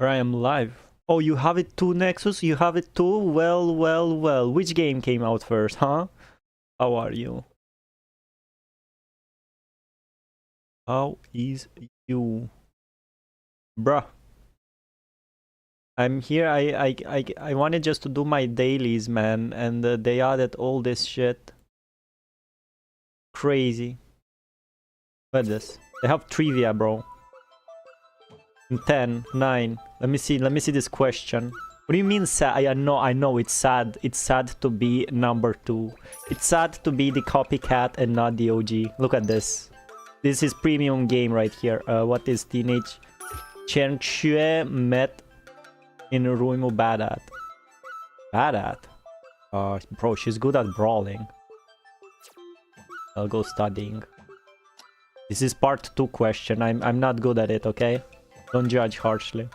Or I am live. Oh, you have it too, Nexus? You have it too? Well, well, well. Which game came out first, huh? How are you? How is you? Bruh. I'm here. I wanted just to do my dailies, man. And they added all this shit. Crazy. Look at this. They have trivia, bro. 10, 9. Let me see this question. What do you mean sad? I know it's sad. It's sad to be number 2. It's sad to be the copycat and not the OG. Look at this. This is premium game right here. What is Teenage Chenchue met in Ruimu bad at? Bad at? Bro, she's good at brawling. I'll go studying. This is part 2 question. I'm not good at it, okay? Don't judge harshly.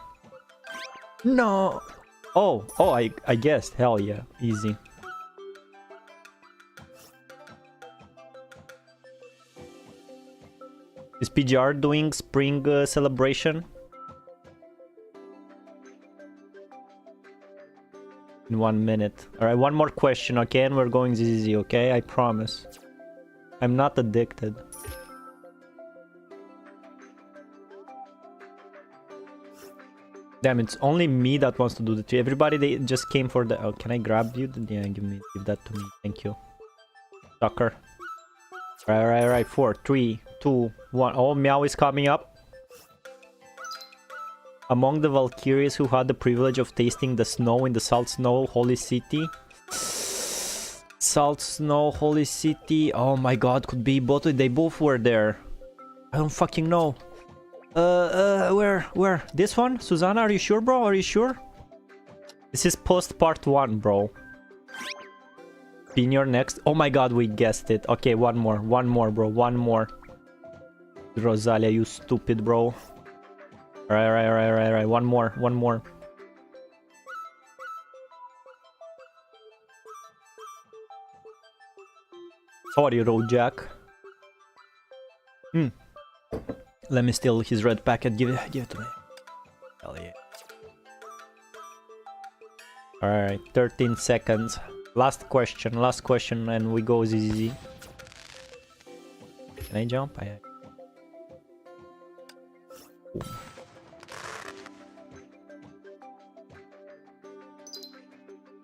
No. Oh, I guessed. Hell yeah, easy. Is PGR doing spring celebration? In 1 minute. Alright, one more question, okay? And we're going ZZZ, okay? I promise. I'm not addicted. Damn, it's only me that wants to do the tree. Everybody, they just came for the... Oh, can I grab you? Yeah, give that to me. Thank you. Sucker. Alright. 4, 3, 2, 1. Oh, Meow is coming up. Among the Valkyries who had the privilege of tasting the snow in the Salt Snow Holy City. Salt Snow Holy City. Oh my god, could be both. They both were there. I don't fucking know. Where? This one? Susanna, are you sure, bro? Are you sure? This is post part 1, bro. Senior next. Oh my god, we guessed it. Okay, one more, bro. One more. Rosalia, you stupid, bro. Alright. One more. How are you, Road Jack? Let me steal his red packet. Give it to me. Hell yeah. Alright, 13 seconds. Last question, and we go ZZZ. Can I jump?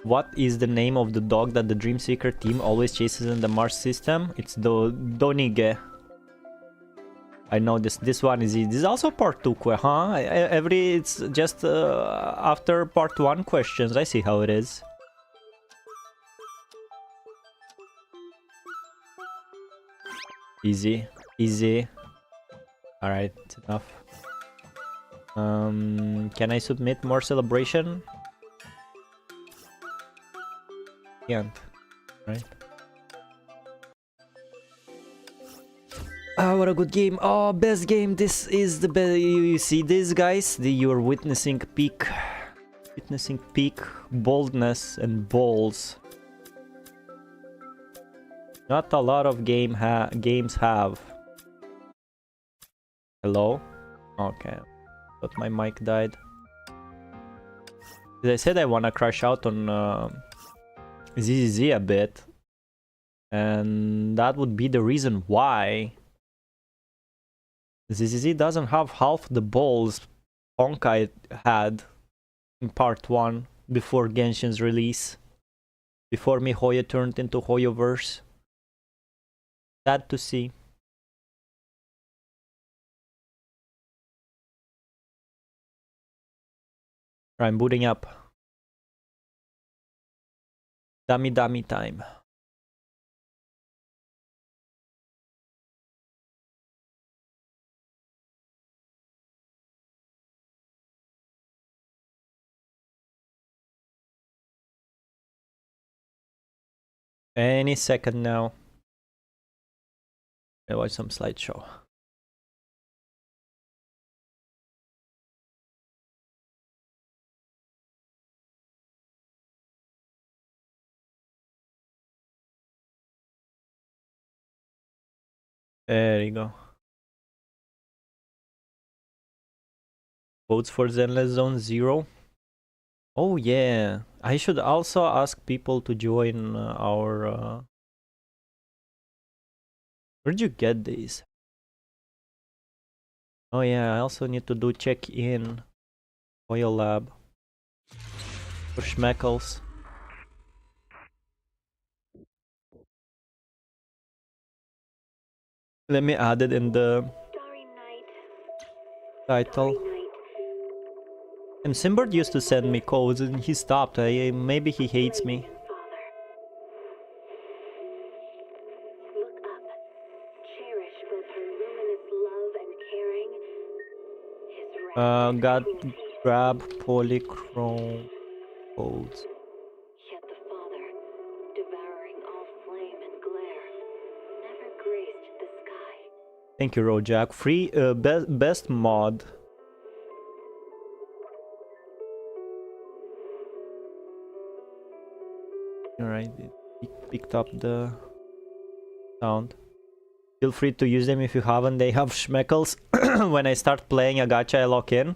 What is the name of the dog that the Dreamseeker team always chases in the Mars system? It's the Donige. I know this one is easy. This is also part 2, huh? It's just after part 1 questions. I see how it is. Easy. Alright, it's enough. Can I submit more celebration? Can't. Right. Oh, what a good game. Oh, best game. This is the best. You see this, guys? You're witnessing peak boldness and balls. Not a lot of games have. Hello? Okay. But my mic died. As I said, I wanna crash out on ZZZ a bit. And that would be the reason why. ZZZ doesn't have half the balls Honkai had in part 1 before Genshin's release. Before mihoyo turned into hoyoverse. Sad to see. I'm booting up. Dummy time. Any second now. I'll watch some slideshow. There you go. Votes for Zenless Zone 0. Oh yeah, I should also ask people to join our... Where'd you get these? Oh yeah, I also need to do check-in. Oil lab. For schmeckles. Let me add it in the title. And Simbird used to send me codes and he stopped. Maybe he hates me. Got grab polychrome codes. Thank you, Rojak. Free best mod. Alright, it picked up the sound. Feel free to use them if you haven't. They have schmeckles. When I start playing a gacha, I lock in.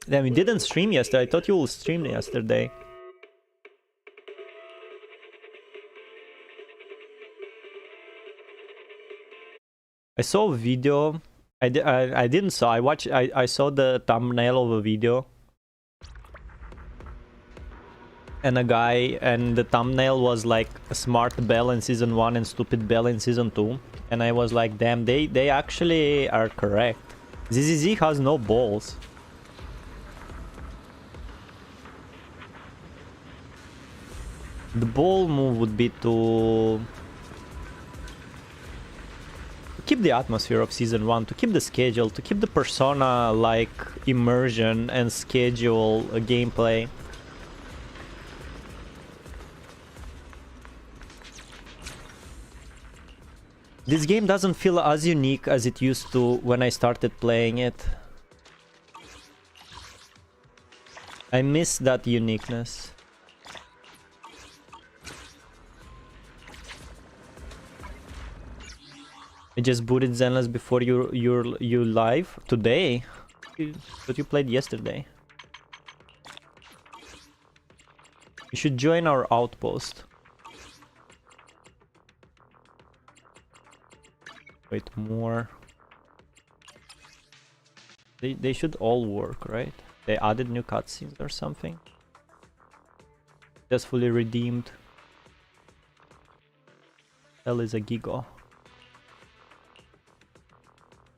Then we didn't stream yesterday. I thought you will stream yesterday. I saw a video. I didn't saw. I saw the thumbnail of a video. And a guy, and the thumbnail was like a smart Belle in season 1 and stupid Belle in season 2. And I was like, damn, they actually are correct. ZZZ has no balls. The ball move would be to keep the atmosphere of season 1, to keep the schedule, to keep the persona like immersion and schedule gameplay. This game doesn't feel as unique as it used to when I started playing it. I miss that uniqueness. I just booted Zenless before you live today, but you played yesterday. You should join our outpost. Wait, more. They should all work, right? They added new cutscenes or something. Successfully redeemed. Hell is a giga.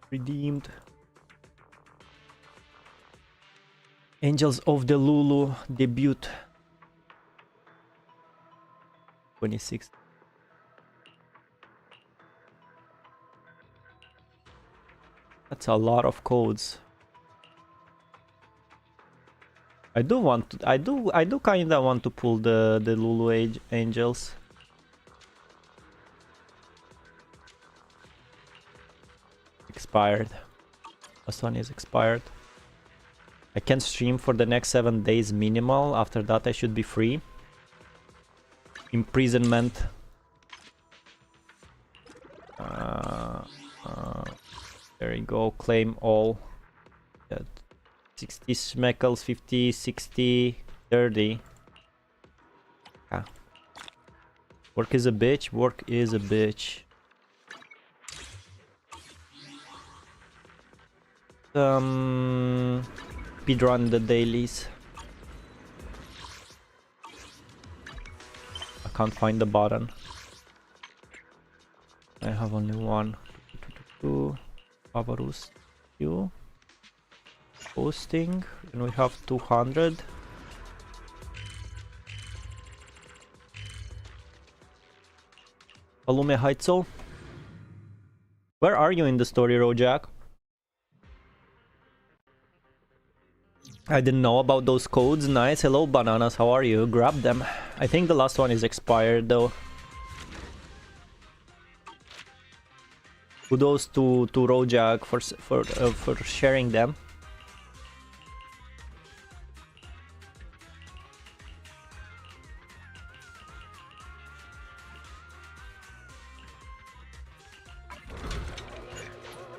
Redeemed. Angels of the Lulu debut. 26. That's a lot of codes. I do kinda want to pull the Lulu Angels. Expired. Last one is expired. I can stream for the next 7 days minimal. After that I should be free. Imprisonment. There you go. Claim all. 60 schmeckles, 50, 60, 30. Ah. Work is a bitch. Work is a bitch. Speedrun the dailies. I can't find the button. I have only one. Avarus, you posting, and we have 200. Alume Heitzel. Where are you in the story, Rojak? I didn't know about those codes. Nice. Hello, bananas. How are you? Grab them. I think the last one is expired, though. Kudos to Rojak for sharing them.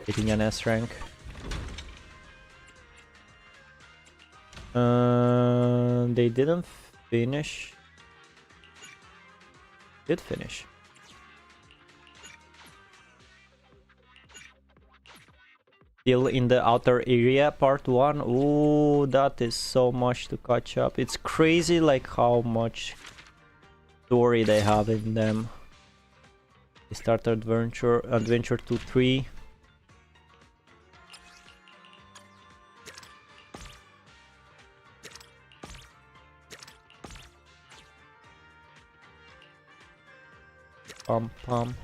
Getting an S rank. They didn't finish. Did finish. Still in the outer area, part 1. Ooh, that is so much to catch up. It's crazy like how much story they have in them. They start adventure 2, 3. Pum.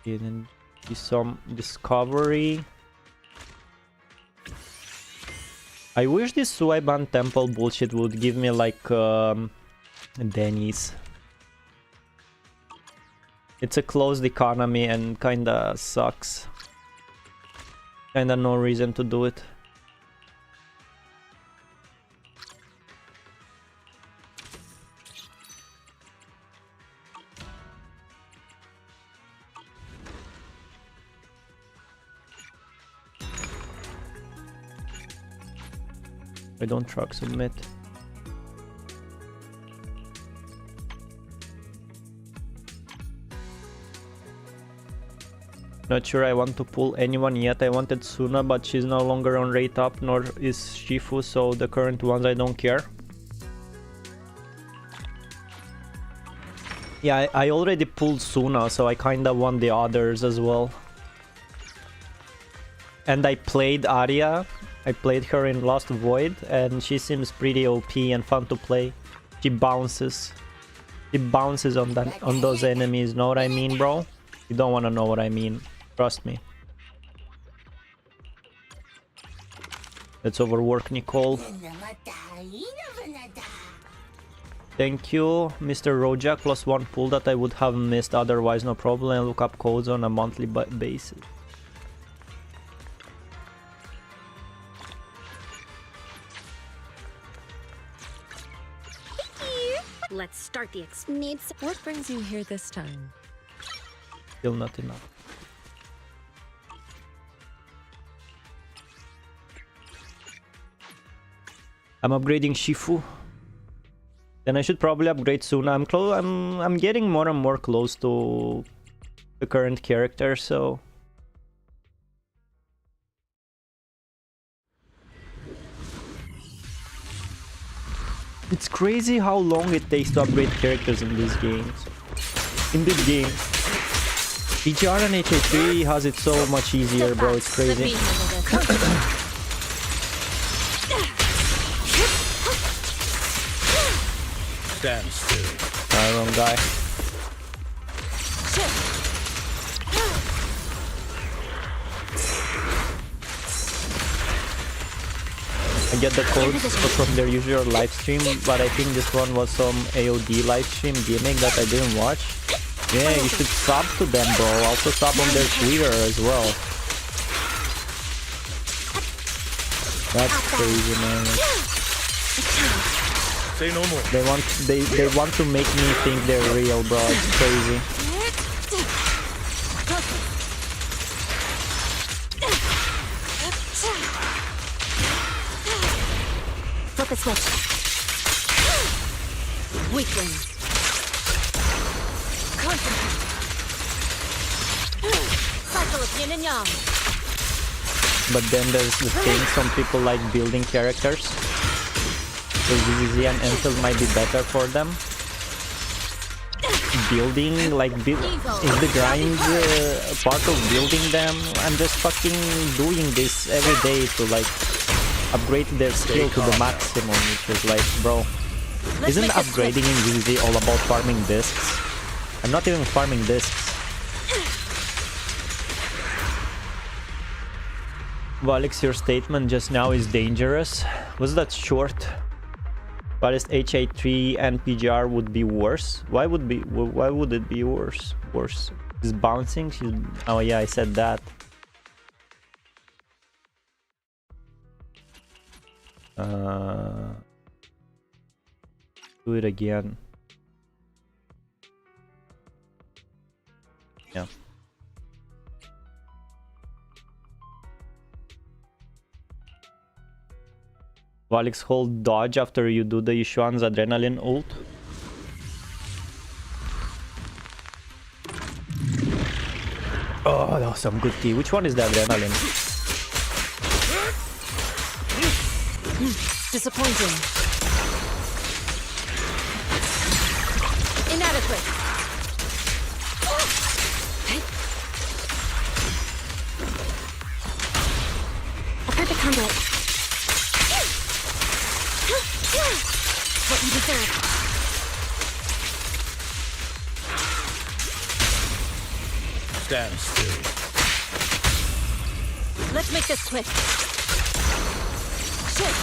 Didn't see some discovery. I wish this Suiban temple bullshit would give me like Denny's. It's a closed economy and kinda sucks. Kinda no reason to do it. I don't truck submit. Not sure I want to pull anyone yet. I wanted Suna, but she's no longer on rate up, nor is Shifu, so the current ones I don't care. Yeah, I already pulled Suna, so I kinda want the others as well. And I played Arya. I played her in Lost Void, and she seems pretty OP and fun to play. She bounces. She bounces on those enemies, know what I mean, bro? You don't want to know what I mean. Trust me. Let's overwork Nicole. Thank you, Mr. Rojak. +1 pull that I would have missed otherwise, no problem. I look up codes on a monthly basis. Let's start the needs. What brings you here this time? Still not enough. I'm upgrading Shifu. Then I should probably upgrade Suna. I'm getting more and more close to the current character, so it's crazy how long it takes to upgrade characters in these games. In this game, PGR and HA3 has it so much easier, bro. It's crazy. Stand still. Wrong guy. I get the codes from their usual live stream, but I think this one was some AOD live stream gimmick that I didn't watch. Yeah, you should sub to them, bro. Also sub on their Twitter as well. That's crazy, man. Say no more. They want to make me think they're real, bro. It's crazy. Flip a switch. Weakling. Concentrate. Cycle of yin and yang. But then there's the thing, some people like building characters. So ZZZ and Enfield might be better for them. Building, like, is the grind part of building them? I'm just fucking doing this every day to, like, upgrade their skill to the maximum, which is like, bro, isn't upgrading in ZZZ all about farming discs? I'm not even farming discs. Valics, your statement just now is dangerous. Was that short? But HA3 and PGR would be worse. Why would it be worse? Worse. Is bouncing? Oh yeah, I said that. Do it again. Yeah. Valics hold dodge after you do the Yushuan's adrenaline ult. Oh, that was some good tea. Which one is the adrenaline? Disappointing. Inadequate. A perfect combo. What you deserve. Stand still. Let's make this quick. Shit.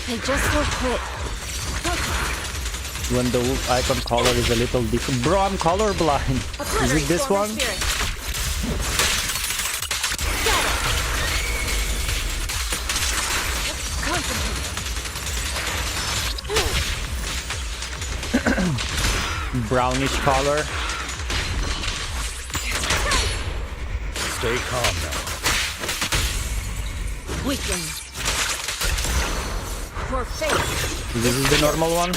They just so quick. When the ult icon color is a little different. Bro, I'm colorblind. Is it this one? Brownish color. Stay calm now. Weakling. For faith. This is the normal one.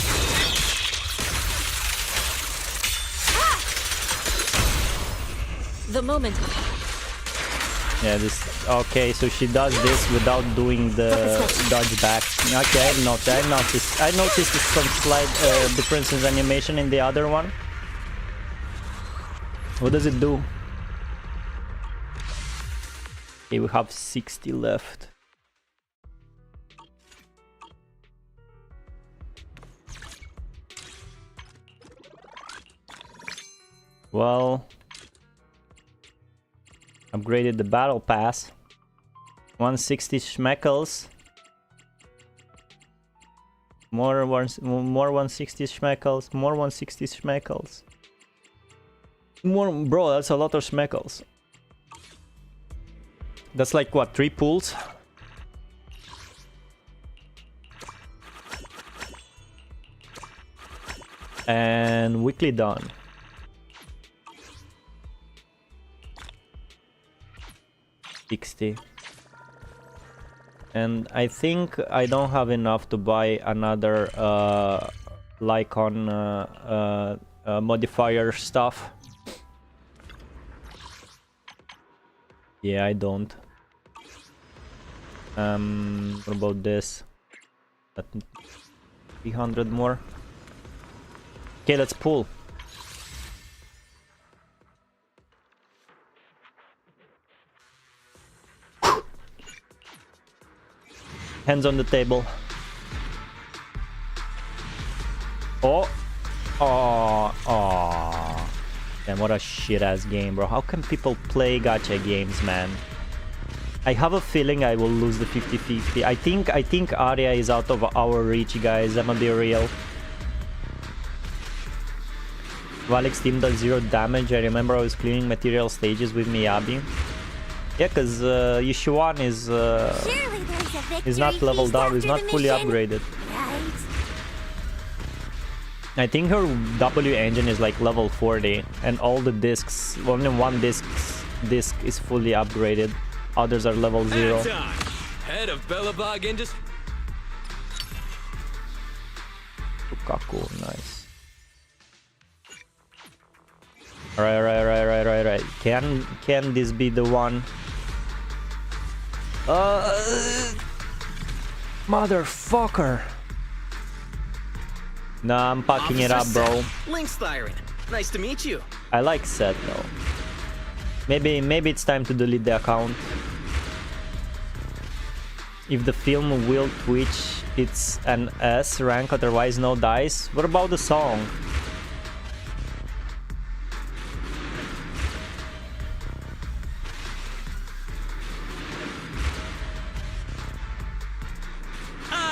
The moment. Yeah, this. Okay, so she does this without doing the dodge back. Okay, I noticed. I noticed some slight difference in animation in the other one. What does it do? Okay, we have 60 left. Well, upgraded the battle pass. 160 schmeckles. More 160 schmeckles. More 160 schmeckles. More, bro, that's a lot of schmeckles. That's like what, 3 pools? And weekly done. $60. And I think I don't have enough to buy another Lycon modifier stuff. Yeah, I don't. What about this? 300 more. Okay, let's pull. Hands on the table. Oh. Oh. Oh. Damn, what a shit ass game, bro. How can people play gacha games, man? I have a feeling I will lose the 50-50. I think Arya is out of our reach, guys. I'm gonna be real. Valics team does 0 damage. I remember I was clearing material stages with Miyabi. Yeah, because Yushuan is not leveled up, is not fully upgraded. Right. I think her W engine is like level 40, and all the discs, only one disc is fully upgraded. Others are level 0. Head of Bellabog Industries. Lukaku, nice. Right. Can this be the one? Motherfucker. Nah, I'm packing it up, bro. Link Styron. Nice to meet you. I like Seth though. Maybe it's time to delete the account. If the film will Twitch, it's an S rank, otherwise no dice. What about the song?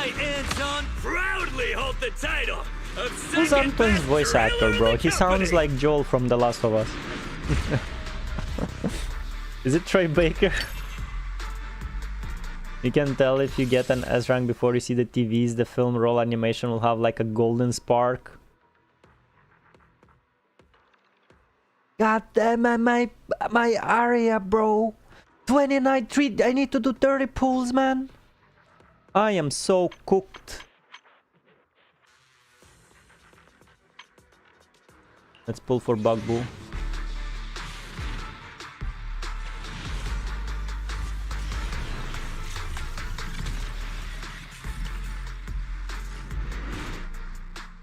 Anton proudly hold the title of Who's Anton's voice actor, bro? He sounds like Joel from The Last of Us. Is it Troy Baker? You can tell if you get an S rank before you see the TVs. The film roll animation will have like a golden spark. God damn my area, bro. 29 3. I need to do 30 pulls, man. I am so cooked. Let's pull for Bugaboo.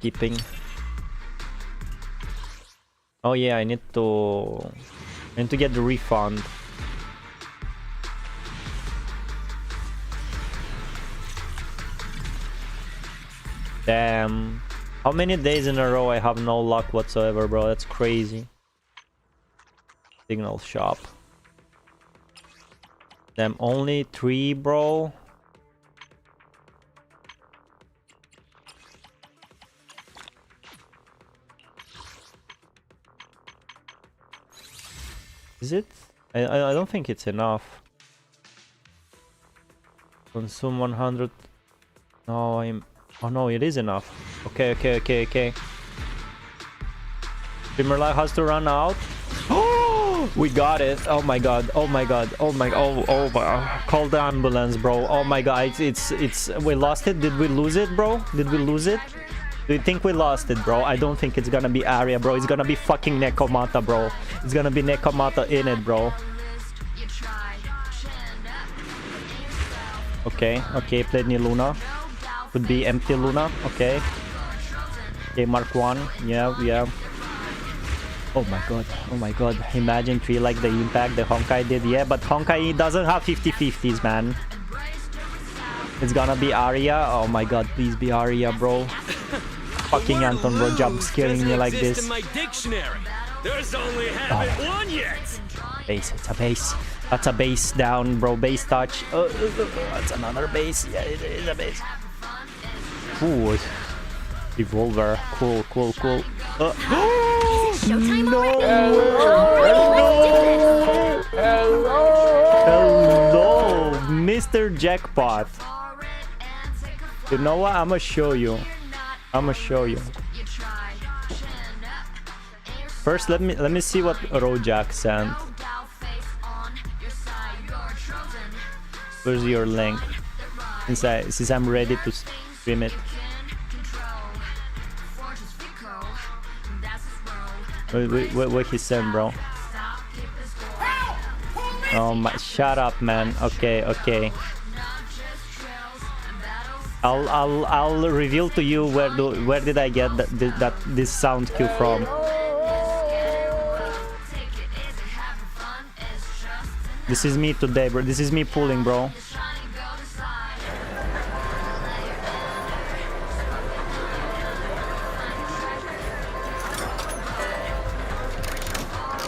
Keeping. Oh yeah, I need to get the refund. Damn. How many days in a row I have no luck whatsoever, bro? That's crazy. Signal shop. Damn, only 3, bro. Is it? I don't think it's enough. Consume 100. No, oh no, it is enough. Okay. Streamer life has to run out. Oh, we got it. Oh my god. Oh my. Call the ambulance, bro. Oh my god. It's we lost it. Did we lose it, bro? Did we lose it? Do you think we lost it, bro? I don't think it's gonna be Arya, bro. It's gonna be fucking Nekomata, bro. It's gonna be Nekomata in it, bro. Okay, played Ni Luna. Could be empty Luna, okay. Okay, Mark 1, yeah. Oh my god. Imagine 3 like the impact the Honkai did, yeah, but Honkai doesn't have 50-50s, man. It's gonna be Arya. Oh my god, please be Arya, bro. Fucking Anton, bro, jump scaring me like this. There's only haven't one yet. Base, it's a base. That's a base down, bro. Base touch. That's another base. Yeah, it is a base. Ooh, revolver. Cool. Showtime No! Hello, Hello, Mr. Jackpot. You know what? I'ma show you. First, let me see what Rojak sent. Where's your link? Since I'm ready to stream it. What he sent, bro? Oh my! Shut up, man. Okay. I'll reveal to you where did I get this sound cue from. This is me today, bro. This is me pulling, bro.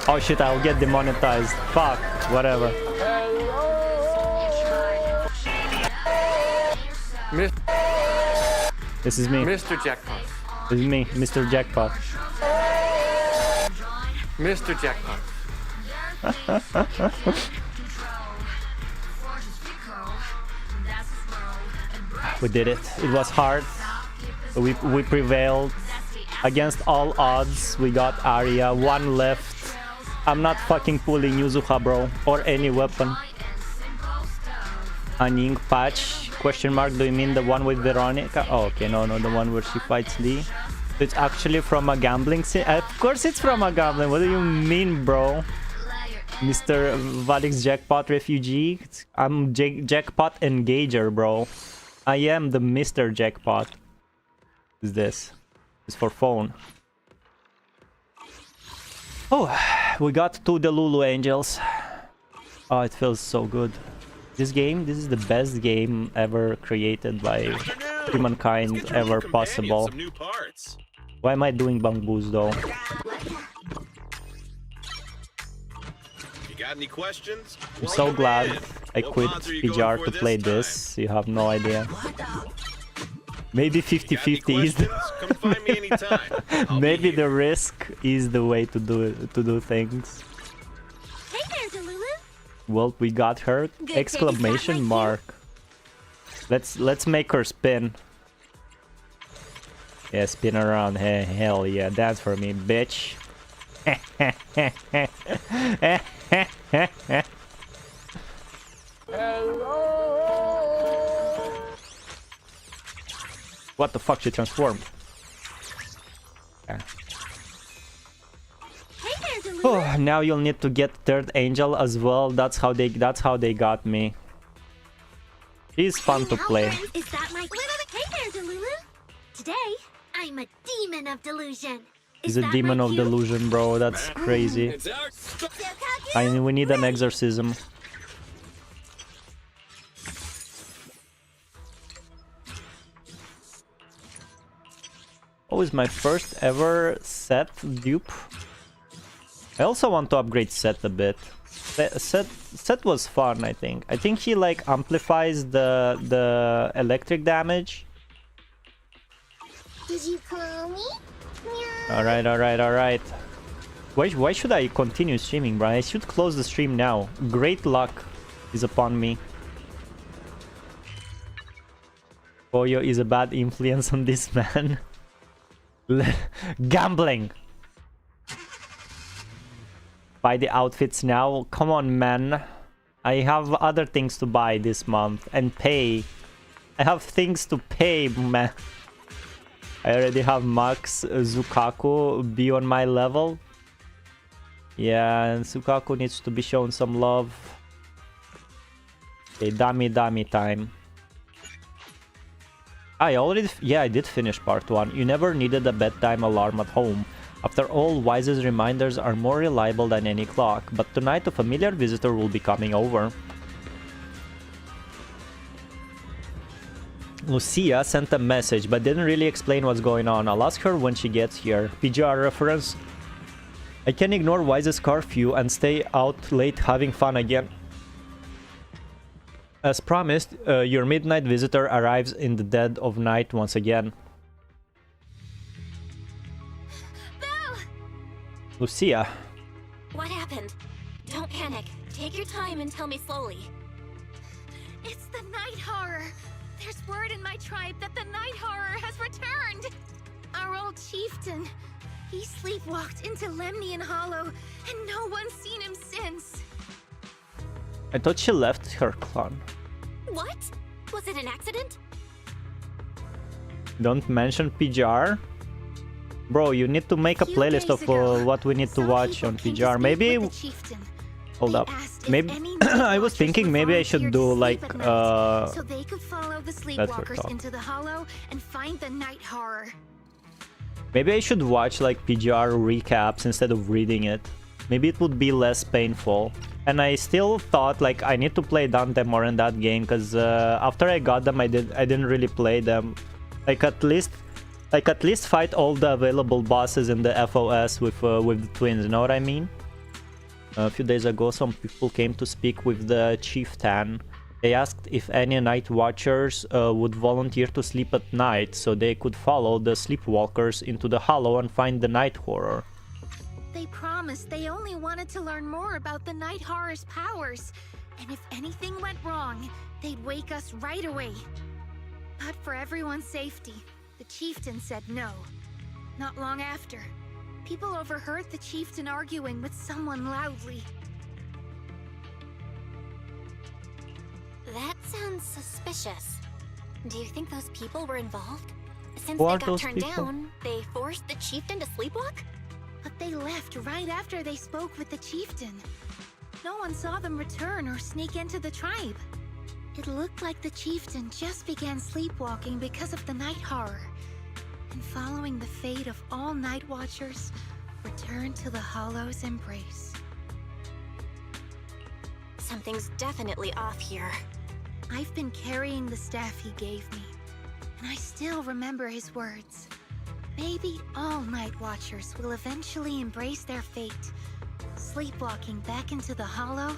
Oh shit, I'll get demonetized. Fuck, whatever. This is me. Mr. Jackpot. This is me, Mr. Jackpot. Mr. Jackpot. We did it. It was hard. We prevailed. Against all odds, we got Arya. 1 left. I'm not fucking pulling Yuzuha, bro. Or any weapon. Aning patch. Question mark. Do you mean the one with Veronica? Oh, okay. No. The one where she fights Lee. It's actually from a gambling scene. Of course it's from a gambling. What do you mean, bro? Mr. Valics Jackpot Refugee. I'm Jackpot Engager, bro. I am the Mr. Jackpot. What is this? It's for phone. Oh, we got 2 Delulu Angels. Oh, it feels so good. This is the best game ever created by humankind ever possible. Why am I doing bangbus though? Got any questions? I'm so glad I quit PGR to play this. You have no idea. Maybe 50-50 is the maybe the risk is the way to do things. Hey there, Delulu. Well, we got her! Exclamation mark. Let's make her spin. Yeah, spin around. Hey, hell yeah, dance for me, bitch. What the fuck? She transformed. Yeah. Hey there, Delulu. Oh, now you'll need to get third angel as well. That's how they got me. She's fun to Now, play. friends, is that my... Hey there, Delulu. Today, I'm a demon of delusion. He's a demon of delusion, bro. That's crazy. It's our We need an exorcism. Oh, is my first ever set dupe. I also want to upgrade set a bit. Set was fun, I think. I think he like amplifies the electric damage. Did you call me? Alright. Why should I continue streaming, bro? I should close the stream now. Great luck is upon me. Hoyo is a bad influence on this man. Gambling. Buy the outfits now. Come on, man. I have other things to buy this month and pay. I have things to pay, man. I already have Max Zukaku be on my level. Yeah, and Zukaku needs to be shown some love. Okay, dummy time. I did finish part 1. You never needed a bedtime alarm at home. After all, Wise's reminders are more reliable than any clock, but tonight a familiar visitor will be coming over. Lucia sent a message, but didn't really explain what's going on. I'll ask her when she gets here. PGR reference. I can ignore Wise's curfew and stay out late having fun again. As promised, your midnight visitor arrives in the dead of night once again. Belle! Lucia. What happened? Don't panic. Take your time and tell me slowly. It's the night horror. There's word in my tribe that the night horror has returned. Our old chieftain. He sleepwalked into Lemnian Hollow, and no one's seen him since. I thought she left her clan. What? Was it an accident? Don't mention PGR. Bro, you need to make a Few playlist days of ago, what we need to some watch people on came to PGR. speak Maybe... with the chieftain. Hold They up. asked if Maybe... any night I was watchers thinking would maybe I volunteer should to do sleep like... at night, so they could follow the sleepwalkers talk. into the hollow and find the night horror. Maybe I should watch like PGR recaps instead of reading it. Maybe it would be less painful. And I still thought like I need to play Dante more in that game, because after I got them I didn't really play them. Like at least fight all the available bosses in the FOS with the twins, you know what I mean? A few days ago some people came to speak with the chieftain. They asked if any night watchers would volunteer to sleep at night so they could follow the sleepwalkers into the hollow and find the night horror. They promised they only wanted to learn more about the night horror's powers, and if anything went wrong, they'd wake us right away. But for everyone's safety, the chieftain said no. Not long after, people overheard the chieftain arguing with someone loudly. That sounds suspicious. Do you think those people were involved? Since Who they are got those turned people? down, they forced the chieftain to sleepwalk? But they left right after they spoke with the chieftain. No one saw them return or sneak into the tribe. It looked like the chieftain just began sleepwalking because of the night horror. And following the fate of all night watchers, returned to the hollow's embrace. Something's definitely off here. I've been carrying the staff he gave me, and I still remember his words. Maybe all night watchers will eventually embrace their fate, sleepwalking back into the hollow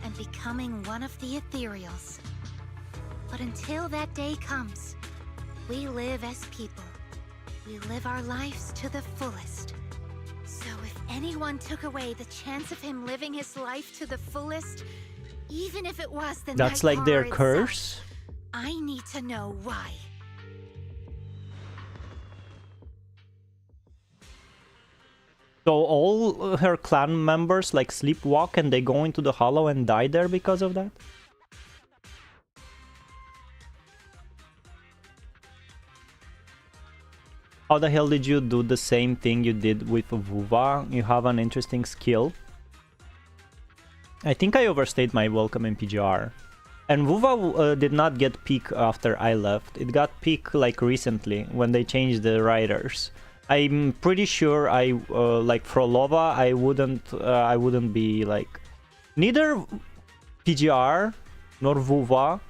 and becoming one of the ethereals. But until that day comes, we live as people. We live our lives to the fullest. So if anyone took away the chance of him living his life to the fullest, even if it was the That's night like their horror itself, curse? I need to know why. So all her clan members like sleepwalk and they go into the hollow and die there because of that? How the hell did you do the same thing you did with Vuva? You have an interesting skill. I think I overstayed my welcome in PGR. And Vuva did not get peak after I left. It got peak like recently when they changed the riders. I'm pretty sure I like Frolova I wouldn't be like neither PGR nor Vuva.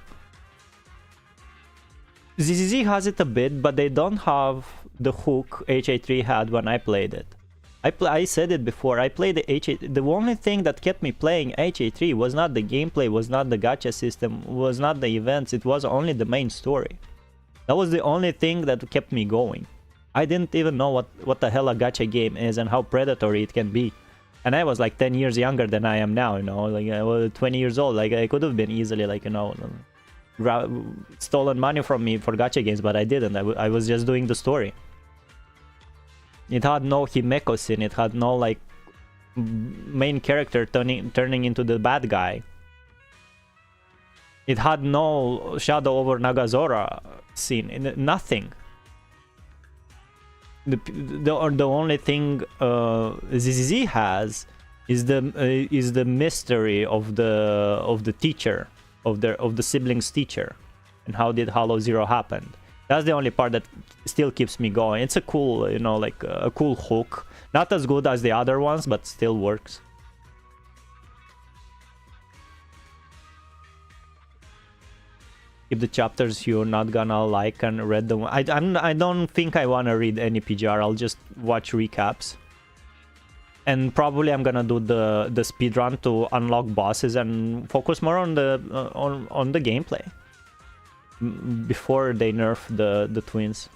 ZZZ has it a bit, but they don't have the hook HA3 had when I played it. I said it before, I played the HA3. The only thing that kept me playing HA3 was not the gameplay, was not the gacha system, was not the events, it was only the main story. That was the only thing that kept me going. I didn't even know what the hell a gacha game is and how predatory it can be. And I was like 10 years younger than I am now, you know, like I was 20 years old, like I could have been easily like, you know, stolen money from me for gacha games, but I didn't. I was just doing the story. It had no Himeko scene, it had no like main character turning into the bad guy. It had no Shadow over Nagazora scene, nothing. The only thing ZZZ has is the mystery of the teacher, of the siblings teacher, and how did Hollow Zero happen. That's the only part that still keeps me going. It's a cool, you know, like a cool hook. Not as good as the other ones, but still works. Keep the chapters you're not gonna like and read them. I don't think I wanna read any PGR. I'll just watch recaps. And probably I'm gonna do the speedrun to unlock bosses and focus more on the gameplay before they nerf the twins.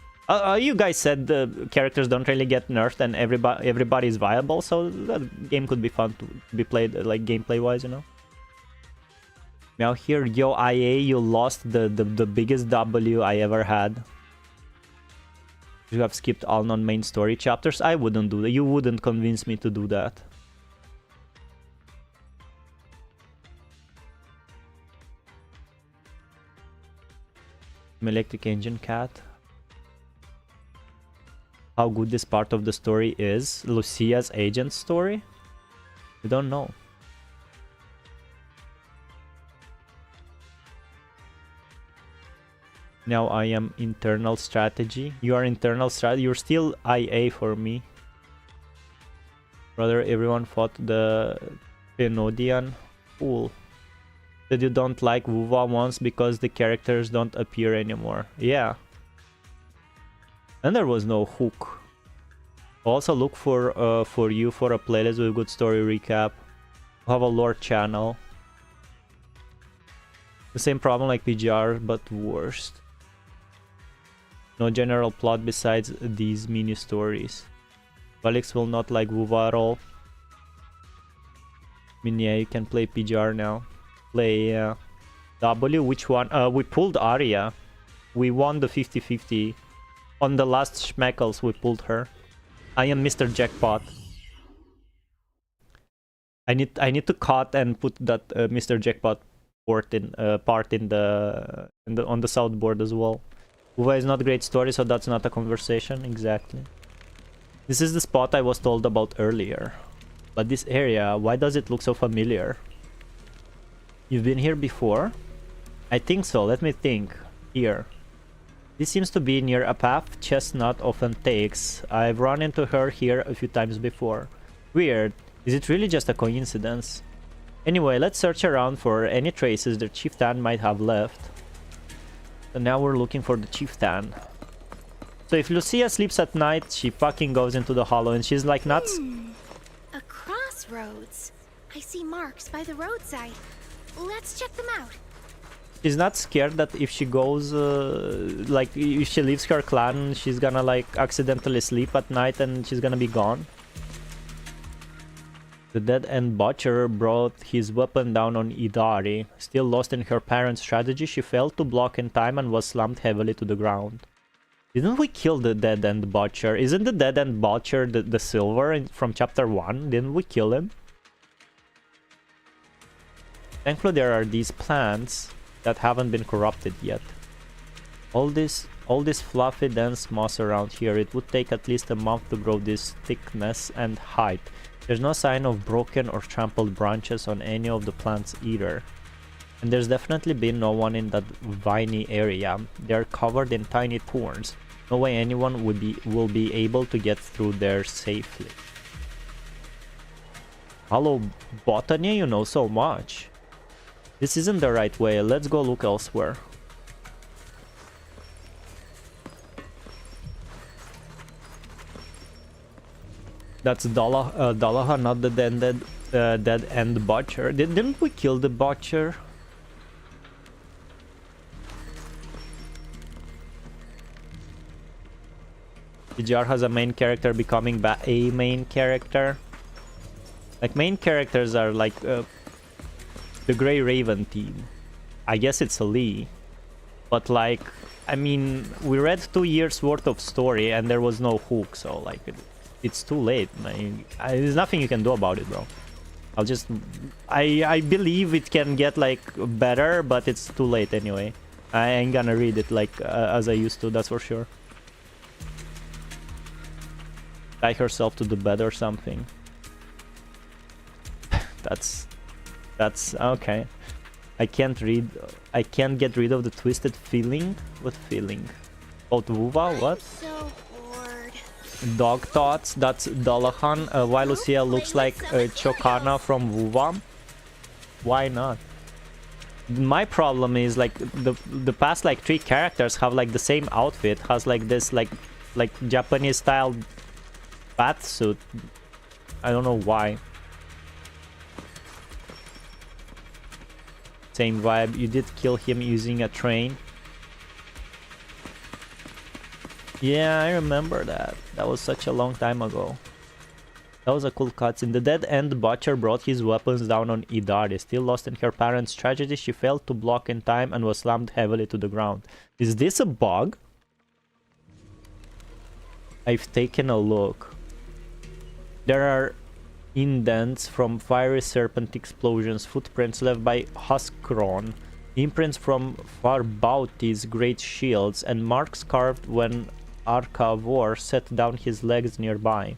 You guys said the characters don't really get nerfed and everybody is viable, so that game could be fun to be played like gameplay wise, you know. Now here, yo IA, you lost the biggest W I ever had. You have skipped all non-main story chapters. I wouldn't do that. You wouldn't convince me to do that. Electric Engine Cat. How good this part of the story is. Lucia's Agent Story? We don't know. Now I am internal strategy. You are internal strategy. You're still IA for me. Brother, everyone fought the Phenodian. Cool. That you don't like Vuva once because the characters don't appear anymore. Yeah. And there was no hook. Also look for you for a playlist with good story recap. Have a lore channel. The same problem like PGR, but worst. No general plot besides these mini stories. Valics will not like Vuva at all. I mean, yeah, you can play PGR now. Play W, which one? We pulled Arya. We won the 50-50. On the last Schmeckles, we pulled her. I am Mr. Jackpot. I need to cut and put that Mr. Jackpot part in on the southboard as well. Vuva is not a great story, so that's not a conversation. Exactly. This is the spot I was told about earlier. But this area, why does it look so familiar? You've been here before? I think so. Let me think. Here. This seems to be near a path Chestnut often takes. I've run into her here a few times before. Weird. Is it really just a coincidence? Anyway, let's search around for any traces the chieftain might have left. So now we're looking for the chieftain. So if Lucia sleeps at night, she fucking goes into the hollow and she's like nuts. A crossroads. I see marks by the roadside. Let's check them out. She's not scared that if she goes, like, if she leaves her clan, she's gonna, like, accidentally sleep at night and she's gonna be gone. The dead-end butcher brought his weapon down on Idari. Still lost in her parents' strategy, she failed to block in time and was slammed heavily to the ground. Didn't we kill the Dead End Butcher? Isn't the Dead End Butcher the silver from chapter 1? Didn't we kill him? Thankfully there are these plants that haven't been corrupted yet. All this fluffy dense moss around here, it would take at least a month to grow this thickness and height. There's no sign of broken or trampled branches on any of the plants either. And there's definitely been no one in that viney area. They're covered in tiny thorns. No way anyone will be able to get through there safely. Hello, botany, you know so much. This isn't the right way. Let's go look elsewhere. That's Dalaha, not the Dead End Butcher. Didn't we kill the Butcher? PGR has a main character becoming a main character. Like, main characters are like the Grey Raven team. I guess it's a Lee. But like, I mean, we read 2 years worth of story and there was no hook, so like, it's too late. There's nothing you can do about it, bro. I believe it can get like better, but it's too late anyway. I ain't gonna read it like as I used to, that's for sure. Tie herself to the bed or something. That's okay. I can't get rid of the twisted feeling. What feeling? Oh, Wuva? What? So bored. Dog thoughts. That's Dalahan. Why Lucia looks like Chokana from Wuva? Why not? My problem is like the past like 3 characters have like the same outfit. Has like this like Japanese style bathsuit. I don't know why. Same vibe. You did kill him using a train. Yeah, I remember that. That was such a long time ago. That was a cool cutscene. The Dead End Butcher brought his weapons down on Idari. Still lost in her parents' tragedy, she failed to block in time and was slammed heavily to the ground. Is this a bug? I've taken a look. There are indents from fiery serpent explosions, footprints left by Huskron, imprints from Farbauti's great shields, and marks carved when Arcavor set down his legs nearby.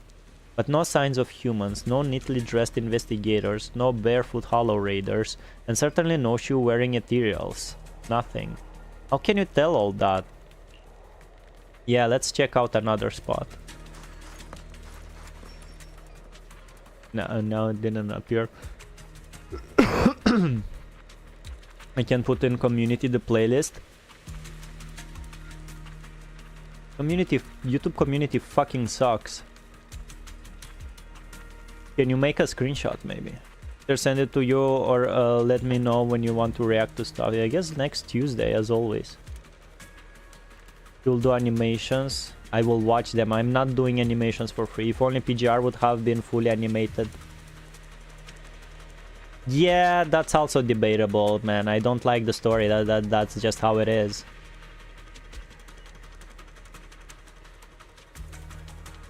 But no signs of humans, no neatly dressed investigators, no barefoot hollow raiders, and certainly no shoe-wearing ethereals. Nothing. How can you tell all that? Yeah, let's check out another spot. No, it didn't appear. I can put in community the playlist. YouTube community fucking sucks. Can you make a screenshot maybe? Either send it to you or let me know when you want to react to stuff. I guess next Tuesday as always. You'll do animations. I will watch them. I'm not doing animations for free. If only PGR would have been fully animated. Yeah, that's also debatable, man. I don't like the story. That's just how it is.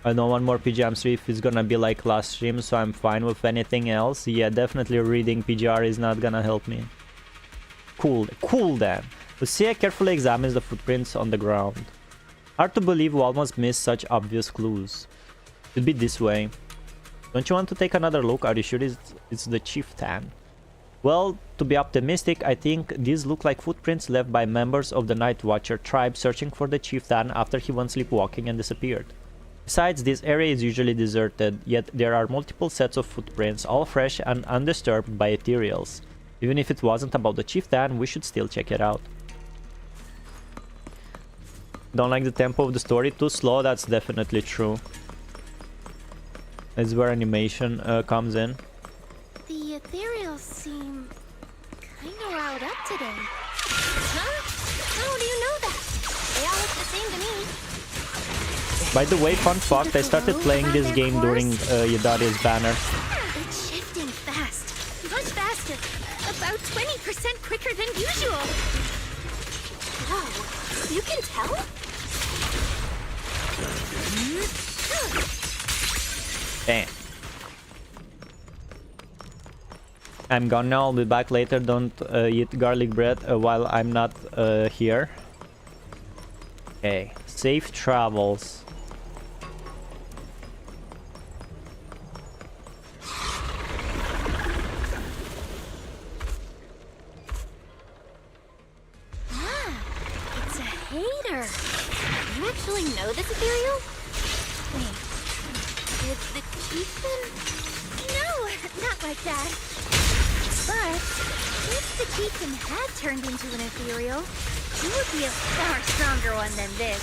I don't want more PGM3 if it's gonna be like last stream, so I'm fine with anything else. Yeah, definitely reading PGR is not gonna help me. Cool then. Lucia carefully examines the footprints on the ground. Hard to believe we almost missed such obvious clues. It'd be this way. Don't you want to take another look? Are you sure it's the chieftain? Well, to be optimistic, I think these look like footprints left by members of the Night Watcher tribe searching for the chieftain after he went sleepwalking and disappeared. Besides, this area is usually deserted, yet there are multiple sets of footprints, all fresh and undisturbed by ethereals. Even if it wasn't about the chieftain, we should still check it out. Don't like the tempo of the story? Too slow? That's definitely true. That's where animation comes in. The ethereals seem kinda riled up today. Huh? How do you know that? They all look the same to me. By the way, fun fact, I started playing this game during Yadari's banner. It's shifting fast. Much faster. About 20% quicker than usual. Whoa, you can tell? Damn. I'm gone now. I'll be back later. Don't eat garlic bread while I'm not here. Okay. Safe travels. It's a hater. You actually know this ethereal? Wait, did the chieftain? No, not like that. But if the chieftain had turned into an ethereal, he would be a far stronger one than this.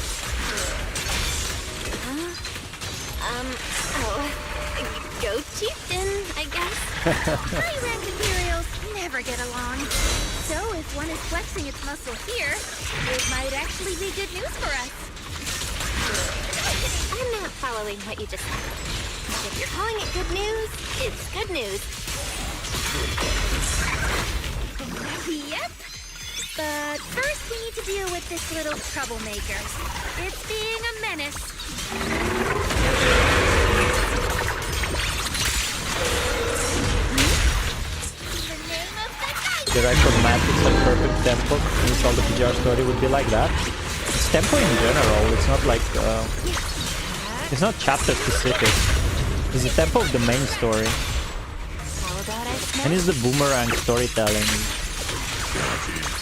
Go chieftain, I guess. High-rank ethereals never get along. So if one is flexing its muscle here, it might actually be good news for us. I'm not following what you just said. If you're calling it good news, it's good news. Yep. But first we need to deal with this little troublemaker. It's being a menace. The name of the night. The right mathematics and perfect tempo. You saw the PGR story would be like that. It's tempo in general. It's not like it's not chapter specific. It's the tempo of the main story. And it's the boomerang storytelling.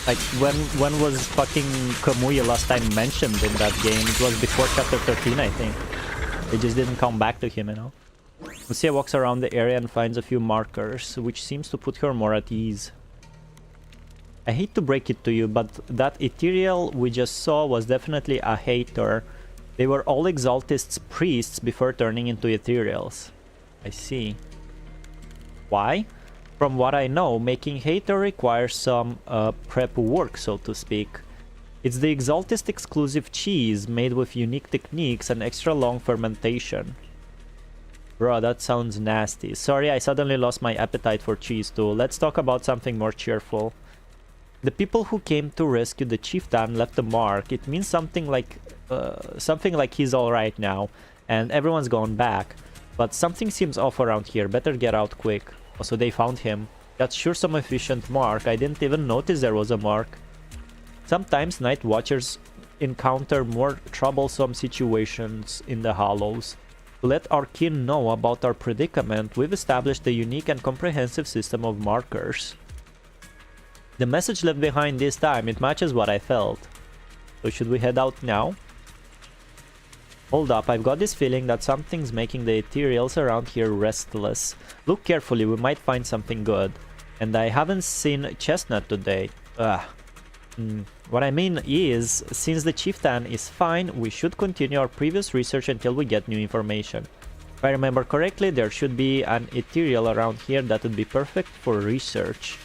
Like when was fucking Kamuya last time mentioned in that game? It was before chapter 13, I think. They just didn't come back to him, you know. Lucia walks around the area and finds a few markers, which seems to put her more at ease. I hate to break it to you, but that ethereal we just saw was definitely a hater. They were all Exaltists priests before turning into ethereals. I see. Why? From what I know, making hater requires some prep work, so to speak. It's the Exaltist exclusive cheese made with unique techniques and extra long fermentation. Bro, that sounds nasty. Sorry, I suddenly lost my appetite for cheese too. Let's talk about something more cheerful. The people who came to rescue the chieftain left a mark. It means something like he's alright now, and everyone's gone back. But something seems off around here. Better get out quick. Also, they found him. That's sure some efficient mark. I didn't even notice there was a mark. Sometimes night watchers encounter more troublesome situations in the hollows. To let our kin know about our predicament, we've established a unique and comprehensive system of markers. The message left behind this time, it matches what I felt. So should we head out now? Hold up, I've got this feeling that something's making the ethereals around here restless. Look carefully, we might find something good. And I haven't seen Chestnut today. What I mean is, since the chieftain is fine, we should continue our previous research until we get new information. If I remember correctly, there should be an ethereal around here that would be perfect for research.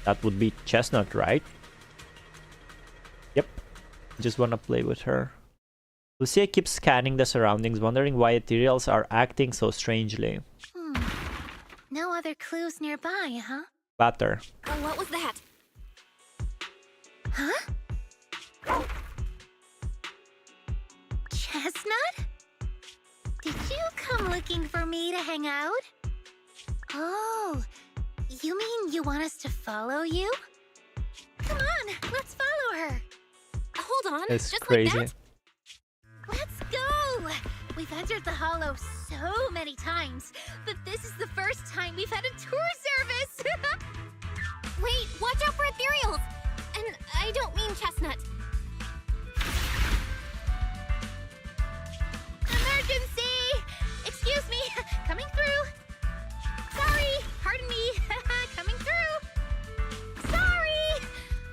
That would be Chestnut, right? Yep. Just wanna play with her. Lucia keeps scanning the surroundings, wondering why ethereals are acting so strangely. No other clues nearby, huh? Batter. What was that? Huh? Chestnut? Did you come looking for me to hang out? Oh, you mean you want us to follow you? Come on, let's follow her. Hold on, It's just crazy. like that? Let's go! We've entered the hollow so many times, but this is the first time we've had a tour service! Wait, watch out for ethereals! And I don't mean Chestnut. Emergency! Excuse me, coming through. Sorry, pardon me, coming through. Sorry!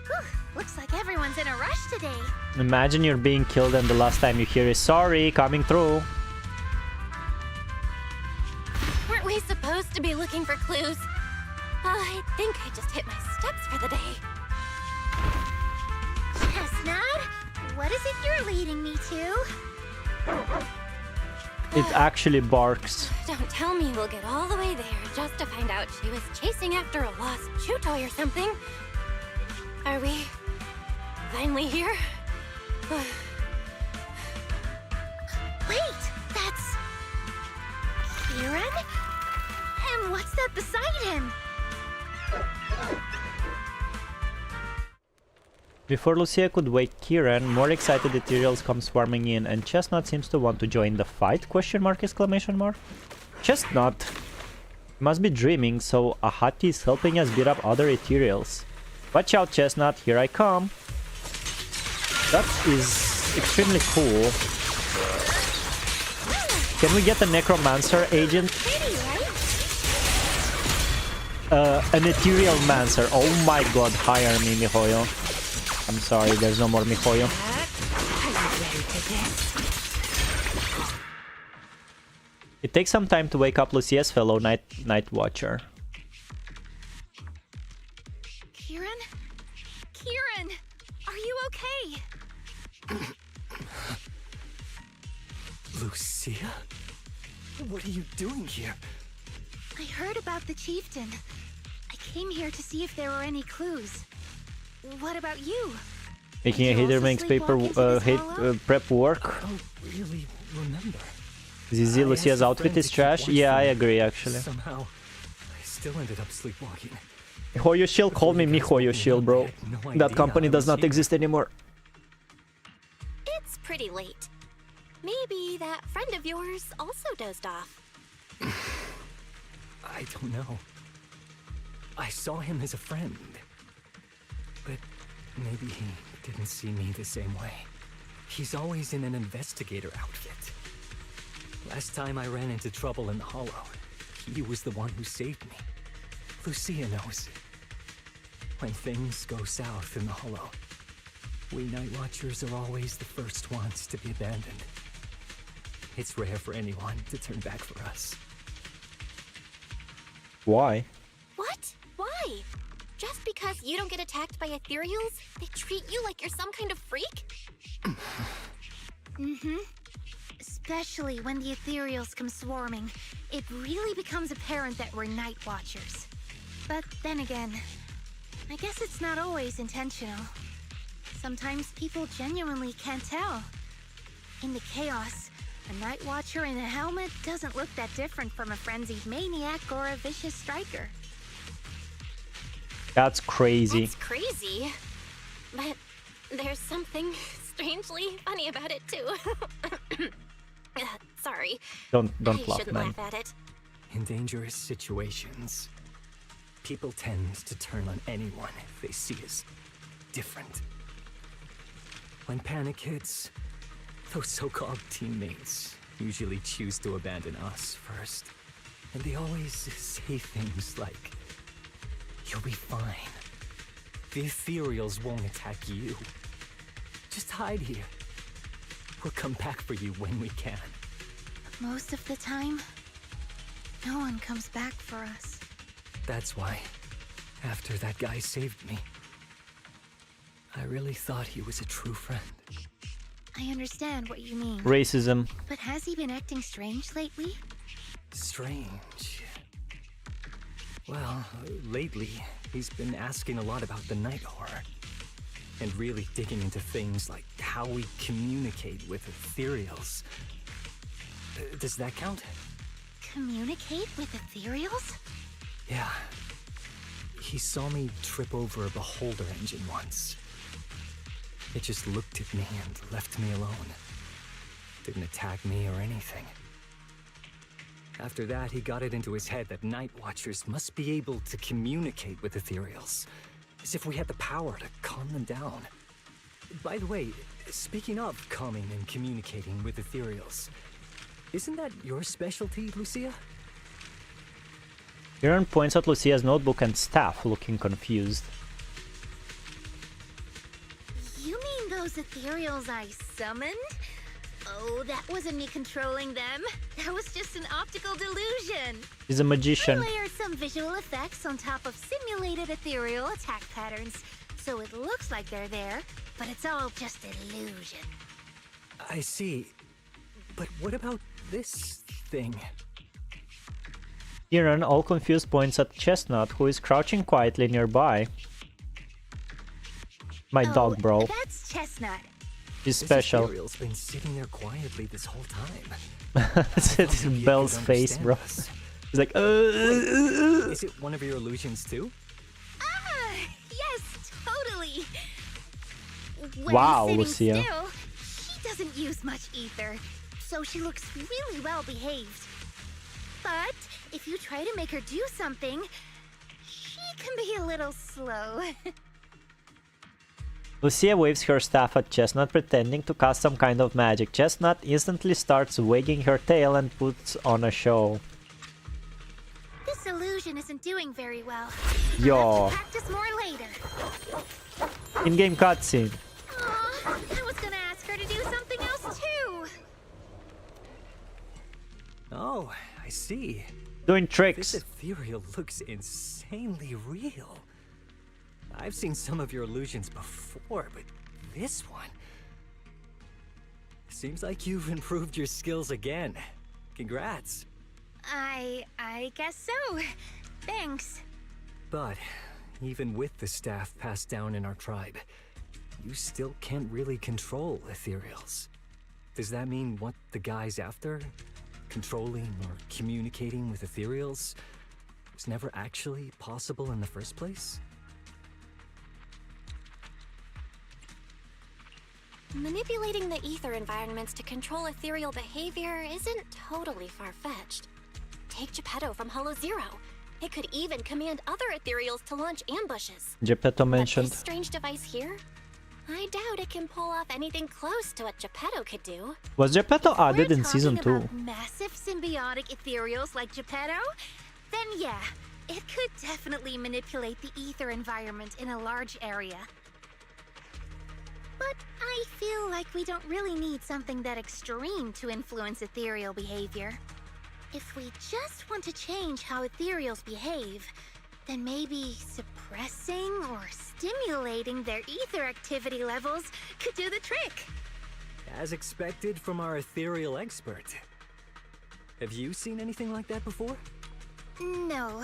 Whew, looks like everyone's in a rush today. Imagine you're being killed and the last time you hear is sorry, coming through. Weren't we supposed to be looking for clues? I think I just hit my steps for the day. Chestnut, what is it you're leading me to? It actually barks. Don't tell me we'll get all the way there just to find out she was chasing after a lost chew toy or something. Are we finally here? Wait! Kieran? And what's that beside him? Before Lucia could wake Kieran, more excited ethereals come swarming in, and Chestnut seems to want to join the fight? Question mark, exclamation mark. Chestnut must be dreaming, so Ahati is helping us beat up other ethereals. Watch out, Chestnut, here I come. That is extremely cool. Can we get a necromancer agent? An ethereal mancer. Oh my god, hire me, mihoyo. I'm sorry, there's no more mihoyo. It takes some time to wake up Lucia's fellow night watcher. Kieran? Kieran! Are you okay? Lucia? What are you doing here? I heard about the chieftain. I came here to see if there were any clues. What about you? Making a Did you hater also makes paper sleepwalk into this hollow? prep work. I don't really remember. ZZ I Lucia's asked a outfit friend is to keep trash. watch Yeah, for I me. agree actually. Somehow, I still ended up sleepwalking. Mihoyo Shield, call me Mihoyo Shield, bro. That company does not exist anymore. It's pretty late. Maybe that friend of yours also dozed off. I don't know. I saw him as a friend. But maybe he didn't see me the same way. He's always in an investigator outfit. Last time I ran into trouble in the Hollow, he was the one who saved me. Lucia knows. When things go south in the Hollow, we Night Watchers are always the first ones to be abandoned. It's rare for anyone to turn back for us. Why? What? Why? Just because you don't get attacked by ethereals, they treat you like you're some kind of freak? Mm-hmm. Especially when the ethereals come swarming, it really becomes apparent that we're night watchers. But then again, I guess it's not always intentional. Sometimes people genuinely can't tell. In the chaos, a night watcher in a helmet doesn't look that different from a frenzied maniac or a vicious striker. That's crazy. That's crazy. But there's something strangely funny about it too. Sorry. Don't I laugh, shouldn't man. laugh at it. In dangerous situations, people tend to turn on anyone they see as different. When panic hits, those so-called teammates usually choose to abandon us first. And they always say things like, "You'll be fine. The ethereals won't attack you. Just hide here. We'll come back for you when we can." Most of the time, no one comes back for us. That's why, after that guy saved me, I really thought he was a true friend. I understand what you mean. Racism. But has he been acting strange lately? Strange. Well, lately, he's been asking a lot about the night horror. And really digging into things like how we communicate with ethereals. Does that count? Communicate with ethereals? Yeah. He saw me trip over a beholder engine once. It just looked at me and left me alone. Didn't attack me or anything. After that, he got it into his head that Night Watchers must be able to communicate with ethereals, as if we had the power to calm them down. By the way, speaking of calming and communicating with ethereals, isn't that your specialty, Lucia? Kieran points at Lucia's notebook and staff, looking confused. You mean those ethereals I summoned? Oh, that wasn't me controlling them. That was just an optical delusion. He's a I magician. layered some visual effects on top of simulated ethereal attack patterns, so it looks like they're there, but it's all just illusion. I see. But what about this thing? Kieran, all confused, points at Chestnut, who is crouching quietly nearby. My dog, bro. That's Chestnut. She's This special. ethereal's been sitting there quietly this whole time. It's Maybe it Belle's could face, understand bro. us. He's like, Is it one of your illusions too? Ah, yes, totally. When Wow, sitting Lucia. still, she doesn't use much ether, so she looks really well behaved. But if you try to make her do something, she can be a little slow. Lucia waves her staff at Chestnut, pretending to cast some kind of magic. Chestnut instantly starts wagging her tail and puts on a show. This illusion isn't doing very well. Yo. I'll have to practice more later. In-game cutscene. Aw, I was gonna ask her to do something else too. Oh, I see. Doing This tricks. ethereal looks insanely real. I've seen some of your illusions before, but this one... Seems like you've improved your skills again. Congrats. I guess so. Thanks. But even with the staff passed down in our tribe, you still can't really control ethereals. Does that mean what the guy's after? Controlling or communicating with ethereals was never actually possible in the first place? Manipulating the ether environments to control ethereal behavior isn't totally far-fetched. Take Geppetto from Hollow Zero. It could even command other ethereals to launch ambushes. Geppetto But mentioned. this strange device here? I doubt it can pull off anything close to what Geppetto could do. Was Geppetto If we're added in season talking 2? about massive symbiotic ethereals like Geppetto, then yeah, it could definitely manipulate the ether environment in a large area. But I feel like we don't really need something that extreme to influence ethereal behavior. If we just want to change how ethereals behave, then maybe suppressing or stimulating their ether activity levels could do the trick. As expected from our ethereal expert. Have you seen anything like that before? No,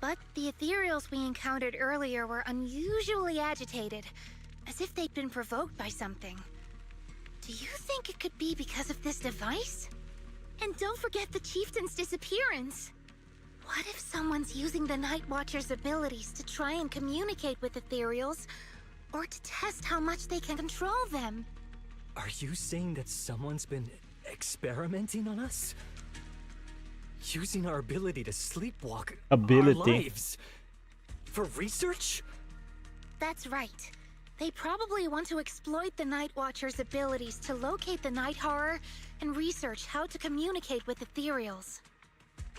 but the ethereals we encountered earlier were unusually agitated, as if they'd been provoked by something. Do you think it could be because of this device? And don't forget the chieftain's disappearance. What if someone's using the Night Watcher's abilities to try and communicate with ethereals, or to test how much they can control them? Are you saying that someone's been experimenting on us? Using our ability to sleepwalk our lives? For research? That's right. They probably want to exploit the Night Watcher's abilities to locate the Night Horror and research how to communicate with ethereals.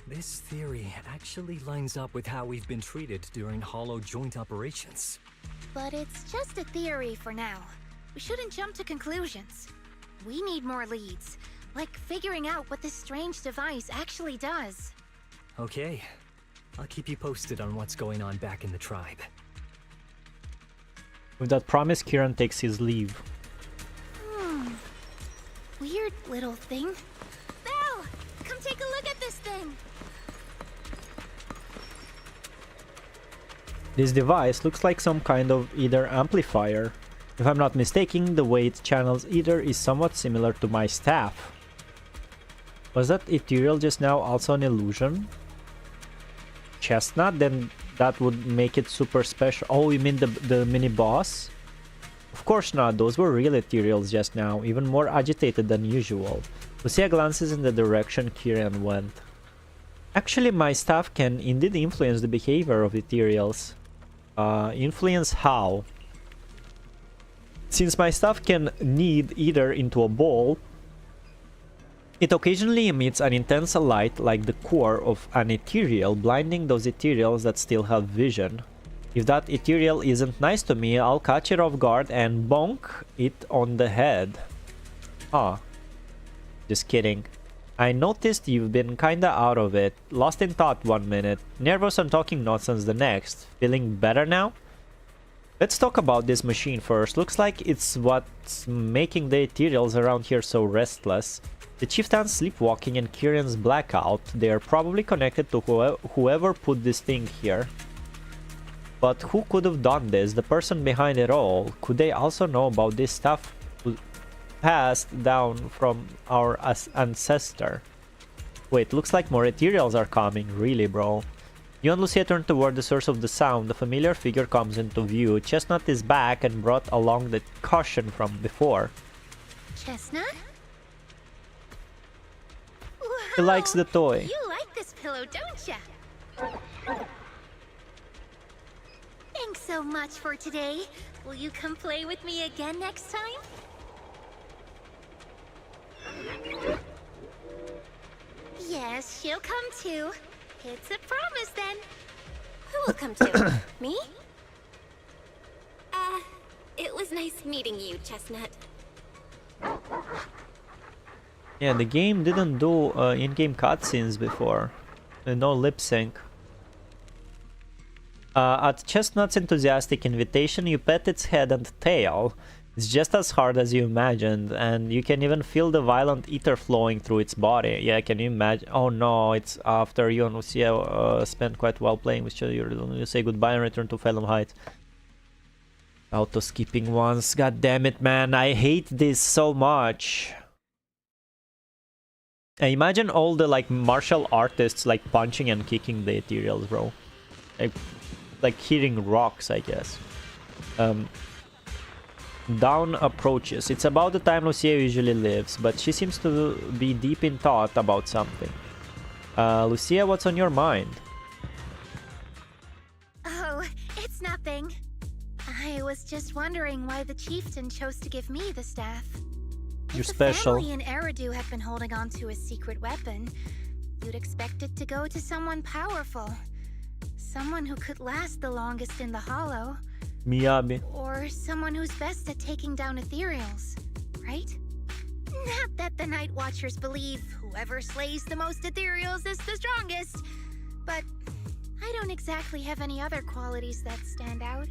This theory actually lines up with how we've been treated during Hollow joint operations. But it's just a theory for now. We shouldn't jump to conclusions. We need more leads, like figuring out what this strange device actually does. Okay, I'll keep you posted on what's going on back in the tribe. With that promise, Kieran takes his leave. Weird little thing. Belle! Come take a look at this thing! This device looks like some kind of ether amplifier. If I'm not mistaken, the way it channels ether is somewhat similar to my staff. Was that ethereal just now also an illusion? Chestnut? Then that would make it super special. Oh, you mean the mini boss? Of course not, those were real ethereals just now, even more agitated than usual. Lucia glances in the direction Kieran went. Actually, my staff can indeed influence the behavior of ethereals. Influence how? Since my staff can knead ether into a ball, it occasionally emits an intense light like the core of an ethereal, blinding those ethereals that still have vision. If that ethereal isn't nice to me, I'll catch it off guard and bonk it on the head. Ah, just kidding. I noticed you've been kinda out of it, lost in thought 1 minute, nervous and talking nonsense the next. Feeling better now? Let's talk about this machine first. Looks like it's what's making the ethereals around here so restless. The chieftain's sleepwalking and Kieran's blackout, they are probably connected to whoever put this thing here. But who could have done this? The person behind it all? Could they also know about this stuff? passed down from our ancestor. Wait, looks like more ethereals are coming. Really, bro? You and Lucia turn toward the source of the sound. The familiar figure comes into view. Chestnut is back and brought along the cushion from before. Chestnut? He likes the toy. You like this pillow, don't ya? Thanks so much for today. Will you come play with me again next time? Yes, she'll come too. It's a promise then. Who will come to? Me? It was nice meeting you, Chestnut. Yeah, the game didn't do in-game cutscenes before. No lip sync. At Chestnut's enthusiastic invitation, you pet its head and tail. It's just as hard as you imagined, and you can even feel the violent ether flowing through its body. Yeah, can you imagine? Oh no, it's after you and Lucia spent quite well playing with each other. You say goodbye and return to Phelan Heights. Auto-skipping once. God damn it, man. I hate this so much. Imagine all the like martial artists like punching and kicking the ethereals, bro. Like hitting rocks, I guess. Dawn approaches. It's about the time Lucia usually lives, but she seems to be deep in thought about something. Lucia, what's on your mind? Oh, it's nothing. I was just wondering why the chieftain chose to give me the staff. You're If special. the family in Eridu have been holding on to a secret weapon, you'd expect it to go to someone powerful. Someone who could last the longest in the Hollow. Miyabi. Or someone who's best at taking down ethereals, right? Not that the Night Watchers believe whoever slays the most ethereals is the strongest, but I don't exactly have any other qualities that stand out.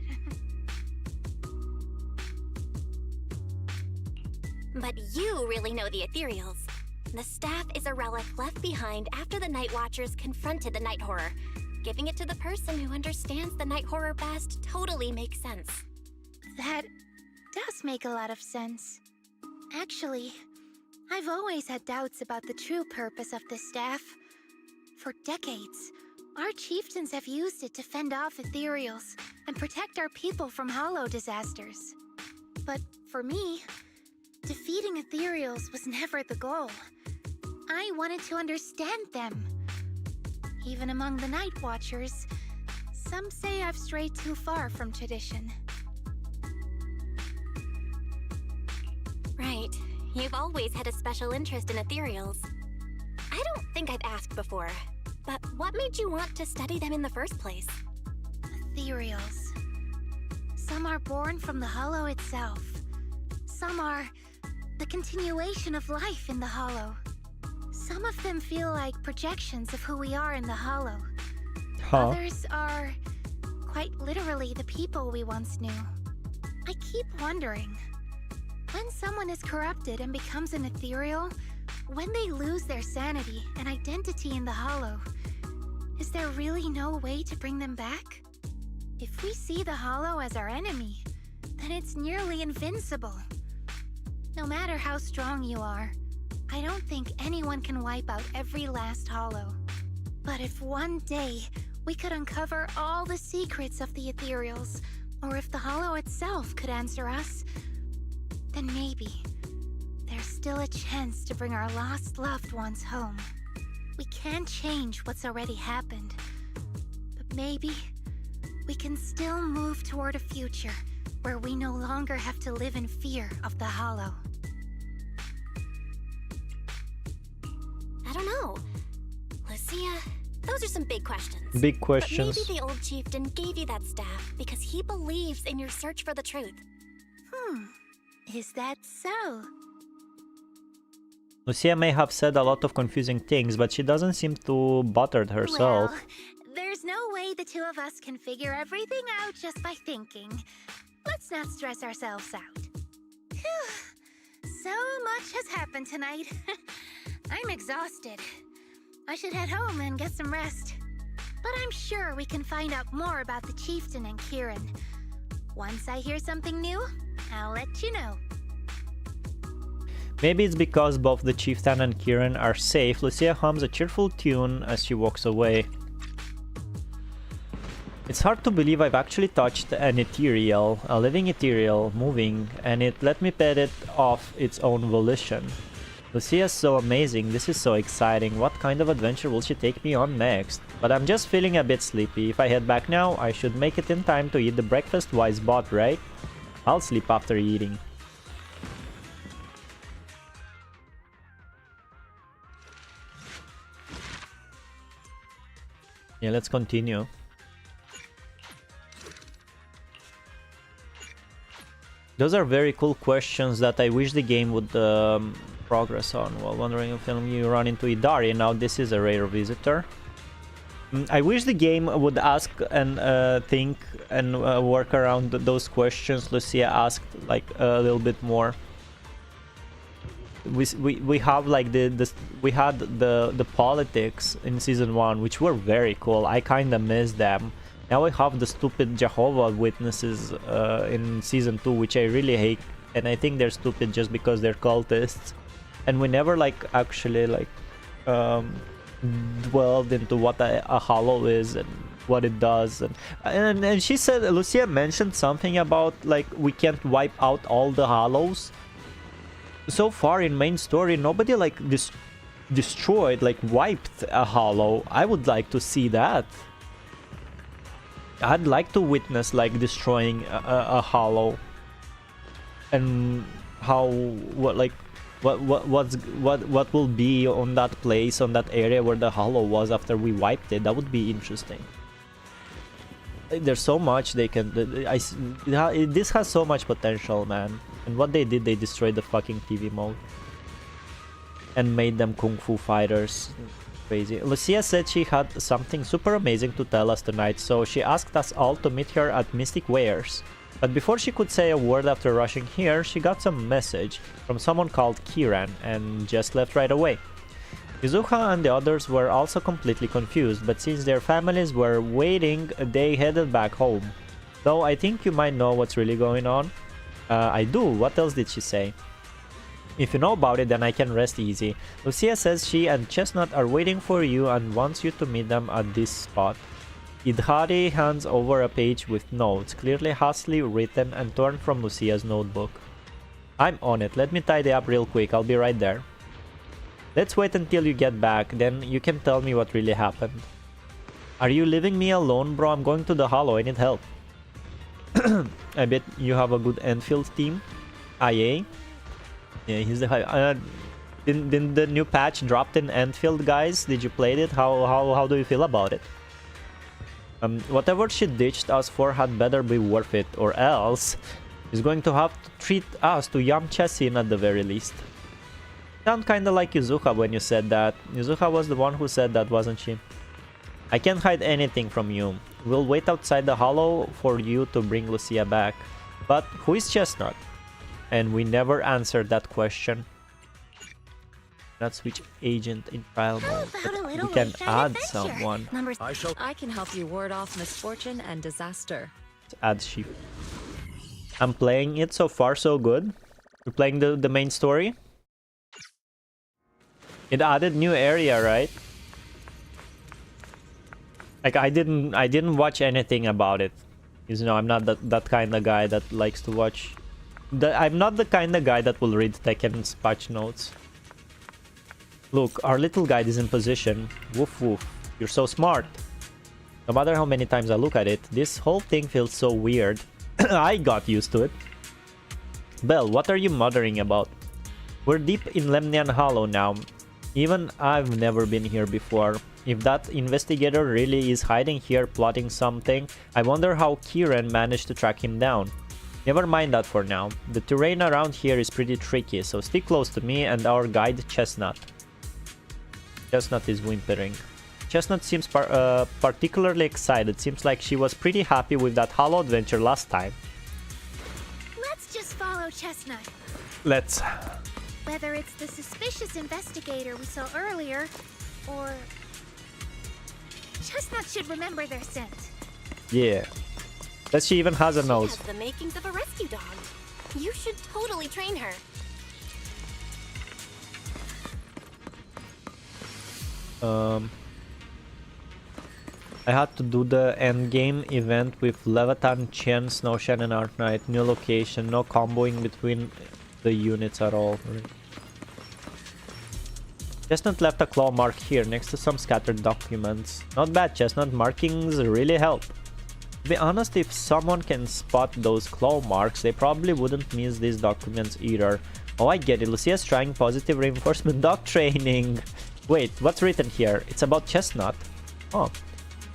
But you really know the ethereals. The staff is a relic left behind after the Night Watchers confronted the Night Horror. Giving it to the person who understands the Night Horror best totally makes sense. That does make a lot of sense. Actually, I've always had doubts about the true purpose of this staff. For decades, our chieftains have used it to fend off ethereals and protect our people from hollow disasters. But for me, defeating ethereals was never the goal. I wanted to understand them. Even among the Night Watchers, some say I've strayed too far from tradition. Right. You've always had a special interest in ethereals. I don't think I've asked before, but what made you want to study them in the first place? Ethereals. Some are born from the Hollow itself. Some are the continuation of life in the Hollow. Some of them feel like projections of who we are in the Hollow. Huh. Others are quite literally the people we once knew. I keep wondering, when someone is corrupted and becomes an ethereal, when they lose their sanity and identity in the Hollow, is there really no way to bring them back? If we see the Hollow as our enemy, then it's nearly invincible. No matter how strong you are, I don't think anyone can wipe out every last Hollow. But if one day we could uncover all the secrets of the ethereals, or if the Hollow itself could answer us, then maybe there's still a chance to bring our lost loved ones home. We can't change what's already happened, but maybe we can still move toward a future where we no longer have to live in fear of the Hollow. I don't know. Lucia, those are some big questions. Big questions. But maybe the old chieftain gave you that staff because he believes in your search for the truth. Is that so? Lucia may have said a lot of confusing things, but she doesn't seem too buttered herself. Well, there's no way the two of us can figure everything out just by thinking. Let's not stress ourselves out. Phew. So much has happened tonight. I'm exhausted. I should head home and get some rest. But I'm sure we can find out more about the chieftain and Kieran. Once I hear something new, I'll let you know. Maybe it's because both the chieftain and Kieran are safe. Lucia hums a cheerful tune as she walks away. It's hard to believe I've actually touched an ethereal, a living ethereal, moving, and it let me pet it off its own volition. Lucia's so amazing, this is so exciting. What kind of adventure will she take me on next? But I'm just feeling a bit sleepy. If I head back now, I should make it in time to eat the breakfast Wise bought, right? I'll sleep after eating. Yeah, let's continue. Those are very cool questions that I wish the game would progress on. While wandering in film, you run into Idari. Now this is a rare visitor. I wish the game would ask and think and work around those questions Lucia asked like a little bit more. We have like we had the politics in season 1, which were very cool. I kind of miss them. Now we have the stupid Jehovah Witnesses in season 2, which I really hate, and I think they're stupid just because they're cultists. And we never like actually like dwelled into what a hollow is and what it does. And she said, Lucia mentioned something about like we can't wipe out all the hollows. So far in main story, nobody like destroyed, like wiped a hollow. I would like to see that. I'd like to witness like destroying a hollow, and how what will be on that place, on that area where the hollow was after we wiped it. That would be interesting. There's so much they can. This has so much potential, man. And what they did, they destroyed the fucking TV mode and made them kung fu fighters. Crazy. Lucia said she had something super amazing to tell us tonight, so she asked us all to meet her at Mystic Wares. But before she could say a word after rushing here, she got some message from someone called Kieran and just left right away. Yuzuha and the others were also completely confused, but since their families were waiting, they headed back home. Though I think you might know what's really going on. I do. What else did she say? If you know about it, then I can rest easy. Lucia says she and Chestnut are waiting for you and wants you to meet them at this spot. Idhari hands over a page with notes, clearly hastily written and torn from Lucia's notebook. I'm on it. Let me tidy up real quick. I'll be right there. Let's wait until you get back, then you can tell me what really happened. Are you leaving me alone, bro? I'm going to the hollow. I need help. I bet you have a good Enfield team. IA. Yeah, he's the high. Didn't the new patch dropped in Enfield, guys? Did you play it? How do you feel about it? Whatever she ditched us for had better be worth it, or else she's going to have to treat us to Yamcha Sin at the very least. Sound kinda like Yuzuha when you said that. Yuzuha was the one who said that, wasn't she? I can't hide anything from you. We'll wait outside the hollow for you to bring Lucia back. But who is Chestnut? And we never answered that question. Let's switch agent in trial mode. We can add someone. I can help you ward off misfortune and disaster. Let's add sheep. I'm playing it so far so good. We're playing the main story. It added new area, right? Like I didn't watch anything about it. You know, I'm not that kind of guy that likes to watch. I'm not the kind of guy that will read Tekken's patch notes. Look, our little guide is in position. Woof woof. You're so smart. No matter how many times I look at it, this whole thing feels so weird. I got used to it. Belle, what are you muttering about? We're deep in Lemnian Hollow now. Even I've never been here before. If that investigator really is hiding here plotting something, I wonder how Kieran managed to track him down. Never mind that for now. The terrain around here is pretty tricky, so stick close to me and our guide Chestnut. Chestnut is whimpering. Chestnut seems particularly excited. Seems like she was pretty happy with that hollow adventure last time. Let's just follow Chestnut. Let's. Whether it's the suspicious investigator we saw earlier, or... Chestnut should remember their scent. Yeah. That she even has a nose. She has the makings of a rescue dog. You should totally train her. I had to do the endgame event with Leviathan, Chen, Snowshine, and Art Knight. New location, no comboing between the units at all. Chestnut left a claw mark here next to some scattered documents. Not bad, Chestnut. Markings really help. To be honest, if someone can spot those claw marks, they probably wouldn't miss these documents either. Oh, I get it. Lucia's trying positive reinforcement dog training. Wait, what's written here? It's about Chestnut. Oh.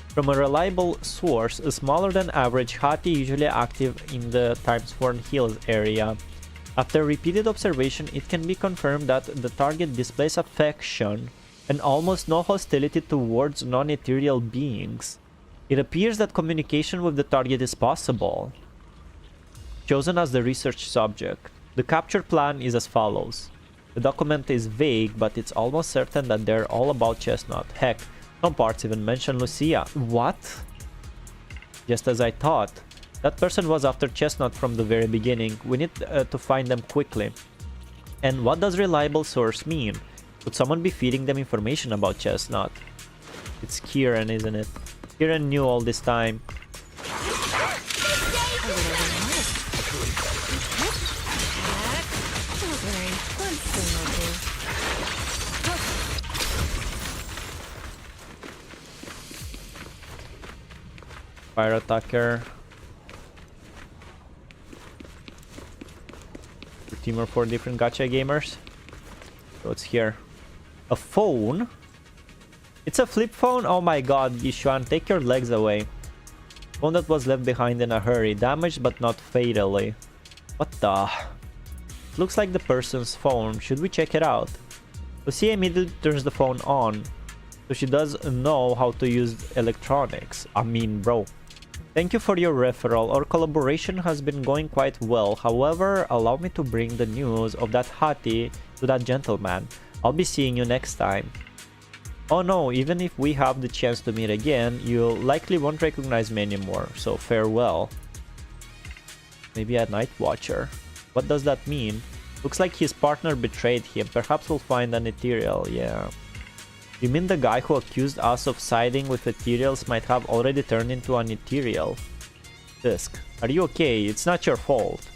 From a reliable source, a smaller than average hati usually active in the Timesworn Hills area. After repeated observation, it can be confirmed that the target displays affection and almost no hostility towards non-ethereal beings. It appears that communication with the target is possible. Chosen as the research subject. The capture plan is as follows. The document is vague, but it's almost certain that they're all about Chestnut. Heck, some parts even mention Lucia. What? Just as I thought. That person was after Chestnut from the very beginning. We need to find them quickly. And what does reliable source mean? Could someone be feeding them information about Chestnut? It's Kieran, isn't it? Kieran knew all this time. Fire attacker. Team of 4 different gacha gamers. So it's here. A phone? It's a flip phone? Oh my god, Yishuan, take your legs away. Phone that was left behind in a hurry. Damaged but not fatally. What the? It looks like the person's phone. Should we check it out? Lucia immediately turns the phone on. So she does know how to use electronics. I mean, bro. Thank you for your referral. Our collaboration has been going quite well. However, allow me to bring the news of that hati to that gentleman. I'll be seeing you next time. Oh no, even if we have the chance to meet again, you likely won't recognize me anymore. So farewell. Maybe a night watcher. What does that mean? Looks like his partner betrayed him. Perhaps we'll find an ethereal, yeah. You mean the guy who accused us of siding with ethereals might have already turned into an ethereal? Disc, are you okay? It's not your fault.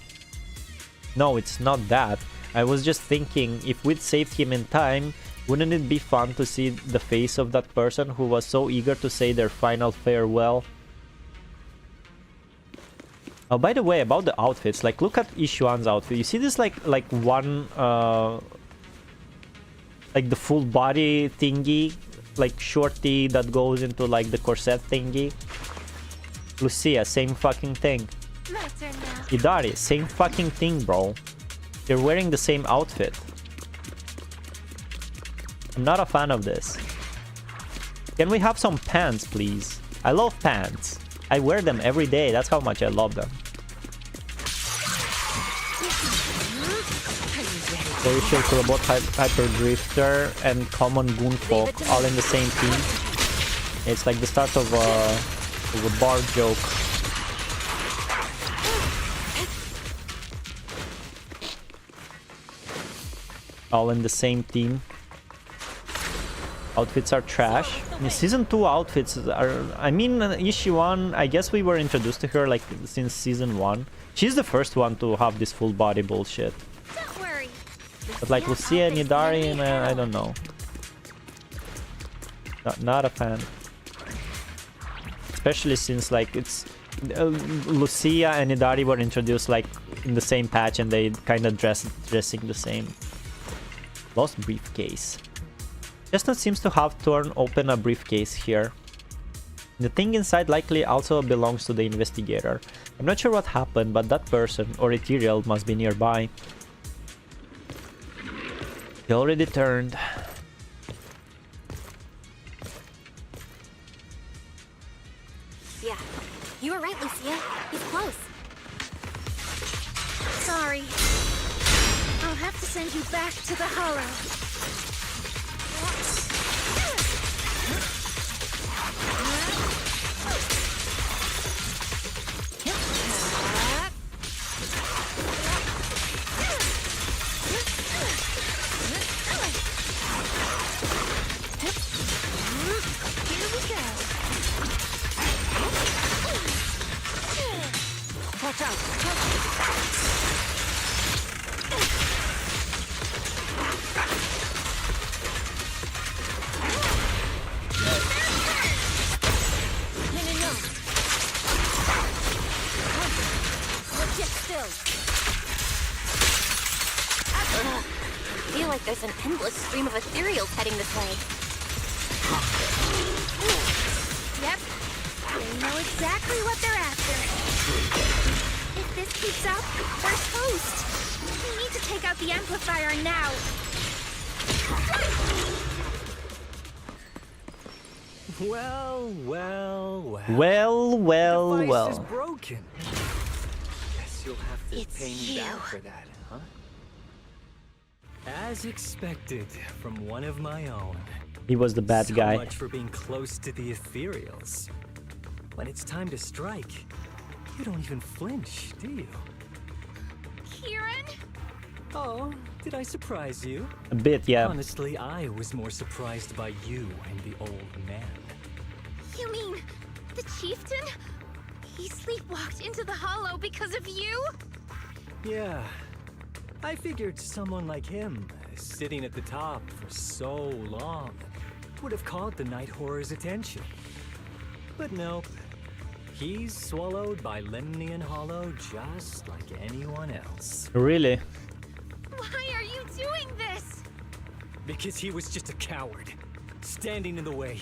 No, it's not that. I was just thinking, if we'd saved him in time, wouldn't it be fun to see the face of that person who was so eager to say their final farewell? Oh, by the way, about the outfits, like look at Ishuan's outfit. You see this like one like the full body thingy, like shorty that goes into like the corset thingy. Lucia, same fucking thing. Idari, same fucking thing, bro. You're wearing the same outfit. I'm not a fan of this. Can we have some pants, please? I love pants. I wear them every day. That's how much I love them. Racial Robot Hyper Drifter and Common Goonfolk all in the same team. It's like the start of a bar joke. All in the same team. Outfits are trash. I mean, season 2 outfits are... I mean, Ishiwan, I guess we were introduced to her like since season 1. She's the first one to have this full body bullshit. But like Lucia and Idari, I don't know. Not a fan. Especially since like it's... Lucia and Idari were introduced like in the same patch and they kind of dressing the same. Lost briefcase. Chestnut seems to have torn open a briefcase here. The thing inside likely also belongs to the investigator. I'm not sure what happened, but that person, or ethereal, must be nearby. He already turned. Yeah, you were right, Lucia. He's close. Sorry. I'll have to send you back to the Hollow. like there's an endless stream of ethereals heading this way. Yep. They know exactly what they're after. If this keeps up, we're toast. We need to take out the amplifier now. Well. Well. The device is broken. Guess you'll have to It's pay me you. back for that, huh? As expected from one of my own. He was the bad So guy. much for being close to the ethereals. When it's time to strike, you don't even flinch, do you? Kieran? Oh, did I surprise you? A bit, yeah. Honestly, I was more surprised by you and the old man. You mean the chieftain? He sleepwalked into the hollow because of you? Yeah, I figured someone like him, sitting at the top for so long, would have caught the Night Horror's attention. But nope. He's swallowed by Lemnian Hollow just like anyone else. Really? Why are you doing this? Because he was just a coward, standing in the way.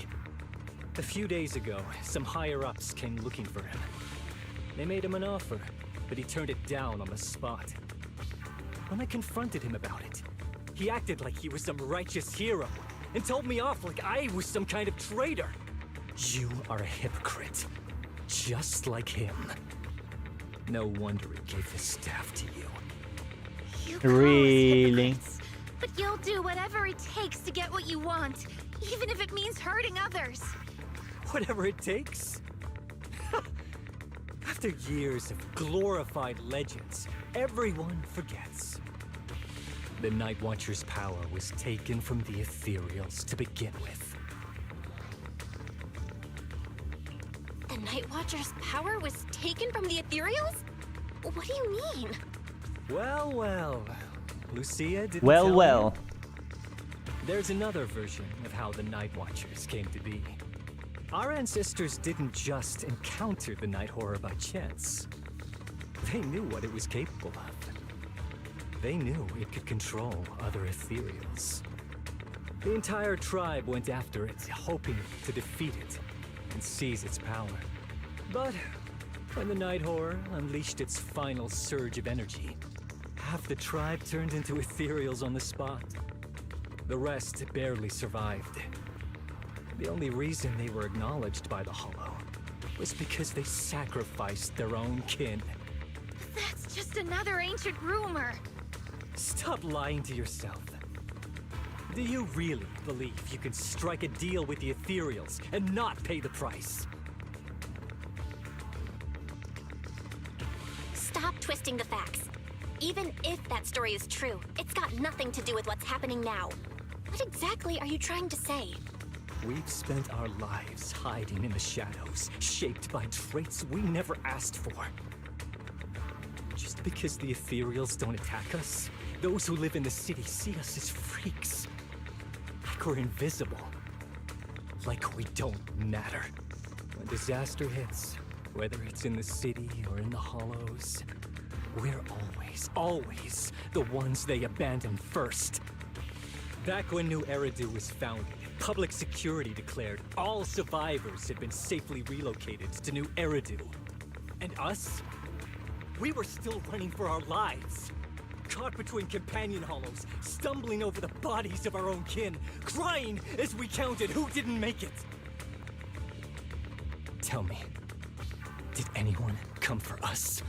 A few days ago, some higher-ups came looking for him. They made him an offer, but he turned it down on the spot. When I confronted him about it, he acted like he was some righteous hero and told me off like I was some kind of traitor. You are a hypocrite, just like him. No wonder he gave the staff to you. You call us Really? hypocrites, but you'll do whatever it takes to get what you want, even if it means hurting others. Whatever it takes. After years of glorified legends, everyone forgets. The Night Watcher's power was taken from the ethereals to begin with. The Night Watcher's power was taken from the ethereals? What do you mean? Well. Lucia didn't Well, tell well. you? There's another version of how the Night Watchers came to be. Our ancestors didn't just encounter the Night Horror by chance. They knew what it was capable of. They knew it could control other ethereals. The entire tribe went after it, hoping to defeat it and seize its power. But when the Night Horror unleashed its final surge of energy, half the tribe turned into ethereals on the spot. The rest barely survived. The only reason they were acknowledged by the Hollow was because they sacrificed their own kin. That's just another ancient rumor. Stop lying to yourself. Do you really believe you can strike a deal with the ethereals and not pay the price? Stop twisting the facts. Even if that story is true, it's got nothing to do with what's happening now. What exactly are you trying to say? We've spent our lives hiding in the shadows, shaped by traits we never asked for. Just because the ethereals don't attack us, those who live in the city see us as freaks. Like we're invisible. Like we don't matter. When disaster hits, whether it's in the city or in the hollows, we're always the ones they abandon first. Back when New Eridu was founded, public security declared all survivors had been safely relocated to New Eridu. And us? We were still running for our lives. Caught between companion hollows, stumbling over the bodies of our own kin, crying as we counted who didn't make it. Tell me, did anyone come for us?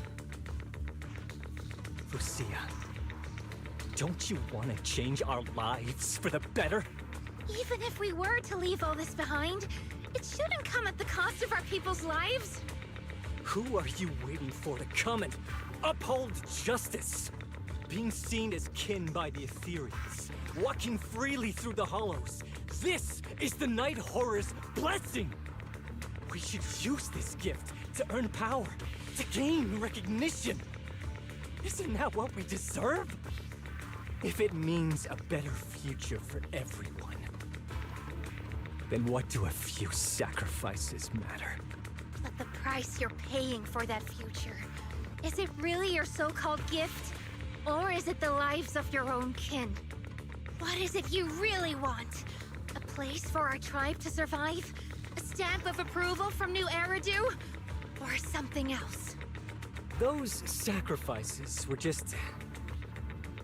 Lucia, don't you want to change our lives for the better? Even if we were to leave all this behind, it shouldn't come at the cost of our people's lives. Who are you waiting for to come and uphold justice? Being seen as kin by the ethereals, walking freely through the hollows. This is the Night Horror's blessing! We should use this gift to earn power, to gain recognition. Isn't that what we deserve? If it means a better future for everyone, then what do a few sacrifices matter? But the price you're paying for that future, is it really your so-called gift? Or is it the lives of your own kin? What is it you really want? A place for our tribe to survive? A stamp of approval from New Eridu? Or something else? Those sacrifices were just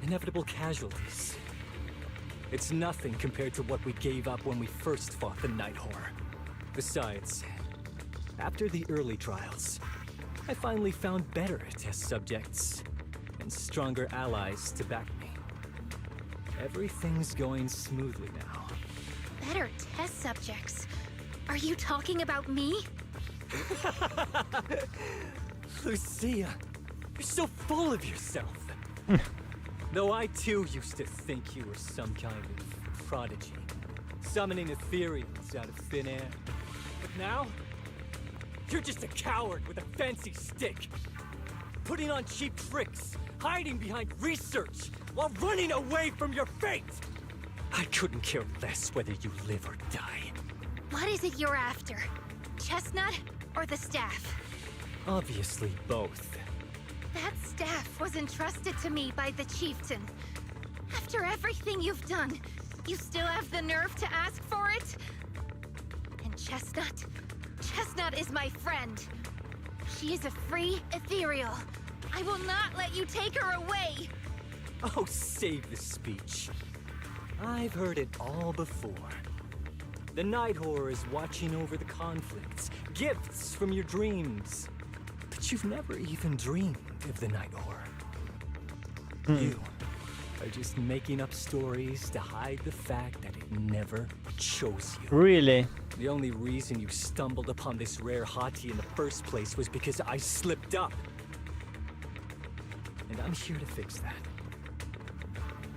inevitable casualties. It's nothing compared to what we gave up when we first fought the Night Whore. Besides, after the early trials, I finally found better test subjects and stronger allies to back me. Everything's going smoothly now. Better test subjects? Are you talking about me? Lucia, you're so full of yourself. Though I too used to think you were some kind of prodigy, summoning ethereals out of thin air. But now, you're just a coward with a fancy stick, putting on cheap tricks, hiding behind research, while running away from your fate. I couldn't care less whether you live or die. What is it you're after? Chestnut or the staff? Obviously both. That staff was entrusted to me by the chieftain. After everything you've done, you still have the nerve to ask for it? And Chestnut? Chestnut is my friend. She is a free ethereal. I will not let you take her away. Oh, save the speech. I've heard it all before. The Night Whore is watching over the conflicts, gifts from your dreams. But you've never even dreamed of the Night Whore. You are just making up stories to hide the fact that it never chose you. Really? The only reason you stumbled upon this rare hottie in the first place was because I slipped up. And I'm here to fix that.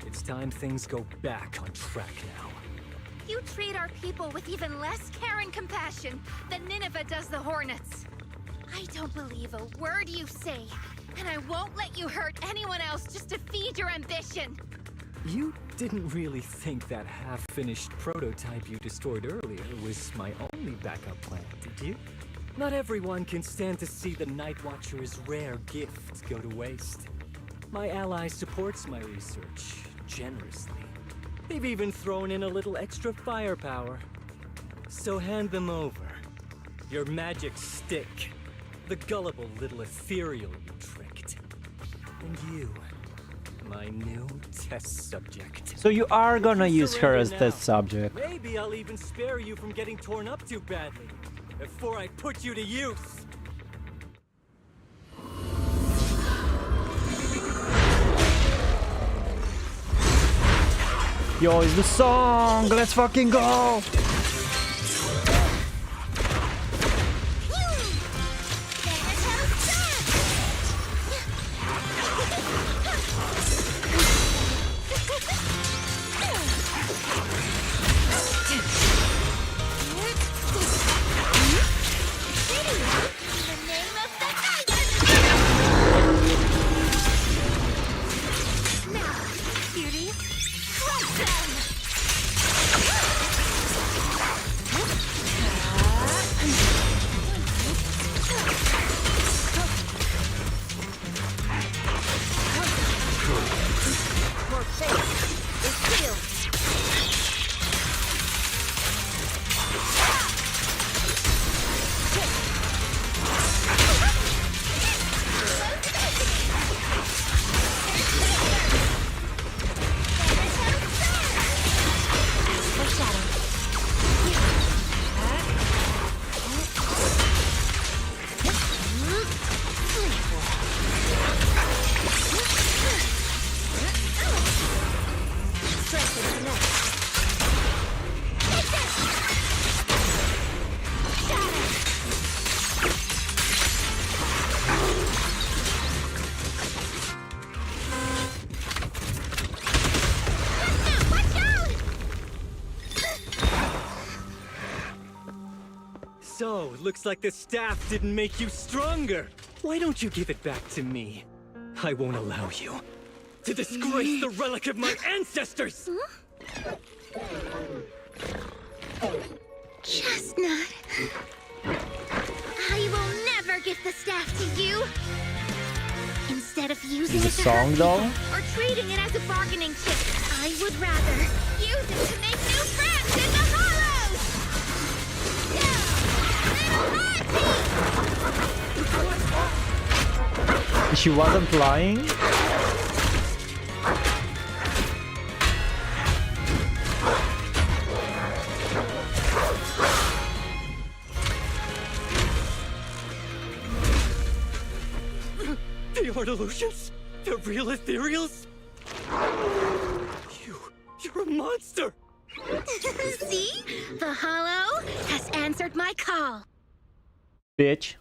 It's time things go back on track now. You treat our people with even less care and compassion than Nineveh does the Hornets. I don't believe a word you say, and I won't let you hurt anyone else just to feed your ambition. You didn't really think that half-finished prototype you destroyed earlier was my only backup plan, did you? Not everyone can stand to see the Night Watcher's rare gift go to waste. My ally supports my research generously. They've even thrown in a little extra firepower. So hand them over. Your magic stick. The gullible little ethereal you tricked. And you, my new test subject. So you are gonna use her as test subject. Maybe I'll even spare you from getting torn up too badly before I put you to use. Yo, it's the song! Let's fucking go! So, looks like the staff didn't make you stronger. Why don't you give it back to me? I won't allow you to disgrace the relic of my ancestors! Chestnut. I will never give the staff to you. Instead of using it to song, hurt though? people or treating it as a bargaining chip, I would rather use it to make new friends in the hollows! Yeah! She wasn't lying? They are illusions? They're real ethereals? You're a monster! See? The hollow has answered my call. Bitch.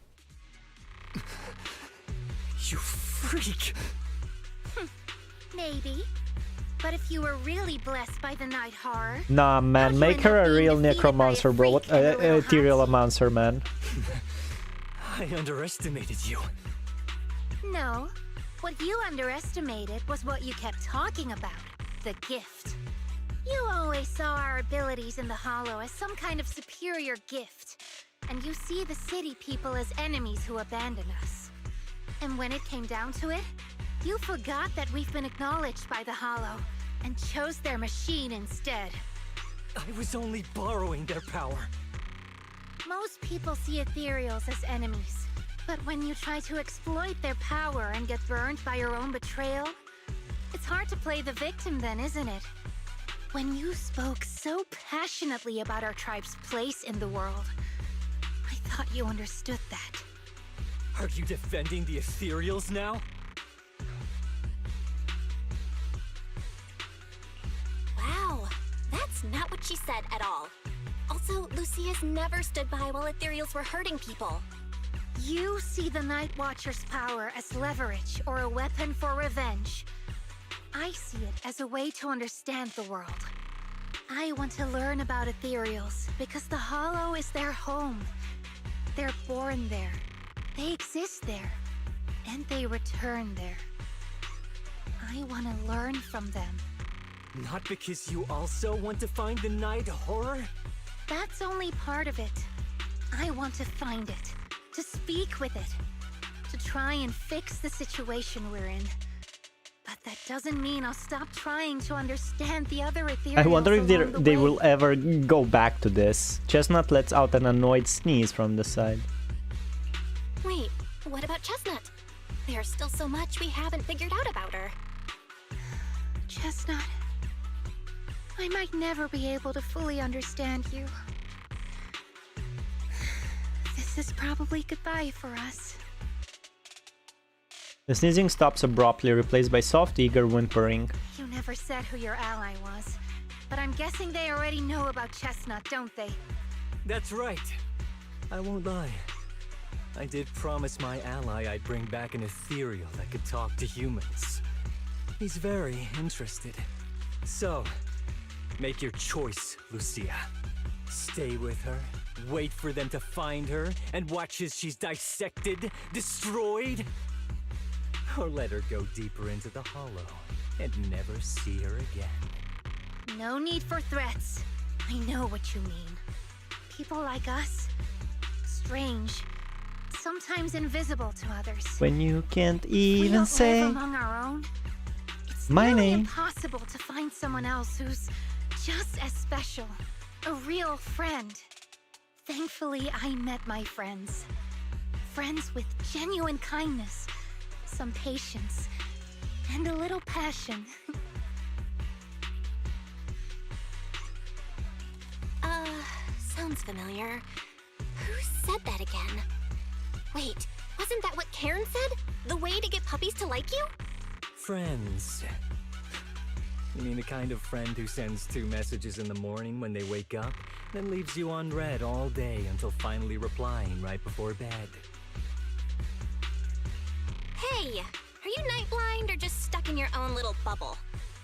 You freak! Maybe. But if you were really blessed by the night horror... Nah, man, you make end her up a being real defeated necromancer, by a bro. freak in a little Ethereal hut. monster, man. I underestimated you. No. What you underestimated was what you kept talking about. The gift. You always saw our abilities in the hollow as some kind of superior gift. And you see the city people as enemies who abandon us. And when it came down to it, you forgot that we've been acknowledged by the hollow and chose their machine instead. I was only borrowing their power. Most people see ethereals as enemies. But when you try to exploit their power and get burned by your own betrayal, it's hard to play the victim then, isn't it? When you spoke so passionately about our tribe's place in the world, I thought you understood that. Are you defending the ethereals now? Wow, that's not what she said at all. Also, Lucia's never stood by while ethereals were hurting people. You see the Night Watcher's power as leverage or a weapon for revenge. I see it as a way to understand the world. I want to learn about ethereals because the hollow is their home. They're born there. They exist there. And they return there. I want to learn from them. Not because you also want to find the night horror? That's only part of it. I want to find it. To speak with it. To try and fix the situation we're in. But that doesn't mean I'll stop trying to understand the other ethereals. I wonder if along the they way. will ever go back to this. Chestnut lets out an annoyed sneeze from the side. Wait, what about Chestnut? There's still so much we haven't figured out about her. Chestnut, I might never be able to fully understand you. This is probably goodbye for us. The sneezing stops abruptly, replaced by soft, eager whimpering. You never said who your ally was, but I'm guessing they already know about Chestnut, don't they? That's right. I won't lie. I did promise my ally I'd bring back an ethereal that could talk to humans. He's very interested. So, make your choice, Lucia. Stay with her, wait for them to find her, and watch as she's dissected, destroyed? Or let her go deeper into the hollow and never see her again. No need for threats. I know what you mean. People like us, strange, sometimes invisible to others. When you can't We even don't say live among our own. It's my nearly name. impossible to find someone else who's just as special, a real friend. Thankfully, I met my friends. Friends with genuine kindness, some patience, and a little passion. Sounds familiar. Who said that again? Wait, wasn't that what Karen said? The way to get puppies to like you? Friends. You mean the kind of friend who sends 2 messages in the morning when they wake up, then leaves you unread all day until finally replying right before bed? Hey, are you night blind or just stuck in your own little bubble?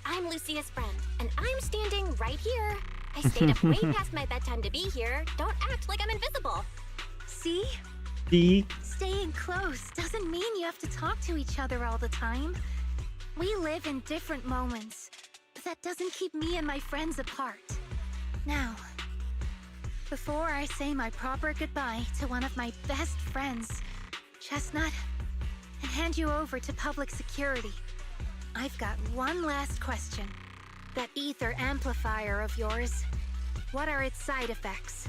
I'm Lucia's friend, and I'm standing right here. I stayed up way past my bedtime to be here. Don't act like I'm invisible. See? The Staying close doesn't mean you have to talk to each other all the time. We live in different moments, but that doesn't keep me and my friends apart. Now, before I say my proper goodbye to one of my best friends, Chestnut, and hand you over to public security, I've got one last question. That ether amplifier of yours. What are its side effects?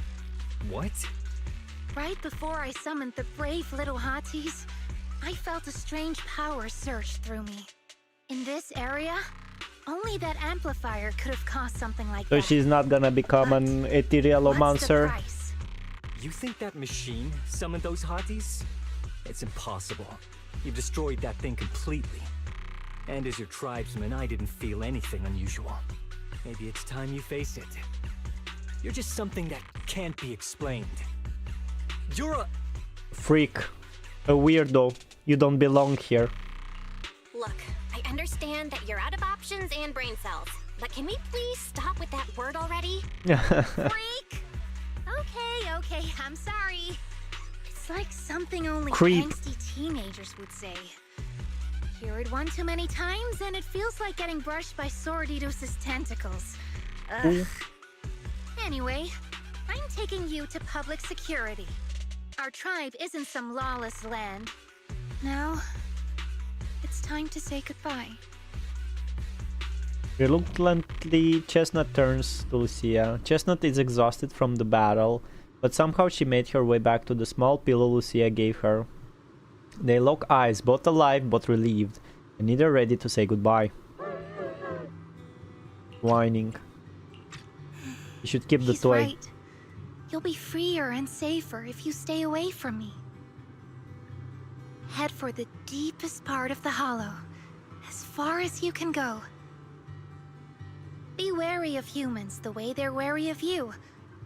What? Right before I summoned the brave little hotties, I felt a strange power surge through me. In this area, only that amplifier could have caused something like So that. she's not gonna become But an ethereal what's the monster. price? You think that machine summoned those hotties? It's impossible. You destroyed that thing completely. And as your tribesman, I didn't feel anything unusual. Maybe it's time you face it. You're just something that can't be explained. You're a... Freak. A weirdo. You don't belong here. Look, I understand that you're out of options and brain cells, but can we please stop with that word already? Freak! Okay, I'm sorry. It's like something only Creep. angsty teenagers would say. Hear it one too many times and it feels like getting brushed by Sordidus's tentacles. Ugh. Anyway, I'm taking you to public security. Our tribe isn't some lawless land. Now, it's time to say goodbye. Reluctantly, Chestnut turns to Lucia. Chestnut is exhausted from the battle, but somehow she made her way back to the small pillow Lucia gave her. They lock eyes, both alive, both relieved, and neither ready to say goodbye. Whining. You should keep the He's toy. right. You'll be freer and safer if you stay away from me. Head for the deepest part of the hollow, as far as you can go. Be wary of humans the way they're wary of you,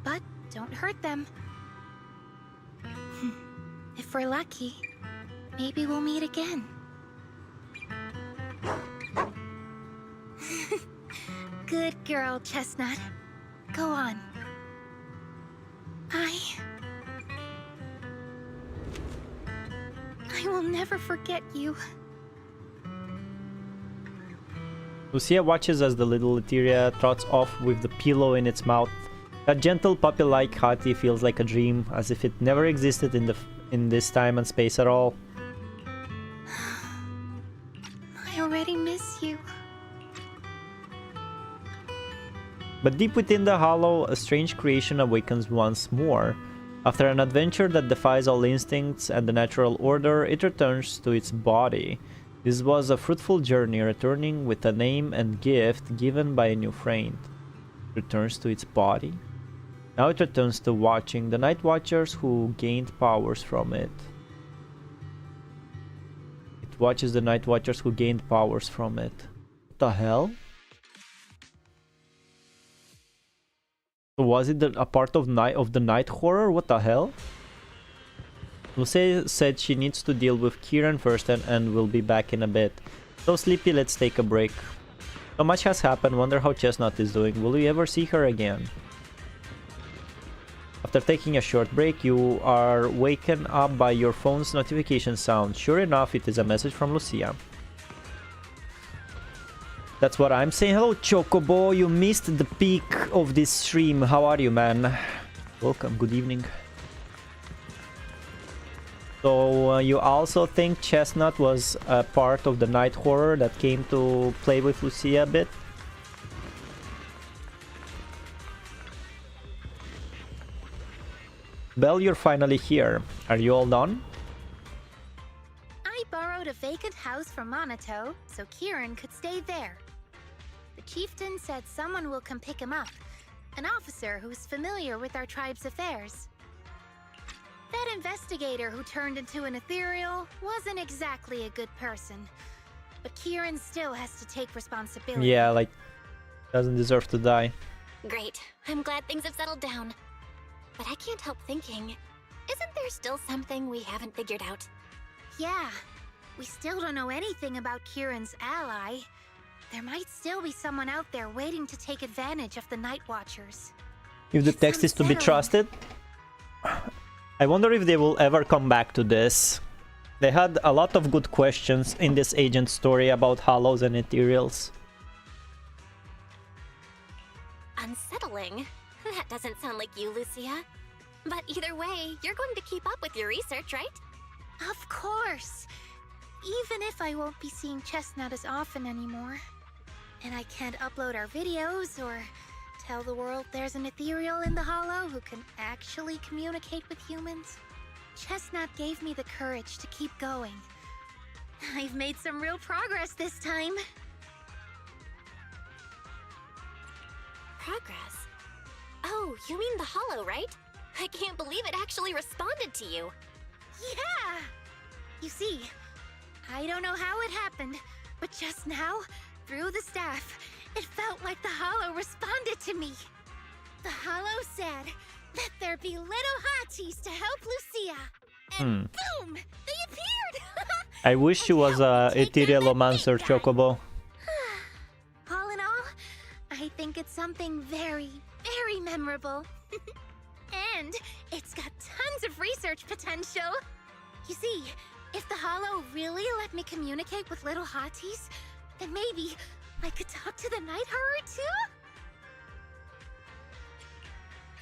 but don't hurt them. If we're lucky, maybe we'll meet again. Good girl, Chestnut. Go on. I will never forget you. Lucia watches as the little Etheria trots off with the pillow in its mouth. That gentle puppy-like hottie feels like a dream, as if it never existed in this time and space at all. I already miss you. But deep within the hollow, a strange creation awakens once more. After an adventure that defies all instincts and the natural order, it returns to its body. This was a fruitful journey, returning with a name and gift given by a new friend. Returns to its body? Now it returns to watching the Night Watchers who gained powers from it. It watches the Night Watchers who gained powers from it. What the hell? So was it a part of the night horror? What the hell? Lucia said she needs to deal with Kieran first and will be back in a bit. So sleepy, let's take a break. So much has happened, wonder how Chestnut is doing. Will we ever see her again? After taking a short break, you are waken up by your phone's notification sound. Sure enough, it is a message from Lucia. That's what I'm saying. Hello, Chocobo. You missed the peak of this stream. How are you, man? Welcome. Good evening. So, you also think Chestnut was a part of the night horror that came to play with Lucia a bit? Belle, you're finally here. Are you all done? I borrowed a vacant house from Monato, so Kieran could stay there. The chieftain said someone will come pick him up, an officer who's familiar with our tribe's affairs. That investigator who turned into an ethereal wasn't exactly a good person, but Kieran still has to take responsibility. Yeah, like, doesn't deserve to die. Great. I'm glad things have settled down. But I can't help thinking, isn't there still something we haven't figured out? Yeah, we still don't know anything about Kieran's ally. There might still be someone out there waiting to take advantage of the Night Watchers. If the It's text is to be unsettling. trusted, I wonder if they will ever come back to this. They had a lot of good questions in this agent story about hollows and ethereals. Unsettling? That doesn't sound like you, Lucia. But either way, you're going to keep up with your research, right? Of course! Even if I won't be seeing Chestnut as often anymore. And I can't upload our videos or tell the world there's an ethereal in the hollow who can actually communicate with humans. Chestnut gave me the courage to keep going. I've made some real progress this time. Progress? Oh, you mean the hollow, right? I can't believe it actually responded to you. Yeah! You see, I don't know how it happened, but just now, through the staff, it felt like the hollow responded to me. The hollow said, "Let there be little hotties to help Lucia." And boom! They appeared! I wish she was a ethereal romancer, Chocobo. All in all, I think it's something very, very memorable. And it's got tons of research potential. You see, if the hollow really let me communicate with little hotties, then maybe I could talk to the night horror too?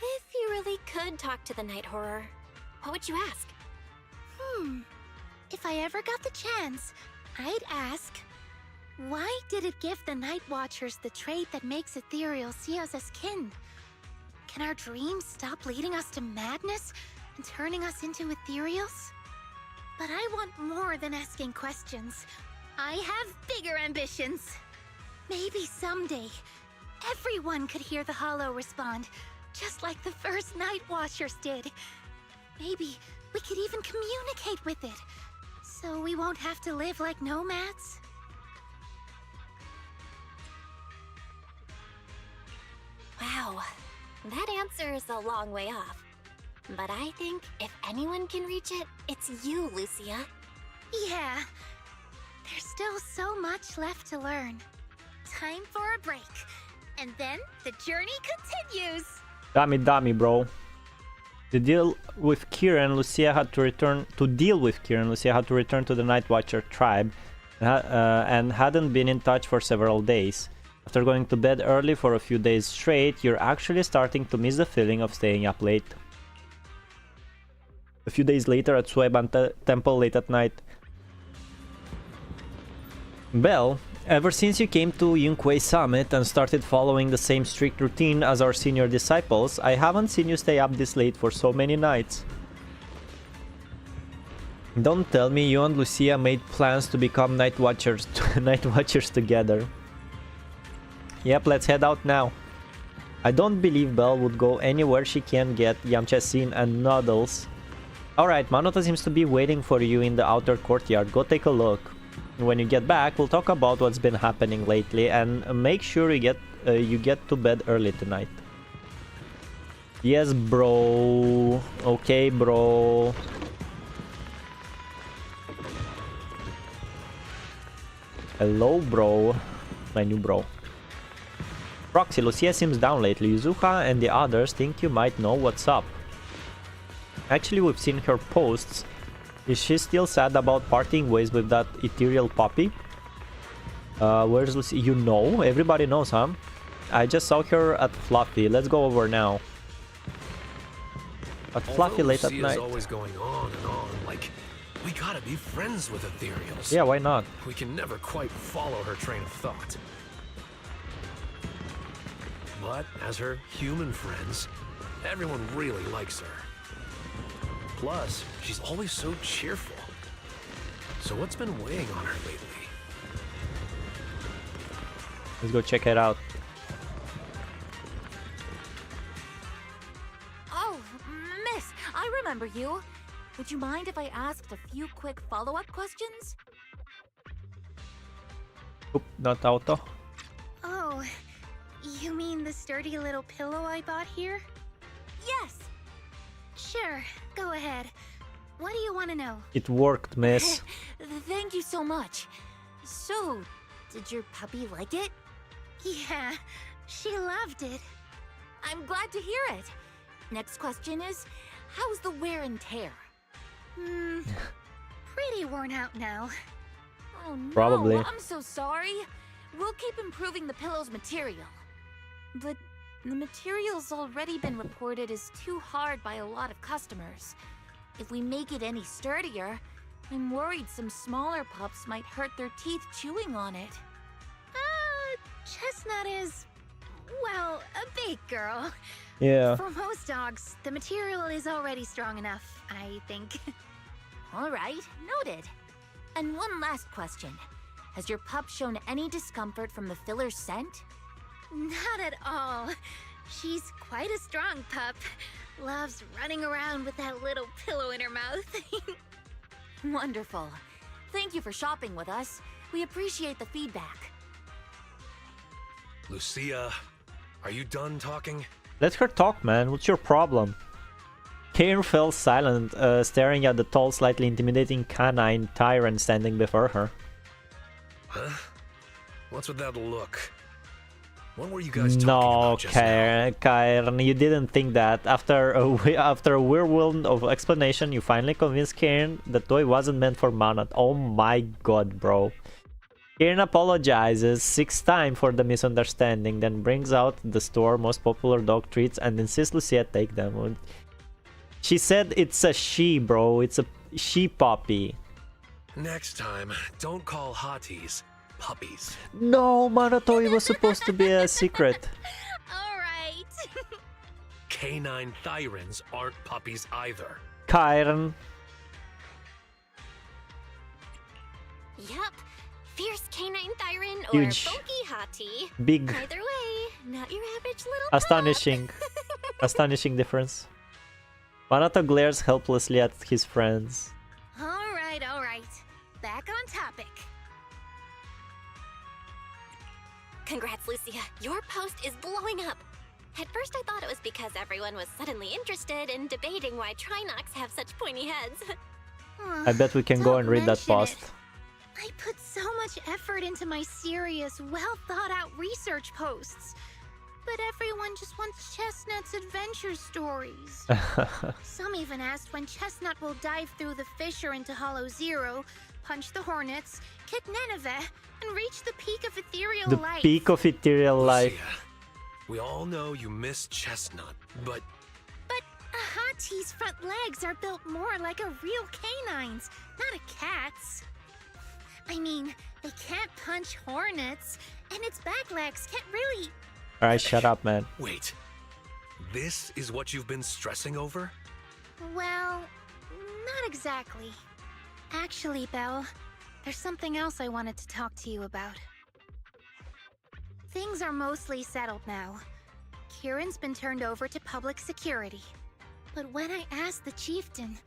If you really could talk to the night horror, what would you ask? If I ever got the chance, I'd ask, why did it give the Night Watchers the trait that makes ethereal see us as kin? Can our dreams stop leading us to madness and turning us into ethereals? But I want more than asking questions. I have bigger ambitions. Maybe someday, everyone could hear the hollow respond, just like the first Night Watchers did. Maybe we could even communicate with it, so we won't have to live like nomads. Wow, that answer is a long way off. But I think if anyone can reach it, it's you, Lucia. Yeah, there's still so much left to learn. Time for a break, and then the journey continues. Dummy, bro. To deal with Kieran, Lucia had to return to the Night Watcher tribe, and hadn't been in touch for several days. After going to bed early for a few days straight, you're actually starting to miss the feeling of staying up late. A few days later at Sueban Temple late at night. Belle, ever since you came to Yunquei Summit and started following the same strict routine as our senior disciples, I haven't seen you stay up this late for so many nights. Don't tell me you and Lucia made plans to become Night Watchers together. Yep, let's head out now. I don't believe Belle would go anywhere she can't get Yamchasin and noodles. Alright, Manota seems to be waiting for you in the outer courtyard. Go take a look. When you get back, we'll talk about what's been happening lately and make sure you get to bed early tonight. Yes, bro. Okay, bro. Hello, bro. My new bro. Roxy, Lucia seems down lately. Yuzuha and the others think you might know what's up. Actually, we've seen her posts. Is she still sad about parting ways with that ethereal puppy? Where's Lucia? You know? Everybody knows, huh? I just saw her at Fluffy. Let's go over now. At Fluffy late at night. Always going on and on, like we gotta be friends with ethereals. Yeah, why not? We can never quite follow her train of thought. But as her human friends, everyone really likes her. Plus, she's always so cheerful. So what's been weighing on her lately? Let's go check it out. Oh, miss, I remember you. Would you mind if I asked a few quick follow-up questions? Oop, not auto. Oh, you mean the sturdy little pillow I bought here? Yes. Sure, go ahead. What do you want to know? It worked, miss. Thank you so much. So, did your puppy like it? Yeah, she loved it. I'm glad to hear it. Next question is, how's the wear and tear? Pretty worn out now. Oh no, Probably. I'm so sorry. We'll keep improving the pillow's material. But the material's already been reported as too hard by a lot of customers. If we make it any sturdier, I'm worried some smaller pups might hurt their teeth chewing on it. Chestnut is, well, a big girl. Yeah. For most dogs, the material is already strong enough, I think. All right, noted. And one last question. Has your pup shown any discomfort from the filler's scent? Not at all. She's quite a strong pup. Loves running around with that little pillow in her mouth. Wonderful. Thank you for shopping with us. We appreciate the feedback. Lucia, are you done talking? Let her talk, man. What's your problem? Karen fell silent, staring at the tall, slightly intimidating canine tyrant standing before her. Huh? What's with that look? What were you guys talking about just now? Karen, you didn't think that. After a whirlwind of explanation, you finally convinced Karen the toy wasn't meant for Manat. Oh my god, bro. Karen apologizes 6 times for the misunderstanding, then brings out the store's most popular dog treats and insists Lucia take them. She said it's a she, bro. It's a she puppy. Next time, don't call hotties puppies. No, Manatoy was supposed to be a secret. Alright. Canine thyrans aren't puppies either. Karen. Yup. Fierce canine thyran or Huge. funky hottie. Big. Either way, not your average little Astonishing. Astonishing difference. Manato glares helplessly at his friends. Alright. Back on topic. Congrats, Lucia. Your post is blowing up. At first I thought it was because everyone was suddenly interested in debating why Trinocs have such pointy heads. I bet we can go and read that post. I put so much effort into my serious, well-thought-out research posts. But everyone just wants Chestnut's adventure stories. Some even asked when Chestnut will dive through the fissure into Hollow Zero, punch the hornets, kick Nineveh, and reach the peak of ethereal life. The peak of ethereal life. Lucia, we all know you miss Chestnut, but... But a hottie's front legs are built more like a real canine's, not a cat's. I mean, they can't punch hornets, and its back legs can't really... Alright, shut up, man. Wait. This is what you've been stressing over? Well, not exactly. Actually, Belle, there's something else I wanted to talk to you about. Things are mostly settled now. Kieran's been turned over to public security. But when I asked the chieftain,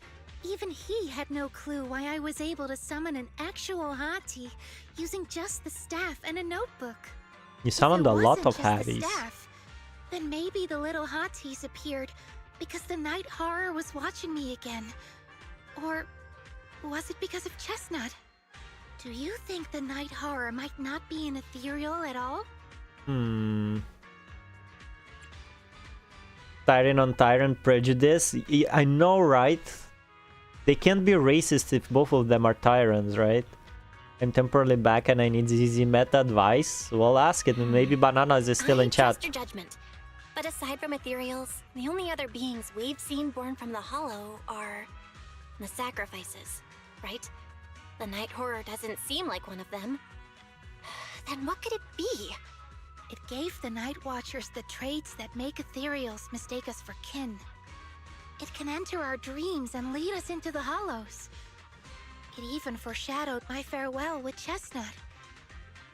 even he had no clue why I was able to summon an actual hottie using just the staff and a notebook. You summoned a lot of hatties. hatties. Then maybe the little hotties appeared because the night horror was watching me again. Or was it because of Chestnut? Do you think the night horror might not be an ethereal at all? Tyrant on tyrant prejudice? I know, right? They can't be racist if both of them are tyrants, right? I'm temporarily back and I need ZZ meta advice. Well, ask it. Maybe Bananas is still in chat. Trust your judgment. But aside from ethereals, the only other beings we've seen born from the Hollow are the sacrifices, right? The night horror doesn't seem like one of them. Then what could it be? It gave the Night Watchers the traits that make ethereals mistake us for kin. It can enter our dreams and lead us into the Hollows. It even foreshadowed my farewell with Chestnut.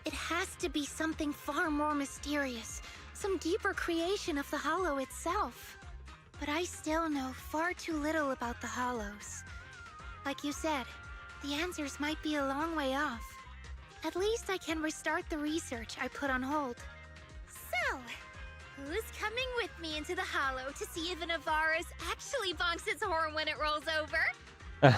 It has to be something far more mysterious, some deeper creation of the Hollow itself. But I still know far too little about the Hollows. Like you said, the answers might be a long way off. At least I can restart the research I put on hold. So, who's coming with me into the Hollow to see if an Avaris actually bonks its horn when it rolls over?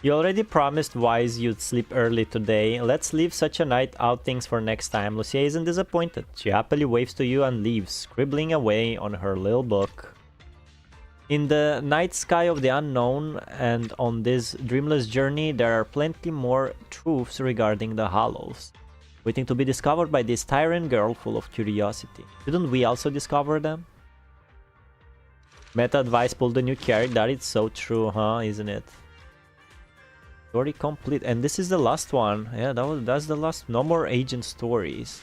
You already promised Wise you'd sleep early today. Let's leave such a night outings for next time. Lucia isn't disappointed. She happily waves to you and leaves, scribbling away on her little book. In the night sky of the unknown and on this dreamless journey, there are plenty more truths regarding the Hollows, waiting to be discovered by this tyrant girl full of curiosity. Shouldn't we also discover them? Meta advice pulled a new character. That is so true, huh? Isn't it? Story complete, and this is the last one. Yeah, that's the last. No more agent stories.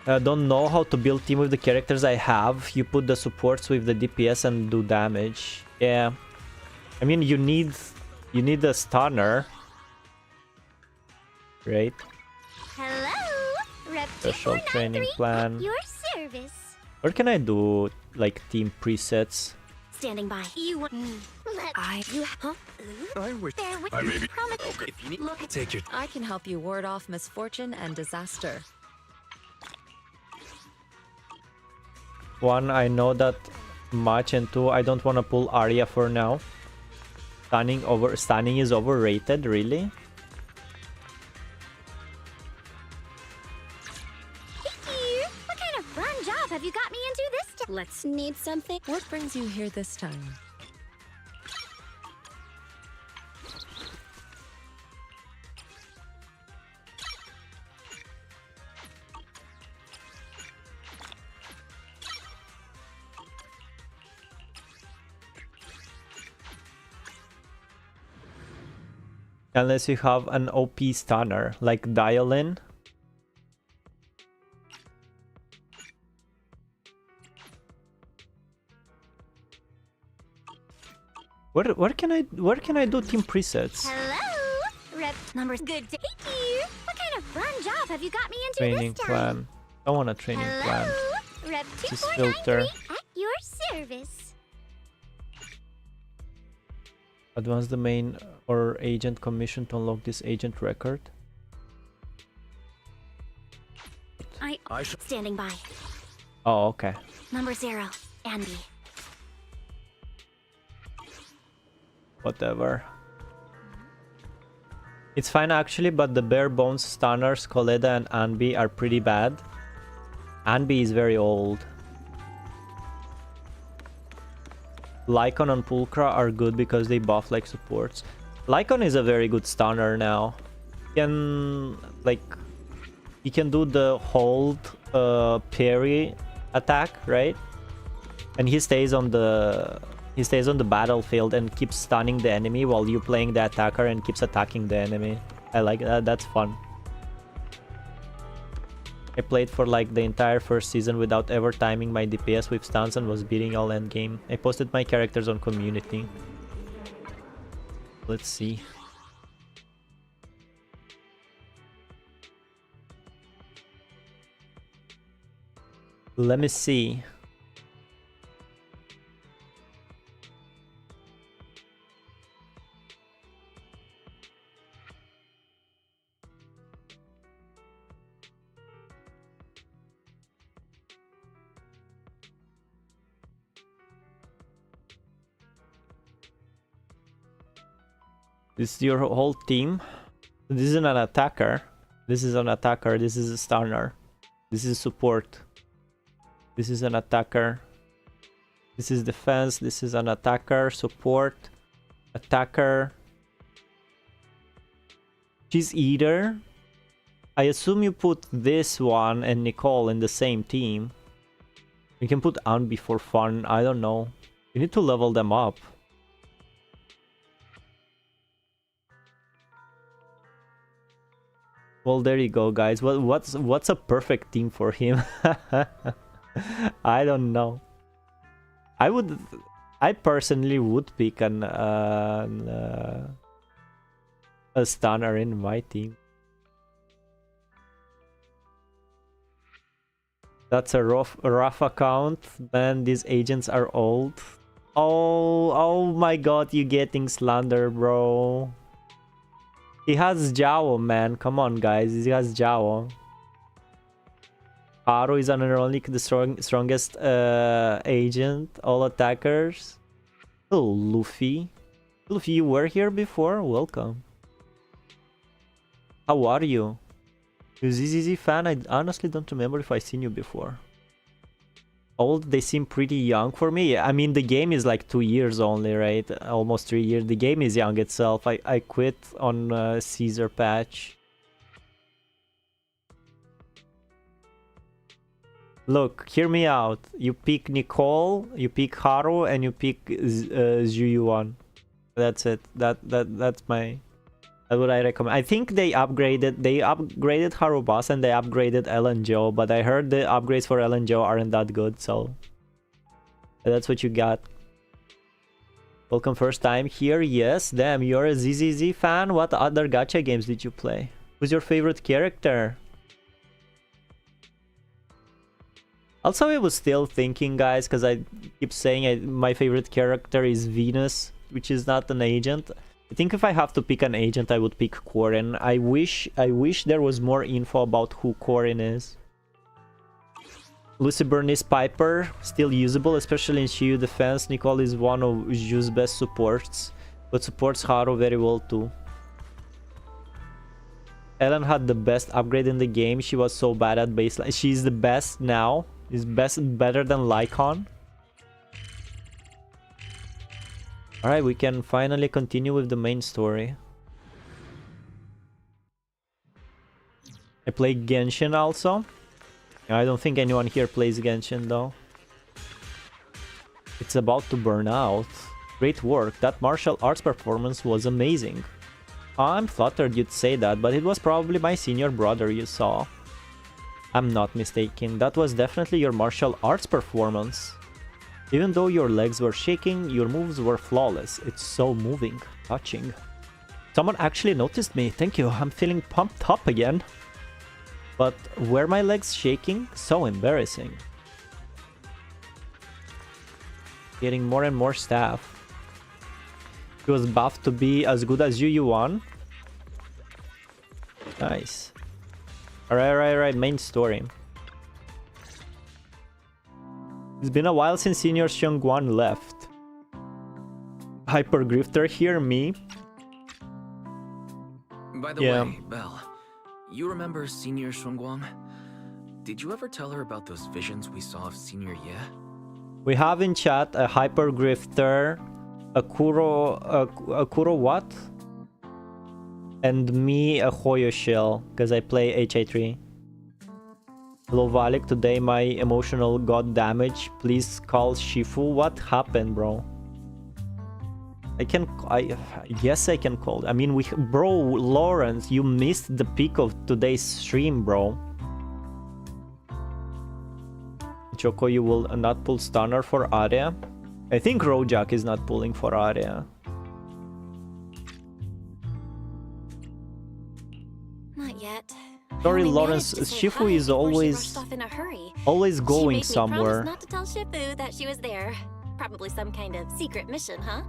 Don't know how to build team with the characters I have. You put the supports with the DPS and do damage. Yeah. I mean, you need a stunner, right? Hello, Rep Special training plan. Your service. Where can I do like team presets? Standing by. You want? Huh? I wish. Bear with I me. maybe. Promise. Okay, if you need. Look at. Take your. I can help you ward off misfortune and disaster. One, I know that much, and two, I don't want to pull Arya for now. Stunning is overrated, really? Here. What kind of fun job have you got me into this time? Let's need something. What brings you here this time? Unless you have an OP stunner, like dial-in. Where can I do team presets? Hello, Rep. Numbers. Good day. Here. What kind of fun job have you got me into Training this time? plan. I want a training plan. Hello, Rep. This is filter. 2493 at your service. Advance the main or agent commission to unlock this agent record. I should. Standing by. Oh, okay. Number 0, Andy. Whatever. It's fine actually, but the bare bones stunners, Koleda and Anby are pretty bad. Anby is very old. Lycon and Pulchra are good because they buff like supports. Lycon is a very good stunner now. He can do the hold parry attack, right? And he stays on the battlefield and keeps stunning the enemy while you playing the attacker and keeps attacking the enemy. I like that. That's fun. I played for like the entire first season without ever timing my DPS with stuns and was beating all endgame. I posted my characters on community. Let's see. Let me see. This is your whole team. This isn't an attacker. This is an attacker. This is a stunner. This is support. This is an attacker. This is defense. This is an attacker. Support. Attacker. Cheese eater. I assume you put this one and Nicole in the same team. You can put Anby for fun. I don't know. You need to level them up. Well, there you go, guys. What's a perfect team for him? I don't know. I personally would pick a stunner in my team. That's a rough account. Man, these agents are old. Oh my god, you getting slandered, bro. He has Jao, man. Come on, guys. He has Jao. Haru is unironically the strongest agent. All attackers. Oh, Luffy. Luffy, you were here before? Welcome. How are you? You ZZZ fan? I honestly don't remember if I've seen you before. Old, they seem pretty young for me. I mean, the game is like 2 years only, right? Almost 3 years. The game is young itself. I quit on Caesar patch. Look, hear me out. You pick Nicole, you pick Haru, and you pick Zhuyuan. That's it. That's That's what I recommend. I think they upgraded Harubas and they upgraded Ellen Joe, but I heard the upgrades for Ellen Joe aren't that good, so that's what you got. Welcome first time here. Yes, damn, you're a ZZZ fan. What other gacha games did you play? Who's your favorite character? Also, I was still thinking, guys, because I keep saying my favorite character is Venus, which is not an agent. I think if I have to pick an agent, I would pick Corin. I wish there was more info about who Corin is. Lucy Bernice Piper, still usable, especially in Shiyu defense. Nicole is one of Ju's best supports, but supports Haru very well too. Ellen had the best upgrade in the game. She was so bad at baseline. She's the best now. Is better than Lycon. Alright, we can finally continue with the main story. I play Genshin also. I don't think anyone here plays Genshin though. It's about to burn out. Great work, that martial arts performance was amazing. I'm flattered you'd say that, but it was probably my senior brother you saw. I'm not mistaken, that was definitely your martial arts performance. Even though your legs were shaking, your moves were flawless. It's so moving, touching. Someone actually noticed me, thank you, I'm feeling pumped up again. But were my legs shaking? So embarrassing. Getting more and more staff. He was buffed to be as good as you won. Nice. Alright, main story. It's been a while since Senior Xiongguan left. Hyper Grifter here, me. By the way, Belle, you remember Senior Xiongguan? Did you ever tell her about those visions we saw of Senior Ye? We have in chat a Hyper Grifter, a Kuro what? And me a Hoyo shell, because I play HA3. Hello Valic, today my emotional got damage. Please call Shifu. What happened, bro? I guess I can call. I mean, bro, Lawrence, you missed the peak of today's stream, bro. Choco, you will not pull stunner for Arya. I think Rojak is not pulling for Arya. Not yet. Sorry, Lawrence. Shifu is always going somewhere. She made me promise not to tell Shifu that she was there. Probably some kind of secret mission, huh?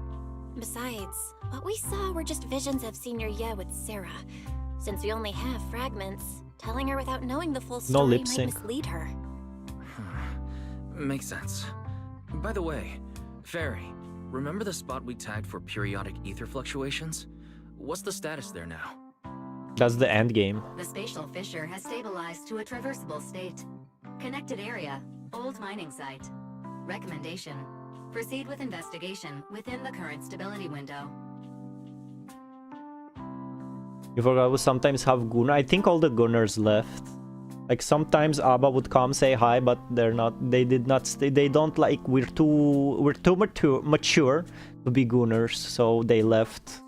Besides, what we saw were just visions of Senior Ye with Sarah. Since we only have fragments, telling her without knowing the full story might mislead her. Makes sense. By the way, Fairy, remember the spot we tagged for periodic ether fluctuations? What's the status there now? That's the end game. The spatial fissure has stabilized to a traversable state. Connected area, old mining site. Recommendation: proceed with investigation within the current stability window. You forgot we sometimes have Gunner. I think all the Gunners left. Like sometimes Abba would come say hi, but they're not. They did not stay. They don't like. We're too mature to be Gunners, so they left.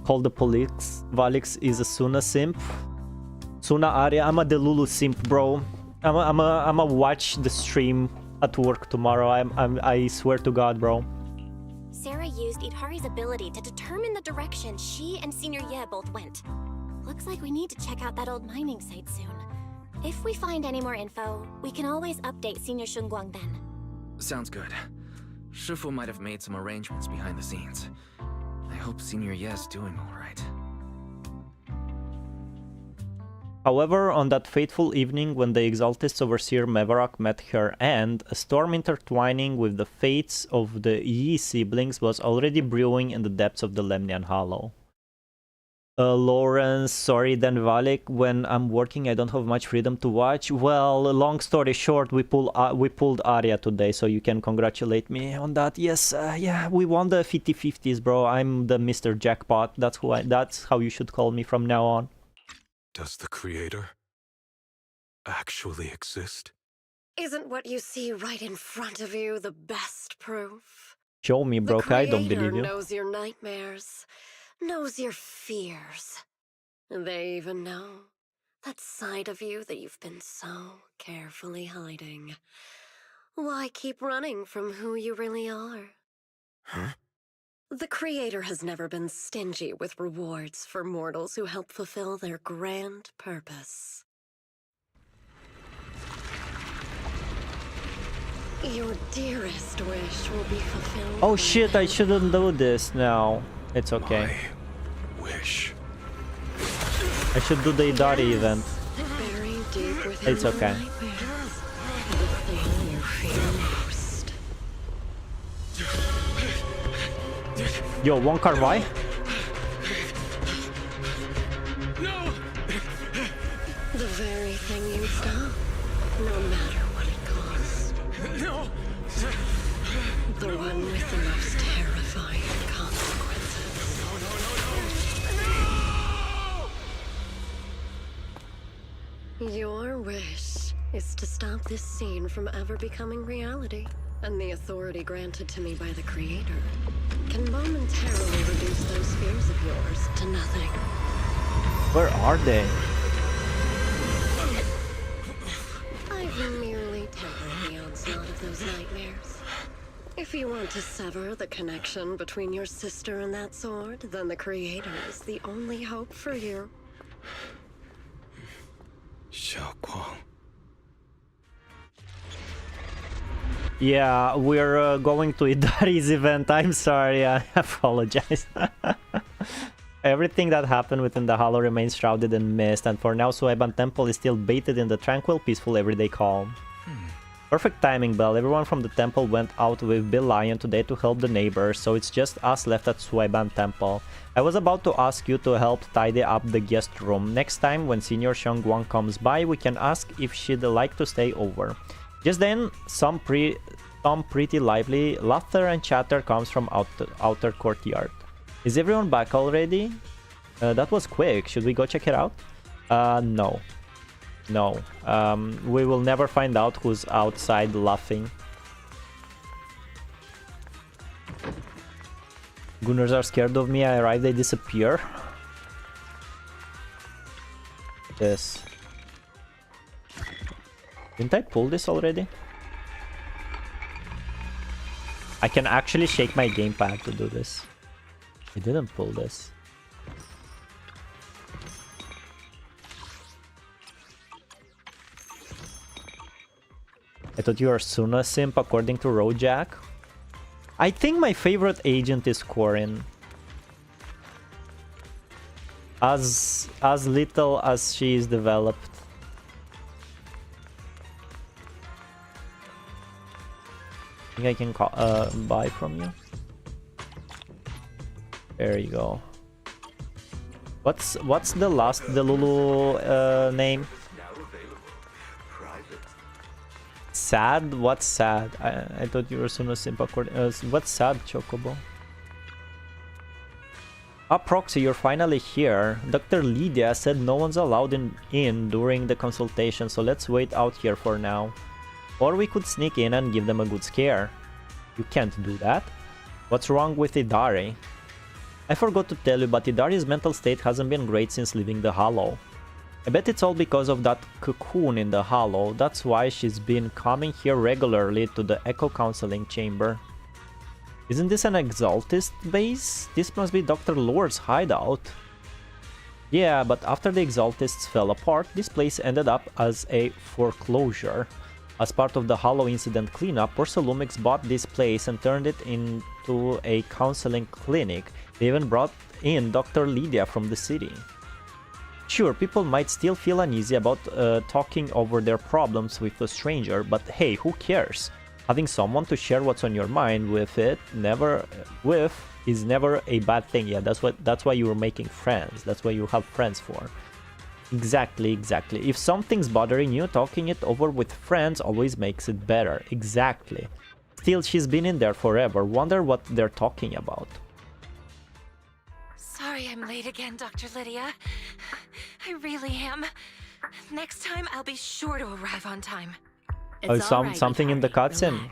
Call the police. Valics is a Suna simp. Suna Arya. I'm a Delulu simp, bro. I'm a watch the stream at work tomorrow. I swear to God, bro. Sarah used Idhari's ability to determine the direction she and Senior Ye both went. Looks like we need to check out that old mining site soon. If we find any more info, we can always update Senior Xiongguan then. Sounds good. Shifu might have made some arrangements behind the scenes. I hope Senior Ye's doing alright. However, on that fateful evening when the Exaltist Overseer Mevarak met her end, a storm intertwining with the fates of the Yi siblings was already brewing in the depths of the Lemnian Hollow. Lawrence, sorry, then Valic, when I'm working I don't have much freedom to watch. Well, long story short, we pulled Arya today, so you can congratulate me on that. Yes, yeah, we won the 50-50s, bro. I'm the Mr. Jackpot. That's how you should call me from now on. Does the Creator actually exist? Isn't what you see right in front of you the best proof? Show me, bro. I don't believe you. The Creator knows your nightmares. knows your fears. They even know that side of you that you've been so carefully hiding. Why keep running from who you really are? Huh? The Creator has never been stingy with rewards for mortals who help fulfill their grand purpose. Your dearest wish will be fulfilled. Oh shit, I shouldn't do this now. It's okay. My wish. I should do the Idari event. Buried deep within It's okay. your nightmares, the thing you fear most. Yo, one car, why? The very thing you stop, no matter what it costs. No! The one with the most terrifying consequences. Your wish is to stop this scene from ever becoming reality, and the authority granted to me by the Creator can momentarily reduce those fears of yours to nothing. Where are they? I've merely tempered the onslaught of those nightmares. If you want to sever the connection between your sister and that sword, then the Creator is the only hope for you. Xiaoguang. Yeah, we're going to Idari's event. I'm sorry, I apologize. Everything that happened within the hollow remains shrouded in mist, and for now Sueban Temple is still bathed in the tranquil, peaceful everyday calm. Perfect timing, Belle. Everyone from the temple went out with Bill Lion today to help the neighbors, so it's just us left at Sueban Temple. I was about to ask you to help tidy up the guest room. Next time, when Senior Xiongguang comes by, we can ask if she'd like to stay over. Just then, some pretty lively laughter and chatter comes from outer courtyard. Is everyone back already? That was quick. Should we go check it out? No. No. We will never find out who's outside laughing. Gunners are scared of me. I arrive, they disappear. This. Didn't I pull this already? I can actually shake my gamepad to do this. I didn't pull this. I thought you were Suna simp according to Rojack. I think my favorite agent is Corin. As little as she is developed. I think I can buy from you. There you go. What's the last Delulu name? Sad? What's sad? I thought you were Suno Simpa. What's sad, Chocobo? Ah, Proxy, you're finally here. Dr. Lydia said no one's allowed in during the consultation, so let's wait out here for now. Or we could sneak in and give them a good scare. You can't do that. What's wrong with Idari? I forgot to tell you, but Idari's mental state hasn't been great since leaving the Hollow. I bet it's all because of that cocoon in the Hollow. That's why she's been coming here regularly to the Echo Counseling Chamber. Isn't this an Exaltist base? This must be Dr. Lore's hideout. Yeah, but after the Exaltists fell apart, this place ended up as a foreclosure. As part of the Hollow incident cleanup, Porcelumix bought this place and turned it into a counseling clinic. They even brought in Dr. Lydia from the city. Sure, people might still feel uneasy about talking over their problems with a stranger, but hey, who cares? Having someone to share what's on your mind with is never a bad thing. Yeah, that's why you were making friends. That's what you have friends for. Exactly. If something's bothering you, talking it over with friends always makes it better. Exactly. Still, she's been in there forever. Wonder what they're talking about. Sorry I'm late again, Dr. Lydia. I really am. Next time, I'll be sure to arrive on time. Something in the cutscene.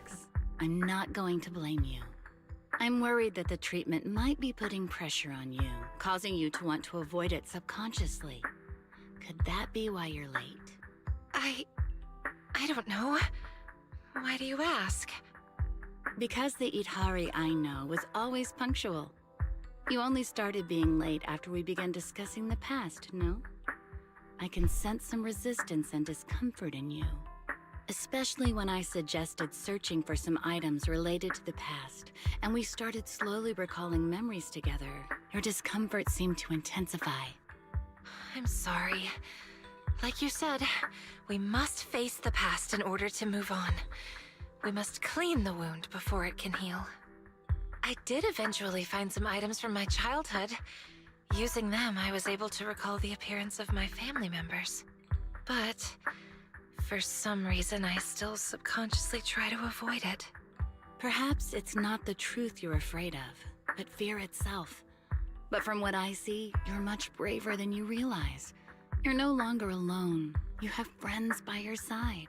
I'm not going to blame you. I'm worried that the treatment might be putting pressure on you, causing you to want to avoid it subconsciously. Could that be why you're late? I don't know. Why do you ask? Because the Itahari I know was always punctual. You only started being late after we began discussing the past, no? I can sense some resistance and discomfort in you. Especially when I suggested searching for some items related to the past, and we started slowly recalling memories together. Your discomfort seemed to intensify. I'm sorry. Like you said, we must face the past in order to move on. We must clean the wound before it can heal. I did eventually find some items from my childhood. Using them, I was able to recall the appearance of my family members. But for some reason, I still subconsciously try to avoid it. Perhaps it's not the truth you're afraid of, but fear itself. But from what I see, you're much braver than you realize. You're no longer alone. You have friends by your side.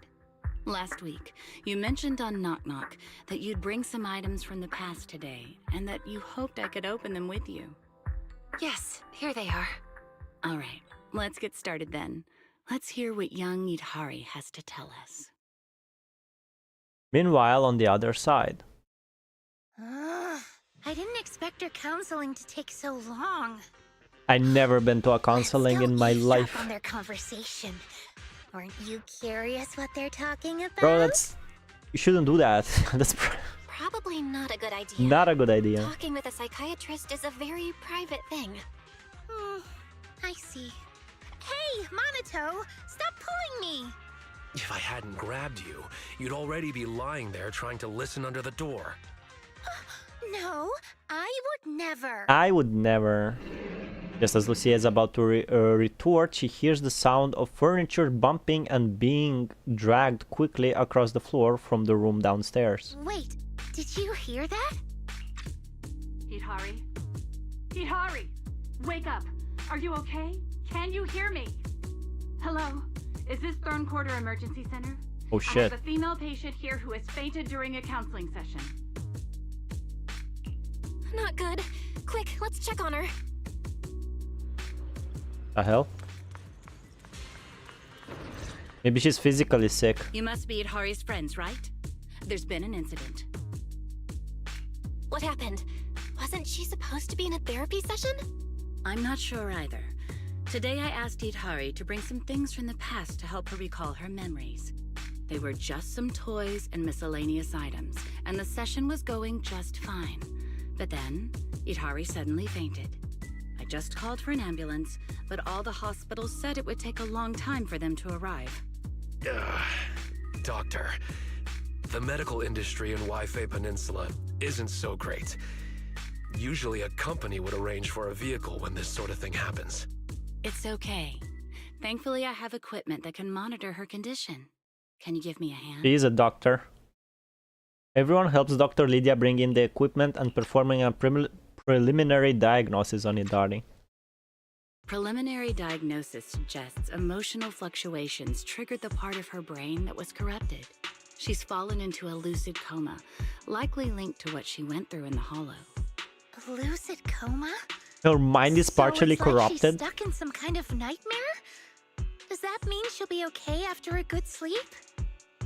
Last week, you mentioned on Knock Knock that you'd bring some items from the past today, and that you hoped I could open them with you. Yes, here they are. All right, let's get started then. Let's hear what young Itahari has to tell us. Meanwhile, on the other side. I didn't expect her counseling to take so long. I never been to a counseling in my life. On their conversation. Aren't you curious what they're talking about? Bro, you shouldn't do that. That's Probably not a good idea. not a good idea. Talking with a psychiatrist is a very private thing. I see. Hey, Monato! Stop pulling me! If I hadn't grabbed you, you'd already be lying there trying to listen under the door. No, I would never. I would never. Just as Lucia is about to retort, she hears the sound of furniture bumping and being dragged quickly across the floor from the room downstairs. Wait, did you hear that? Itahari? Itahari! Wake up! Are you okay? Can you hear me? Hello? Is this Thorn Quarter Emergency Center? Oh shit. I have a female patient here who has fainted during a counseling session. Not good. Quick, let's check on her. The hell? Maybe she's physically sick. You must be Itahari's friends, right? There's been an incident. What happened? Wasn't she supposed to be in a therapy session? I'm not sure either. Today I asked Itahari to bring some things from the past to help her recall her memories. They were just some toys and miscellaneous items, and the session was going just fine. But then, Itahari suddenly fainted. I just called for an ambulance, but all the hospitals said it would take a long time for them to arrive. Doctor, the medical industry in Waifei Peninsula isn't so great. Usually a company would arrange for a vehicle when this sort of thing happens. It's okay. Thankfully, I have equipment that can monitor her condition. Can you give me a hand? She is a doctor. Everyone helps Dr. Lydia bring in the equipment and performing a preliminary diagnosis on Itahari. Preliminary diagnosis suggests emotional fluctuations triggered the part of her brain that was corrupted. She's fallen into a lucid coma, likely linked to what she went through in the hollow. A lucid coma? Her mind is partially So it's like corrupted. she's stuck in some kind of nightmare? Does that mean she'll be okay after a good sleep?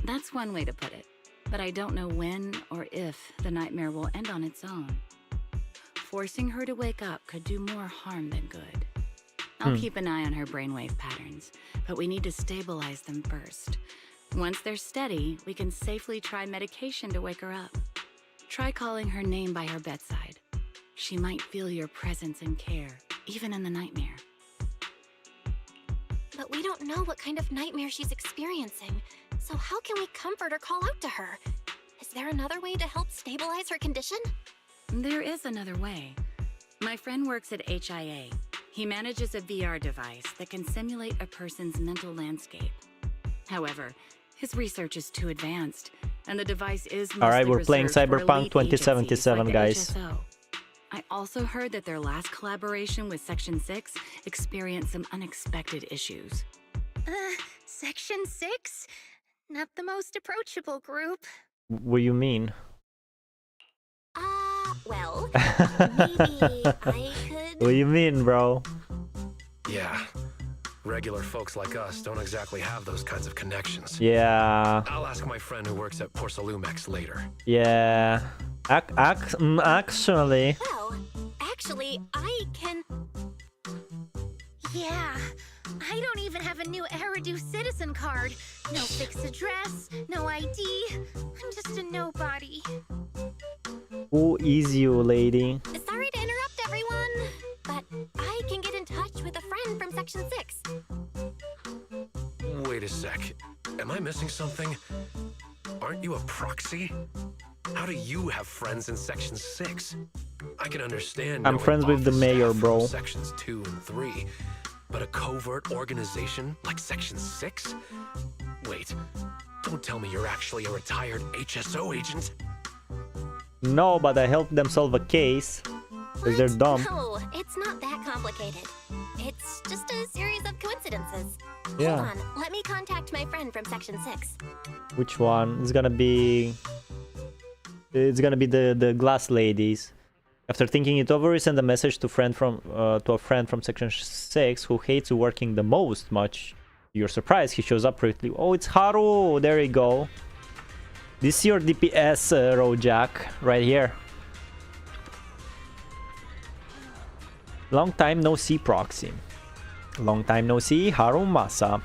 That's one way to put it, but I don't know when or if the nightmare will end on its own. Forcing her to wake up could do more harm than good. I'll keep an eye on her brainwave patterns, but we need to stabilize them first. Once they're steady, we can safely try medication to wake her up. Try calling her name by her bedside. She might feel your presence and care, even in the nightmare. But we don't know what kind of nightmare she's experiencing, so how can we comfort or call out to her? Is there another way to help stabilize her condition? There is another way. My friend works at HIA. He manages a VR device that can simulate a person's mental landscape. However, his research is too advanced, and the device is mostly Alright, we're playing reserved for Cyberpunk elite 2077, agencies like the guys. HSO. I also heard that their last collaboration with Section 6 experienced some unexpected issues. Section 6? Not the most approachable group. What do you mean? Well, maybe I could... What do you mean, bro? Yeah. Regular folks like us don't exactly have those kinds of connections. Yeah. I'll ask my friend who works at Porcelumex later. Yeah. Actually. Well, actually, I can... Yeah, I don't even have a new Eridu citizen card. No fixed address, no ID. I'm just a nobody. Who is you, lady? Sorry to interrupt everyone, but I can get in touch with a friend from Section 6. Wait a sec. Am I missing something? Aren't you a proxy? How do you have friends in Section 6? I can understand. I'm friends with the mayor, bro. Sections 2 and 3, but a covert organization like Section 6? Wait, don't tell me you're actually a retired HSO agent. No, but I helped them solve a case. Because they're dumb. No, it's not that complicated. It's just a series of coincidences. Yeah. Hold on, let me contact my friend from Section 6. Which one? It's gonna be the glass ladies. After thinking it over, we send a message to a friend from Section 6 who hates working the most. Much to your surprise, he shows up quickly. Oh, it's Haru! There you go. This is your DPS, Rojak, right here. Long time no see, proxy. Long time no see, Harumasa.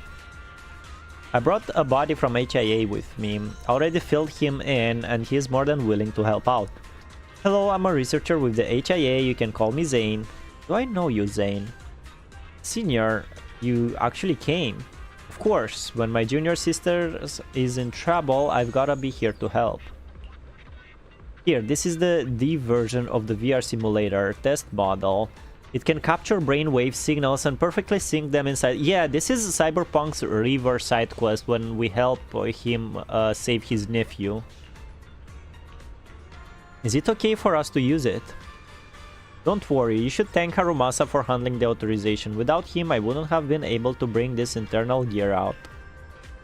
I brought a body from HIA with me. Already filled him in, and he is more than willing to help out. Hello, I'm a researcher with the HIA. You can call me Zane. Do I know you, Zane? Senior, you actually came. Of course, when my junior sister is in trouble, I've gotta be here to help. Here, this is the D version of the VR simulator test model. It can capture brainwave signals and perfectly sync them inside. Yeah, this is Cyberpunk's River side quest when we help him save his nephew. Is it okay for us to use it? Don't worry, you should thank Harumasa for handling the authorization. Without him, I wouldn't have been able to bring this internal gear out.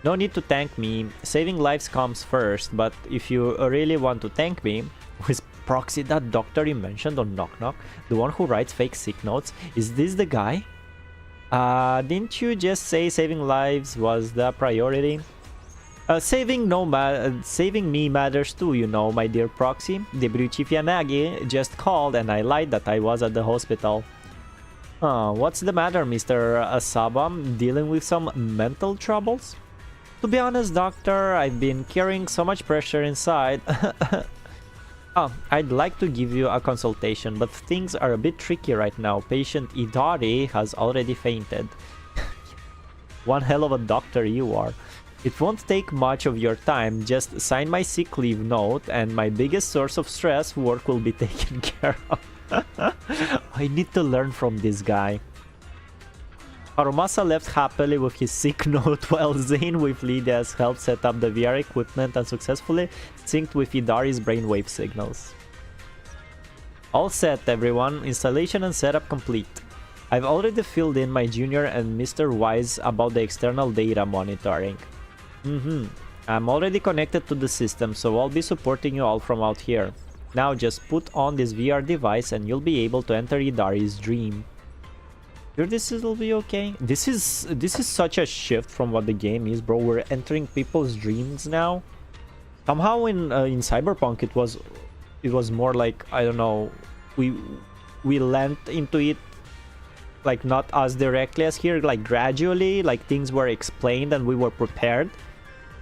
No need to thank me. Saving lives comes first, but if you really want to thank me, with Proxy, that doctor you mentioned on Knock Knock, the one who writes fake sick notes, is this the guy? Didn't you just say saving lives was the priority? Saving me matters too, you know, my dear Proxy. Debut Chief Yanagi just called and I lied that I was at the hospital. What's the matter, Mr. Asaba? Dealing with some mental troubles? To be honest, doctor, I've been carrying so much pressure inside. I'd like to give you a consultation, but things are a bit tricky right now. Patient Idari has already fainted. One hell of a doctor you are. It won't take much of your time, just sign my sick leave note and my biggest source of stress, work will be taken care of. I need to learn from this guy. Harumasa left happily with his sick note while Zane with Lydia's help set up the VR equipment and successfully synced with Idari's brainwave signals. All set, everyone. Installation and setup complete. I've already filled in my junior and Mr. Wise about the external data monitoring. I'm already connected to the system, so I'll be supporting you all from out here. Now just put on this VR device and you'll be able to enter Idari's dream. Sure, this will be okay. This is such a shift from what the game is, bro. We're entering people's dreams now. Somehow in Cyberpunk it was more like, I don't know, we lent into it, like not as directly as here, like gradually, like things were explained and we were prepared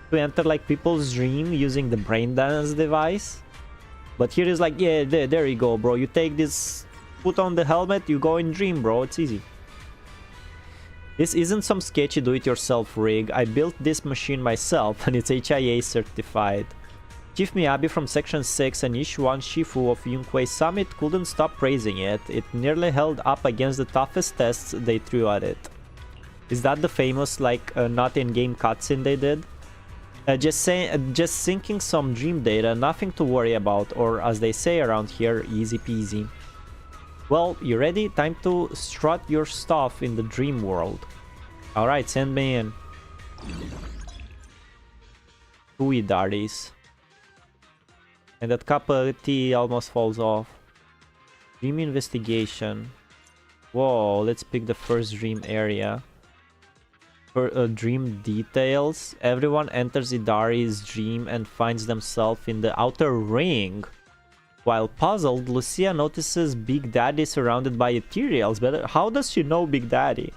to enter like people's dream using the brain dance device. But here is like, yeah, there you go, bro. You take this, put on the helmet, you go in dream, bro. It's easy. This isn't some sketchy do-it-yourself rig. I built this machine myself and it's HIA certified. Chief Miyabi from Section 6 and Ishuan Shifu of Yunquei Summit couldn't stop praising it. It nearly held up against the toughest tests they threw at it. Is that the famous, like, not in-game cutscene they did? Just syncing some dream data, nothing to worry about, or as they say around here, easy peasy. Well, you ready? Time to strut your stuff in the dream world. Alright, send me in. Two Idaris. And that cup of tea almost falls off. Dream investigation. Whoa, let's pick the first dream area. For dream details, everyone enters Idari's dream and finds themselves in the outer ring. While puzzled, Lucia notices Big Daddy surrounded by ethereals. But how does she know Big Daddy?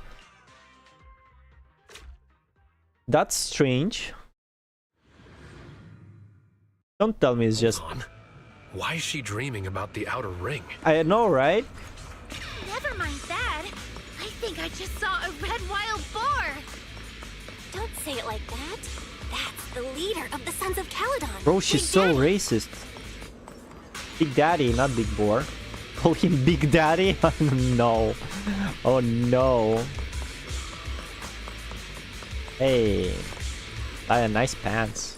That's strange. Don't tell me it's just... Why is she dreaming about the outer ring? I know, right? Never mind that. I think I just saw a red wild boar. Don't say it like that. That's the leader of the Sons of Caledon. Bro, she's so racist. Big Daddy, not Big Boar. Call him Big Daddy? No. Oh no. Hey. Nice pants.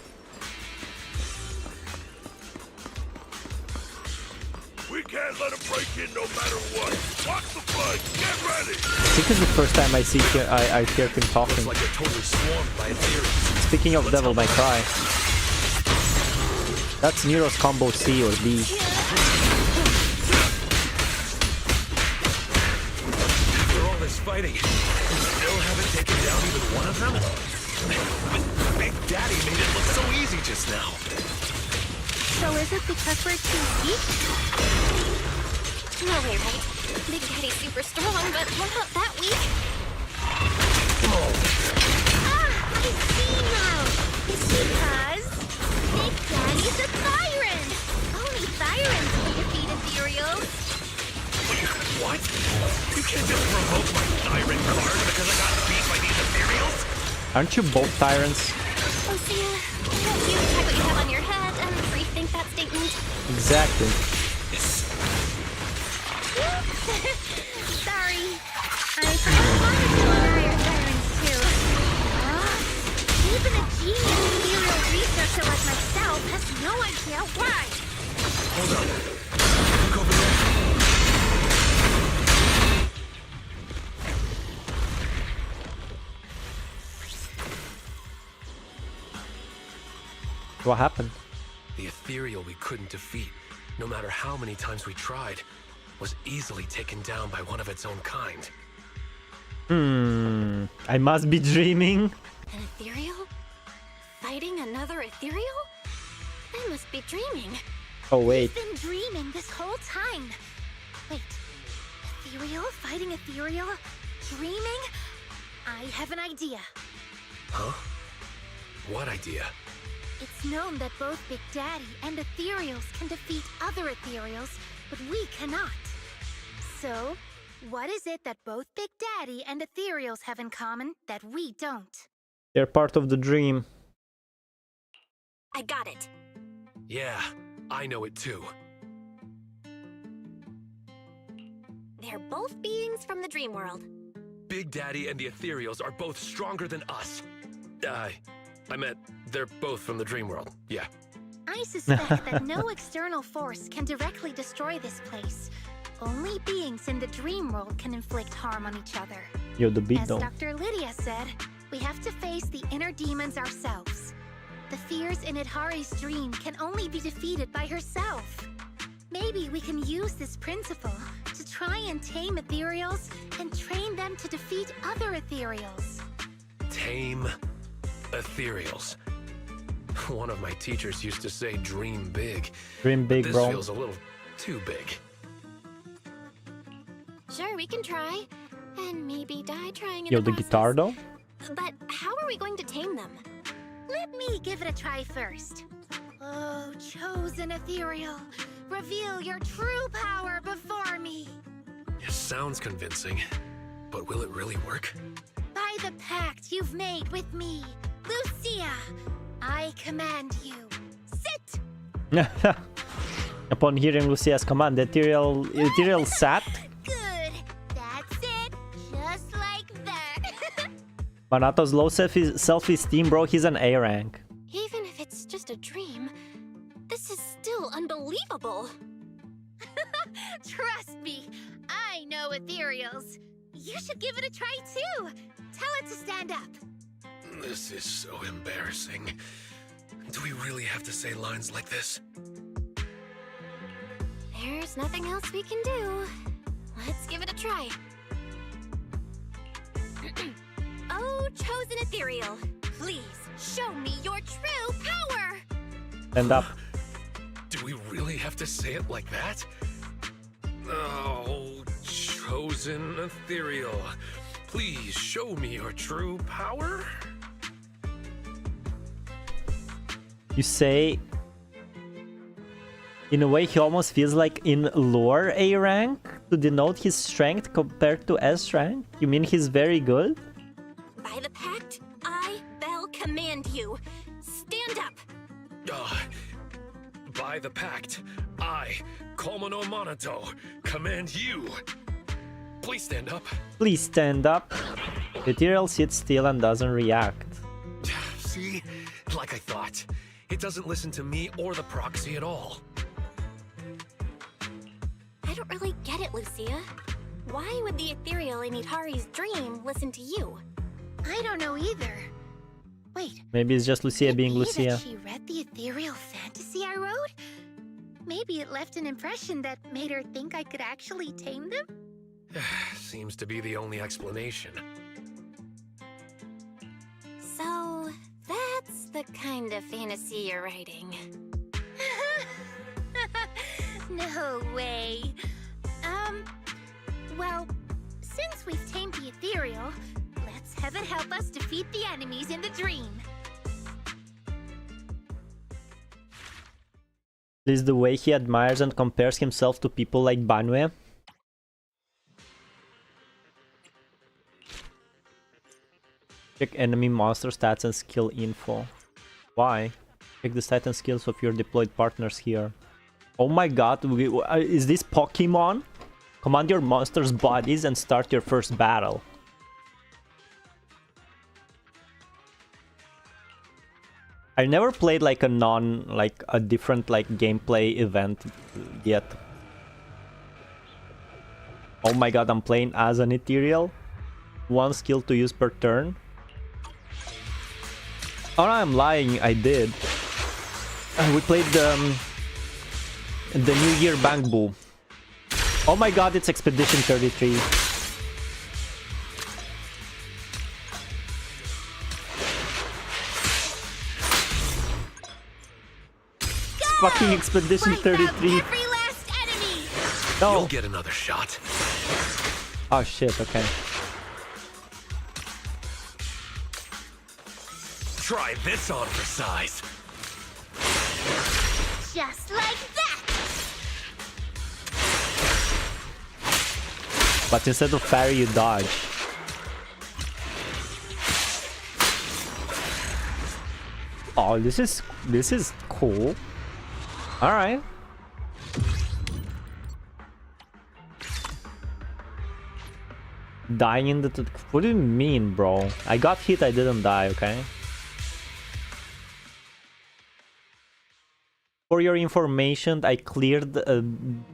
We can't let him break in no matter what. Watch the fight. Get ready. I think it's the first time I see I hear him talking. Like they're totally swarmed by ethereals. Speaking of Devil May Cry. That's Nero's combo C or D. After all this fighting, you still haven't taken down even one of them? Big Daddy made it look so easy just now. So is it because we're too weak? No way, right? Big Daddy's super strong, but we're not that weak. Ah, I see now. It's because Big Daddy's a Thyran. Only Thyrans can defeat ethereals. What? You can't just provoke my Thyran card because I got beat by these ethereals? Aren't you both tyrants? Lucia, why don't you check what you have on your head and rethink that statement? Exactly. Sorry. I forgot you and I are Thyrans too. Even a genius ethereal researcher like myself has no idea why. Hold on. Look over there. What happened? The ethereal we couldn't defeat, no matter how many times we tried, was easily taken down by one of its own kind. I must be dreaming. An ethereal? Fighting another ethereal? I must be dreaming. Oh wait. I've been dreaming this whole time. Wait, ethereal fighting ethereal? Dreaming? I have an idea. Huh? What idea? It's known that both Big Daddy and ethereals can defeat other ethereals, but we cannot. So, what is it that both Big Daddy and ethereals have in common that we don't? They're part of the dream. I got it. Yeah, I know it too. They're both beings from the dream world. Big Daddy and the ethereals are both stronger than us. I meant they're both from the dream world, yeah. I suspect that no external force can directly destroy this place. Only beings in the dream world can inflict harm on each other. Yo, the beat As though. Dr. Lydia said, we have to face the inner demons ourselves. The fears in Idari's dream can only be defeated by herself. Maybe we can use this principle to try and tame ethereals and train them to defeat other ethereals. Tame ethereals. One of my teachers used to say dream big. Dream big, this bro. Feels a little too big. Sure, we can try. And maybe die trying in Yo, the the guitar though? But how are we going to tame them? Let me give it a try first. Oh, chosen ethereal, reveal your true power before me. It sounds convincing, but will it really work? By the pact you've made with me, Lucia, I command you, sit! Upon hearing Lucia's command, the ethereal sat. Good, that's it, just like that. Manato's low self-esteem, bro, he's an A rank. Even if it's just a dream, this is still unbelievable. Trust me, I know ethereals. You should give it a try too. Tell it to stand up. This is so embarrassing. Do we really have to say lines like this? There's nothing else we can do. Let's give it a try. Oh, chosen ethereal, please show me your true power! Stand up. Do we really have to say it like that? Oh, chosen ethereal, please show me your true power? You say... In a way, he almost feels like in lore A rank to denote his strength compared to S rank? You mean he's very good? By the pact, I, Belle, command you. Stand up! By the pact, I, Komono Monato, command you. Please stand up. Please stand up. The ethereal sits still and doesn't react. See? Like I thought. It doesn't listen to me or the proxy at all. I don't really get it, Lucia. Why would the ethereal in Itari's dream listen to you? I don't know either. Wait. Maybe it's just Lucia being Lucia. That she read the ethereal fantasy I wrote? Maybe it left an impression that made her think I could actually tame them? Seems to be the only explanation. So, that's the kind of fantasy you're writing. No way. Well, since we've tamed the ethereal, let's have it help us defeat the enemies in the dream. This is the way he admires and compares himself to people like Banwe. Check enemy monster stats and skill info. Why? Check the stats and skills of your deployed partners here. Oh my god, is this Pokemon? Command your monster's bodies and start your first battle. I never played like a different gameplay event yet. Oh my god, I'm playing as an ethereal. One skill to use per turn. Oh, I'm lying, I did. We played the New Year Bang Boo. Oh my god, it's Expedition 33. Fucking Expedition 33. No. You'll get another shot. Oh shit, okay. Try this on for size. Just like that! But instead of parry, you dodge. Oh, this is cool. All right. Dying in the... What do you mean, bro? I got hit, I didn't die, okay? For your information, I cleared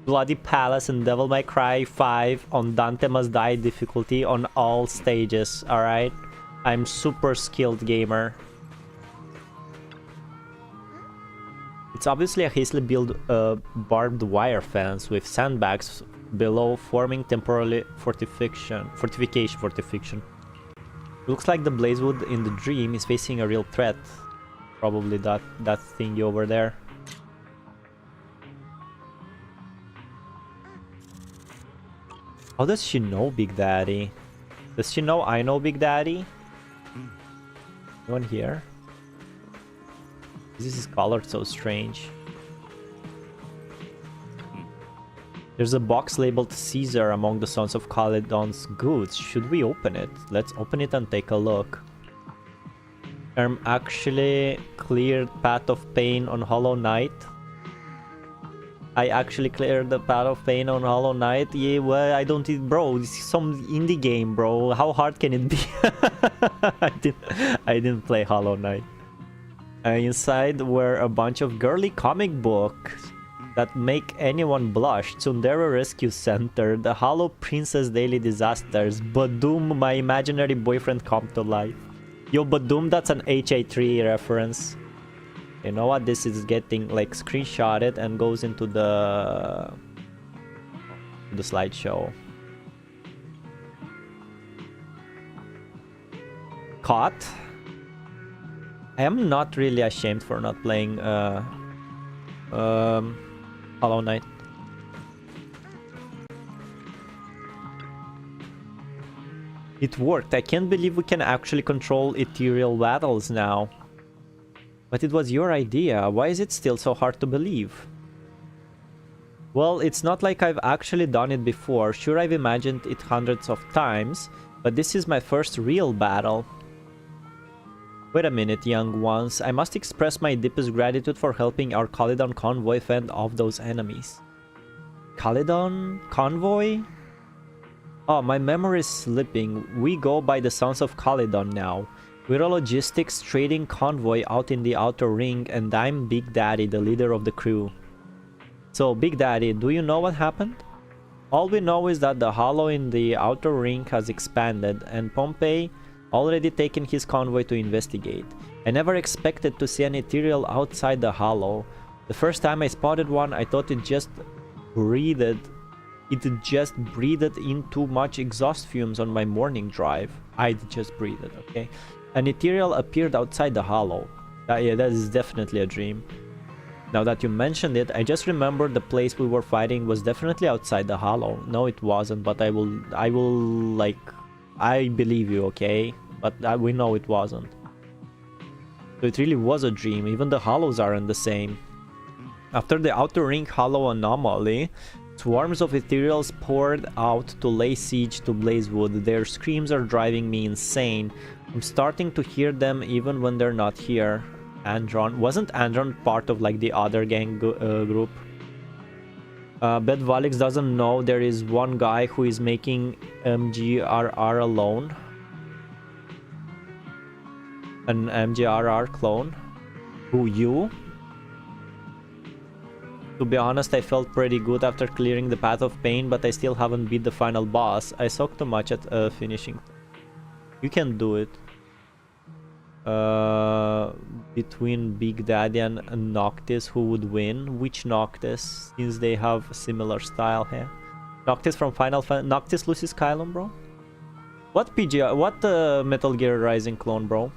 Bloody Palace and Devil May Cry 5 on Dante Must Die difficulty on all stages, alright? I'm super skilled gamer. It's obviously a hastily built barbed wire fence with sandbags below forming temporary fortification. Looks like the Blazewood in the dream is facing a real threat. Probably that thingy over there. How does she know Big Daddy? Does she know I know Big Daddy? Anyone here? This is colored so strange. There's a box labeled Caesar among the Sons of Caledon's goods. Should we open it? Let's open it and take a look. Actually cleared Path of Pain on Hollow Knight. I actually cleared the Path of Pain on Hollow Knight. Yeah, well, I don't... Bro, this is some indie game, bro. How hard can it be? I didn't play Hollow Knight. Inside were a bunch of girly comic books that make anyone blush. Tsundere Rescue Center, The Hollow Princess Daily Disasters, Badoom, My Imaginary Boyfriend Come to Life. Yo, Badoom, that's an HA3 reference. You know what? This is getting like screenshotted and goes into the the slideshow. Caught. I am not really ashamed for not playing Hollow Knight. It worked. I can't believe we can actually control ethereal battles now. But it was your idea. Why is it still so hard to believe? Well, it's not like I've actually done it before. Sure, I've imagined it hundreds of times, but this is my first real battle. Wait a minute, young ones. I must express my deepest gratitude for helping our Caledon convoy fend off those enemies. Caledon convoy? Oh, my memory is slipping. We go by the Sons of Caledon now. We're a logistics trading convoy out in the outer ring, and I'm Big Daddy, the leader of the crew. So, Big Daddy, do you know what happened? All we know is that the hollow in the outer ring has expanded, and Pompey already taken his convoy to investigate. I never expected to see an ethereal outside the hollow. The first time I spotted one, I thought it just breathed in too much exhaust fumes on my morning drive. I'd just breathed it, okay? An ethereal appeared outside the hollow. Yeah, that is definitely a dream. Now that you mentioned it, I just remembered the place we were fighting was definitely outside the hollow. No, it wasn't, but I believe you, okay? But we know it wasn't. So it really was a dream. Even the hollows aren't the same. After the outer ring hollow anomaly, swarms of ethereals poured out to lay siege to Blazewood. Their screams are driving me insane. I'm starting to hear them even when they're not here. Andron. Wasn't Andron part of like the other gang group? Bet Valics doesn't know there is one guy who is making MGRR alone. An MGRR clone. Who, you? To be honest, I felt pretty good after clearing the Path of Pain, but I still haven't beat the final boss. I suck too much at finishing. You can do it. Between Big Daddy and Noctis, who would win? Which Noctis? Since they have similar style here. Noctis from Final Fantasy. Noctis Lucis Kylon, bro? What PGR? What Metal Gear Rising clone, bro?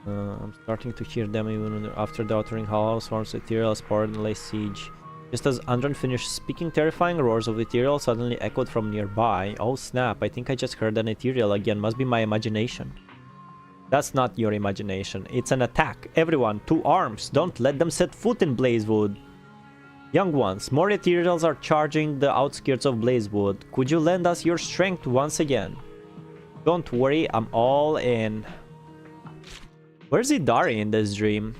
I'm starting to hear them even after the Outer Ring Hollow. Swarms of ethereals poured and lay siege. Just as Andron finished speaking, terrifying roars of ethereal suddenly echoed from nearby. Oh snap, I think I just heard an ethereal again. Must be my imagination. That's not your imagination. It's an attack. Everyone, to arms. Don't let them set foot in Blazewood. Young ones, more ethereals are charging the outskirts of Blazewood. Could you lend us your strength once again? Don't worry, I'm all in. Where's Idari in this dream?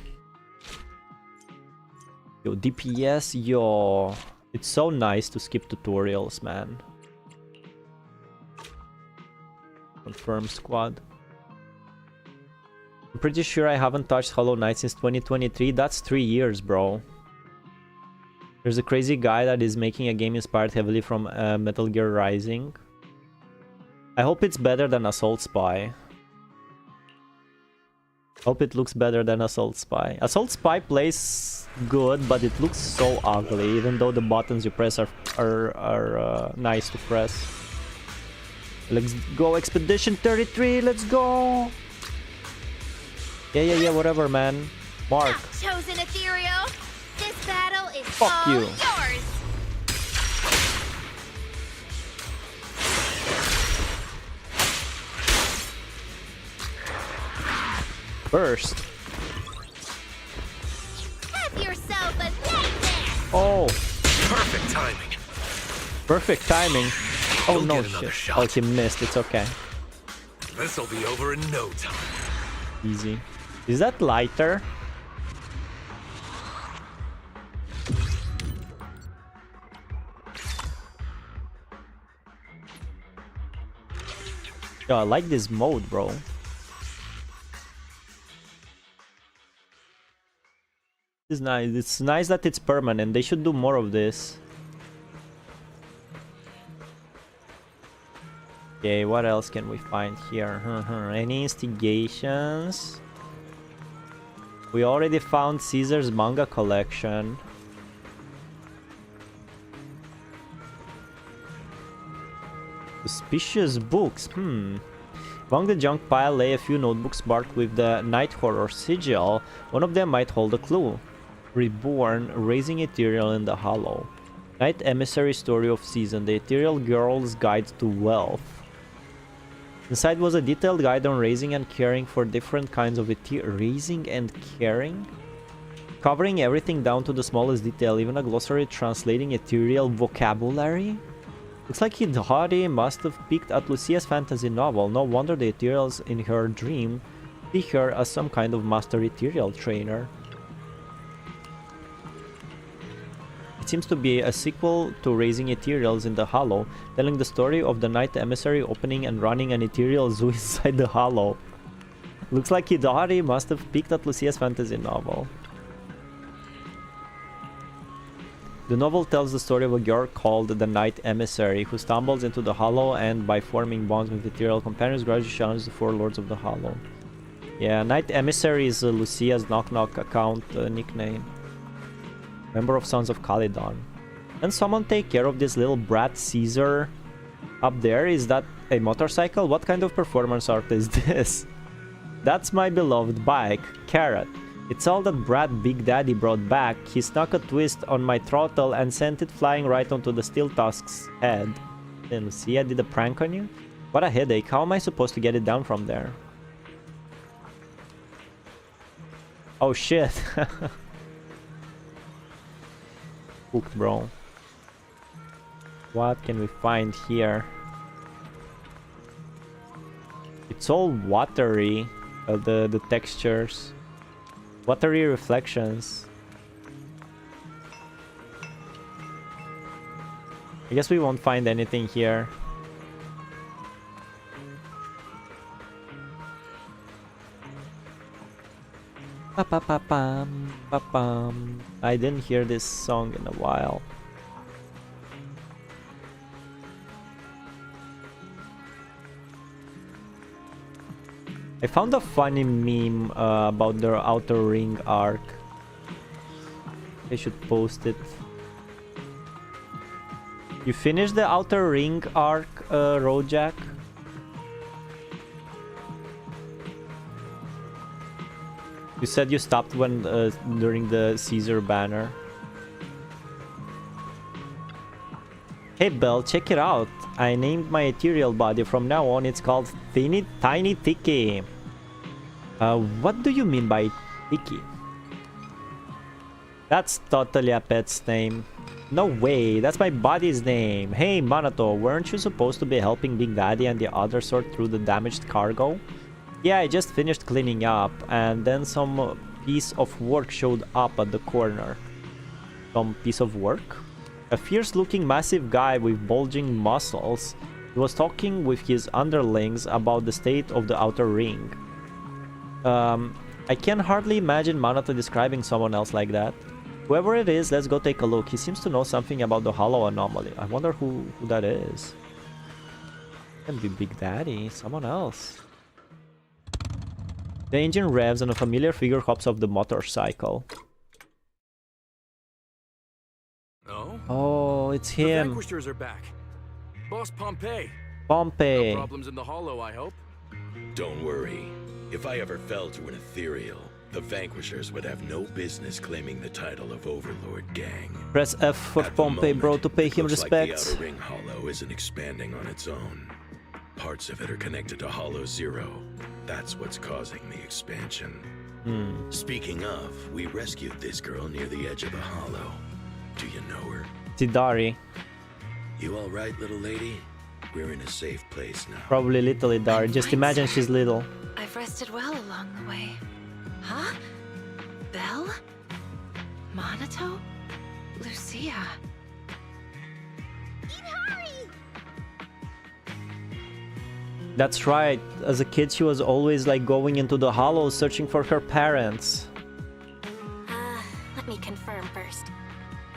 Yo, DPS, yo. It's so nice to skip tutorials, man. Confirm squad. I'm pretty sure I haven't touched Hollow Knight since 2023. That's 3 years, bro. There's a crazy guy that is making a game inspired heavily from Metal Gear Rising. I hope it's better than Assault Spy. Hope it looks better than Assault Spy. Assault Spy plays good, but it looks so ugly, even though the buttons you press are nice to press. Let's go, Expedition 33, let's go! Yeah, whatever, man. Mark. Chosen Ethereal, this battle is Fuck all you. yours! Burst. Have yourself a nightmare! Oh. Perfect timing. Perfect timing. Oh You'll no get another shit. shot. Oh, he missed. It's okay. This'll be over in no time. Easy. Is that lighter? Yo, I like this mode, bro. It's nice. It's nice that it's permanent. They should do more of this. Okay, what else can we find here? Any instigations? We already found Caesar's manga collection. Suspicious books. Among the junk pile lay a few notebooks marked with the Night Horror sigil. One of them might hold a clue. Reborn, raising ethereal in the hollow. Night Emissary Story of Season, the Ethereal Girl's Guide to Wealth. Inside was a detailed guide on raising and caring for different kinds of raising and caring? Covering everything down to the smallest detail, even a glossary translating ethereal vocabulary? Looks like Hidari must have peeked at Lucia's fantasy novel. No wonder the ethereals in her dream see her as some kind of master ethereal trainer. It seems to be a sequel to Raising Ethereals in the Hollow, telling the story of the Night Emissary opening and running an ethereal zoo inside the Hollow. Looks like Hidari must have peeked at Lucia's fantasy novel. The novel tells the story of a girl called the Night Emissary who stumbles into the Hollow and by forming bonds with ethereal companions gradually challenges the four lords of the Hollow. Yeah, Night Emissary is Lucia's knock-knock account nickname. Member of Sons of Calydon. Can someone take care of this little brat Caesar up there? Is that a motorcycle? What kind of performance art is this? That's my beloved bike, Carrot. It's all that brat Big Daddy brought back. He snuck a twist on my throttle and sent it flying right onto the Steel Tusk's head. Then Lucia did a prank on you? What a headache. How am I supposed to get it down from there? Oh shit. Hooked, bro. What can we find here? It's all watery, the textures. Watery reflections. I guess we won't find anything here. Pa-pa-pa-pam, pa-pam. I didn't hear this song in a while. I found a funny meme about their Outer Ring arc. I should post it. You finished the Outer Ring arc, Rojak? You said you stopped when during the Caesar banner. Hey Belle, check it out. I named my ethereal body. From now on, it's called Tiny Tiki. What do you mean by Tiki? That's totally a pet's name. No way, that's my body's name. Hey Manato, weren't you supposed to be helping Big Daddy and the others sort through the damaged cargo? Yeah, I just finished cleaning up, and then some piece of work showed up at the corner. Some piece of work? A fierce-looking massive guy with bulging muscles. He was talking with his underlings about the state of the Outer Ring. I can hardly imagine Manato describing someone else like that. Whoever it is, let's go take a look. He seems to know something about the Hollow anomaly. I wonder who that is. Can't be Big Daddy, someone else. The engine revs and a familiar figure hops off the motorcycle. Oh, it's him. The Vanquishers are back. Boss Pompeii. Pompeii. No problems in the Hollow, I hope. Don't worry. If I ever fell to an ethereal, the Vanquishers would have no business claiming the title of Overlord Gang. Press F for Pompeii, bro, to pay him respects. Like the Outer Ring Hollow isn't expanding on its own. Parts of it are connected to Hollow Zero. That's what's causing the expansion. Speaking of, we rescued this girl near the edge of the Hollow. Do you know her? Hidari. You all right, little lady? We're in a safe place now. Probably little Hidari. Just imagine she's little. I've rested well along the way. Huh? Belle? Manato? Lucia? That's right. As a kid, she was always like going into the Hollow searching for her parents. Let me confirm first.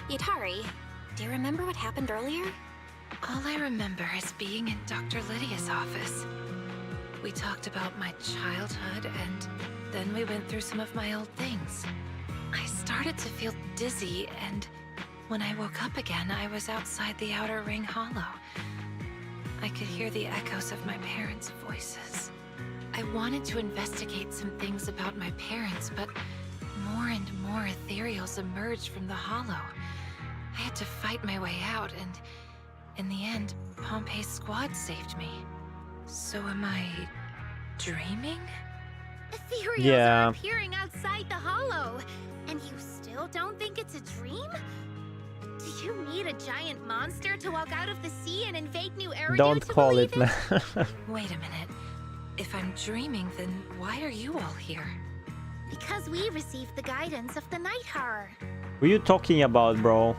Yutari, do you remember what happened earlier? All I remember is being in Dr. Lydia's office. We talked about my childhood, and then we went through some of my old things. I started to feel dizzy, and when I woke up again, I was outside the Outer Ring Hollow. I could hear the echoes of my parents' voices. I wanted to investigate some things about my parents, but more and more ethereals emerged from the hollow. I had to fight my way out, and in the end, Pompey's squad saved me. So am I dreaming? Ethereals are appearing outside the hollow, and you still don't think it's a dream? Do you need a giant monster to walk out of the sea and invade New Area? Don't call it, man. Wait a minute. If I'm dreaming, then why are you all here? Because we received the guidance of the night horror. What are you talking about, bro?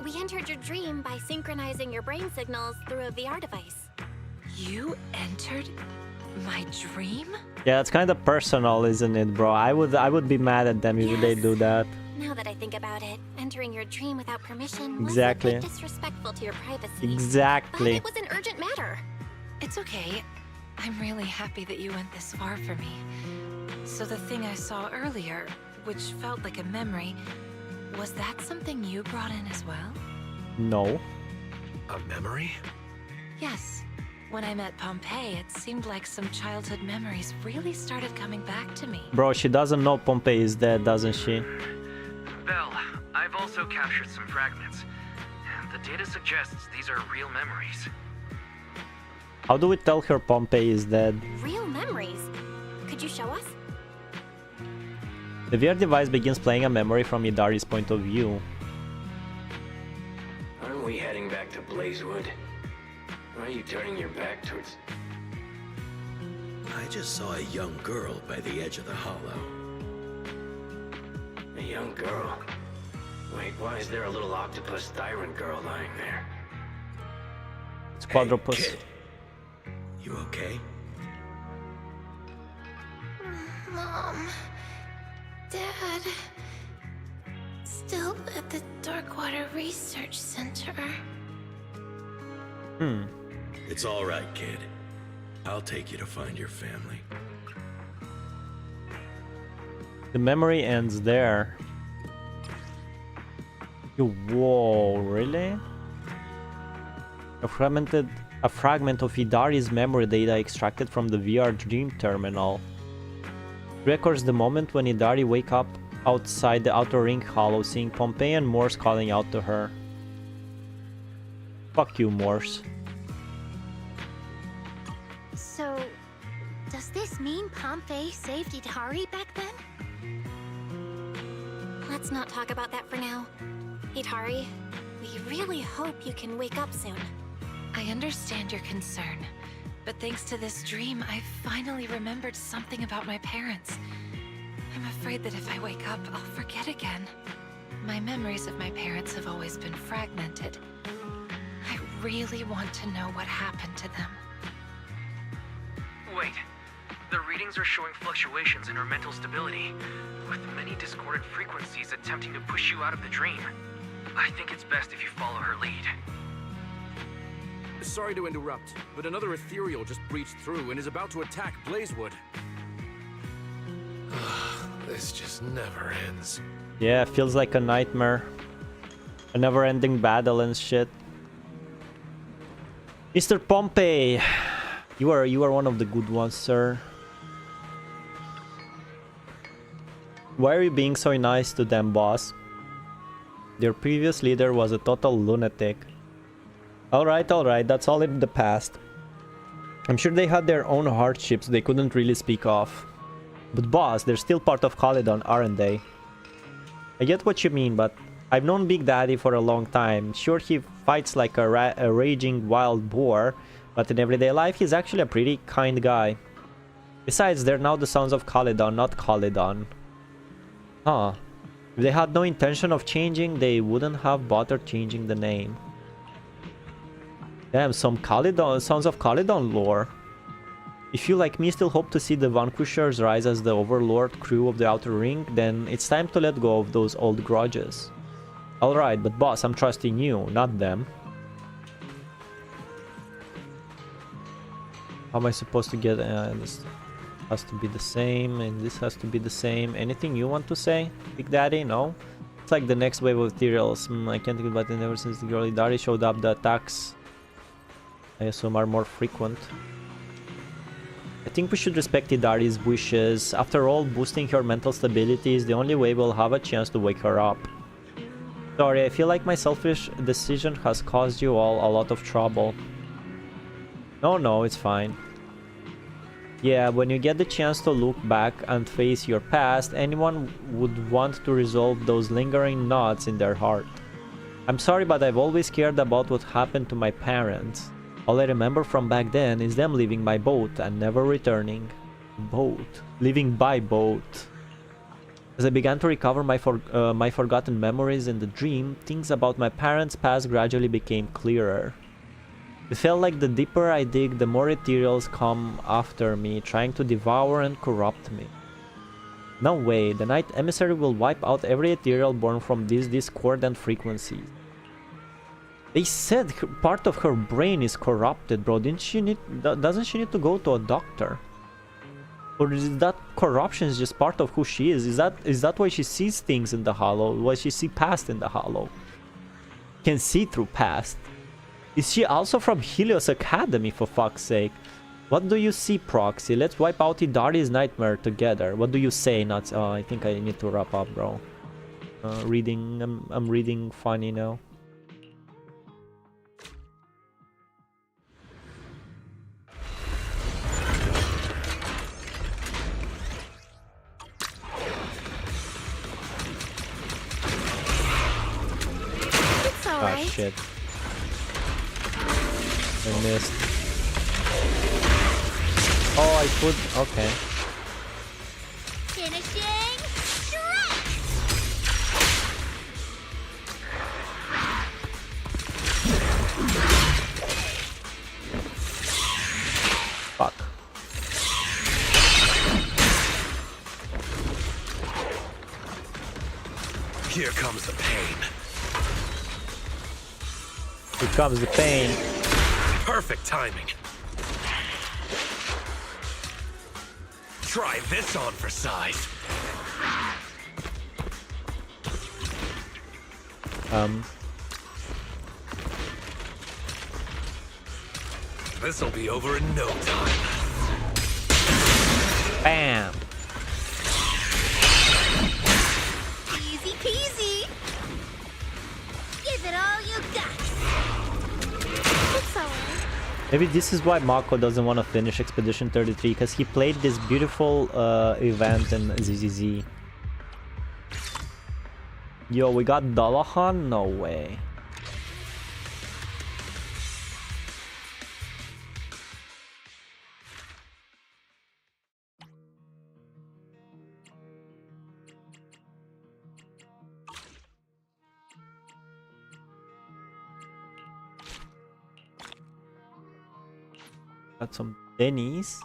We entered your dream by synchronizing your brain signals through a VR device. You entered my dream? Yeah, it's kind of personal, isn't it, bro? I would be mad at them if they do that. Now that I think about it, entering your dream without permission Exactly. was a bit disrespectful to your privacy. Exactly. But it was an urgent matter. It's okay. I'm really happy that you went this far for me. So the thing I saw earlier, which felt like a memory, was that something you brought in as well? No. A memory? Yes. When I met Pompey, it seemed like some childhood memories really started coming back to me. Bro, she doesn't know Pompey is dead, doesn't she? Belle, I've also captured some fragments. The data suggests these are real memories. How do we tell her Pompey is dead? Real memories? Could you show us? The VR device begins playing a memory from Idari's point of view. Aren't we heading back to Blazewood? Why are you turning your back towards... I just saw a young girl by the edge of the hollow. A young girl? Wait, why is there a little octopus tyrant girl lying there? It's Quadropus. Hey, kid. You okay? Mom. Dad. Still at the Darkwater Research Center. It's all right, kid. I'll take you to find your family. The memory ends there. Whoa, really? A fragment of Idari's memory data extracted from the VR dream terminal. Records the moment when Idari wake up outside the outer ring hollow, seeing Pompey and Morse calling out to her. Fuck you, Morse. So, does this mean Pompey saved Idari back then? Let's not talk about that for now. Hidari, we really hope you can wake up soon. I understand your concern, but thanks to this dream, I finally remembered something about my parents. I'm afraid that if I wake up, I'll forget again. My memories of my parents have always been fragmented. I really want to know what happened to them. Wait, the readings are showing fluctuations in her mental stability, with many discordant frequencies attempting to push you out of the dream. I think it's best if you follow her lead. Sorry to interrupt, but another ethereal just breached through and is about to attack Blazewood. This just never ends. Yeah, feels like a nightmare. A never-ending battle and shit. Mr. Pompey! You are one of the good ones, sir. Why are you being so nice to them, boss? Their previous leader was a total lunatic. Alright, that's all in the past. I'm sure they had their own hardships they couldn't really speak of. But boss, they're still part of Caledon, aren't they? I get what you mean, but I've known Big Daddy for a long time. Sure, he fights like a raging wild boar, but in everyday life he's actually a pretty kind guy. Besides, they're now the sons of Caledon, not Caledon. Huh. If they had no intention of changing, they wouldn't have bothered changing the name. Damn, some Caledon, Sons of Caledon lore. If you, like me, still hope to see the Vanquishers rise as the overlord crew of the Outer Ring, then it's time to let go of those old grudges. Alright, but boss, I'm trusting you, not them. How am I supposed to get... this has to be the same, and this has to be the same. Anything you want to say, Big Daddy? No? It's like the next wave of ethereals. I can't think about it ever since the girl Idari showed up. The attacks I assume are more frequent. I think we should respect Hidari's wishes. After all, boosting her mental stability is the only way we'll have a chance to wake her up. Sorry, I feel like my selfish decision has caused you all a lot of trouble. No, it's fine. Yeah, when you get the chance to look back and face your past, anyone would want to resolve those lingering knots in their heart. I'm sorry, but I've always cared about what happened to my parents. All I remember from back then is them leaving my boat and never returning. Boat. Leaving by boat. As I began to recover my forgotten memories in the dream, things about my parents' past gradually became clearer. It felt like the deeper I dig, the more ethereals come after me, trying to devour and corrupt me. No way, the Night Emissary will wipe out every ethereal born from these discordant frequencies. They said part of her brain is corrupted, bro. Doesn't she need to go to a doctor? Or is that corruption is just part of who she is? Is that why she sees things in the hollow? Why she see past in the hollow? Can see through past. Is she also from Helios Academy, for fuck's sake? What do you see, Proxy? Let's wipe out Hidari's nightmare together. What do you say, Nuts? Oh, I think I need to wrap up, bro. I'm reading funny now. Ah, shit. I missed. Oh, I could. Okay. Finishing strike. Fuck. Here comes the pain. Here comes the pain. Perfect timing. Try this on for size. This'll be over in no time. Bam. Easy peasy. Give it all you got. It's alright. Maybe this is why Mako doesn't want to finish Expedition 33, because he played this beautiful event in ZZZ. Yo, we got Dullahan? No way. Got some Denny's.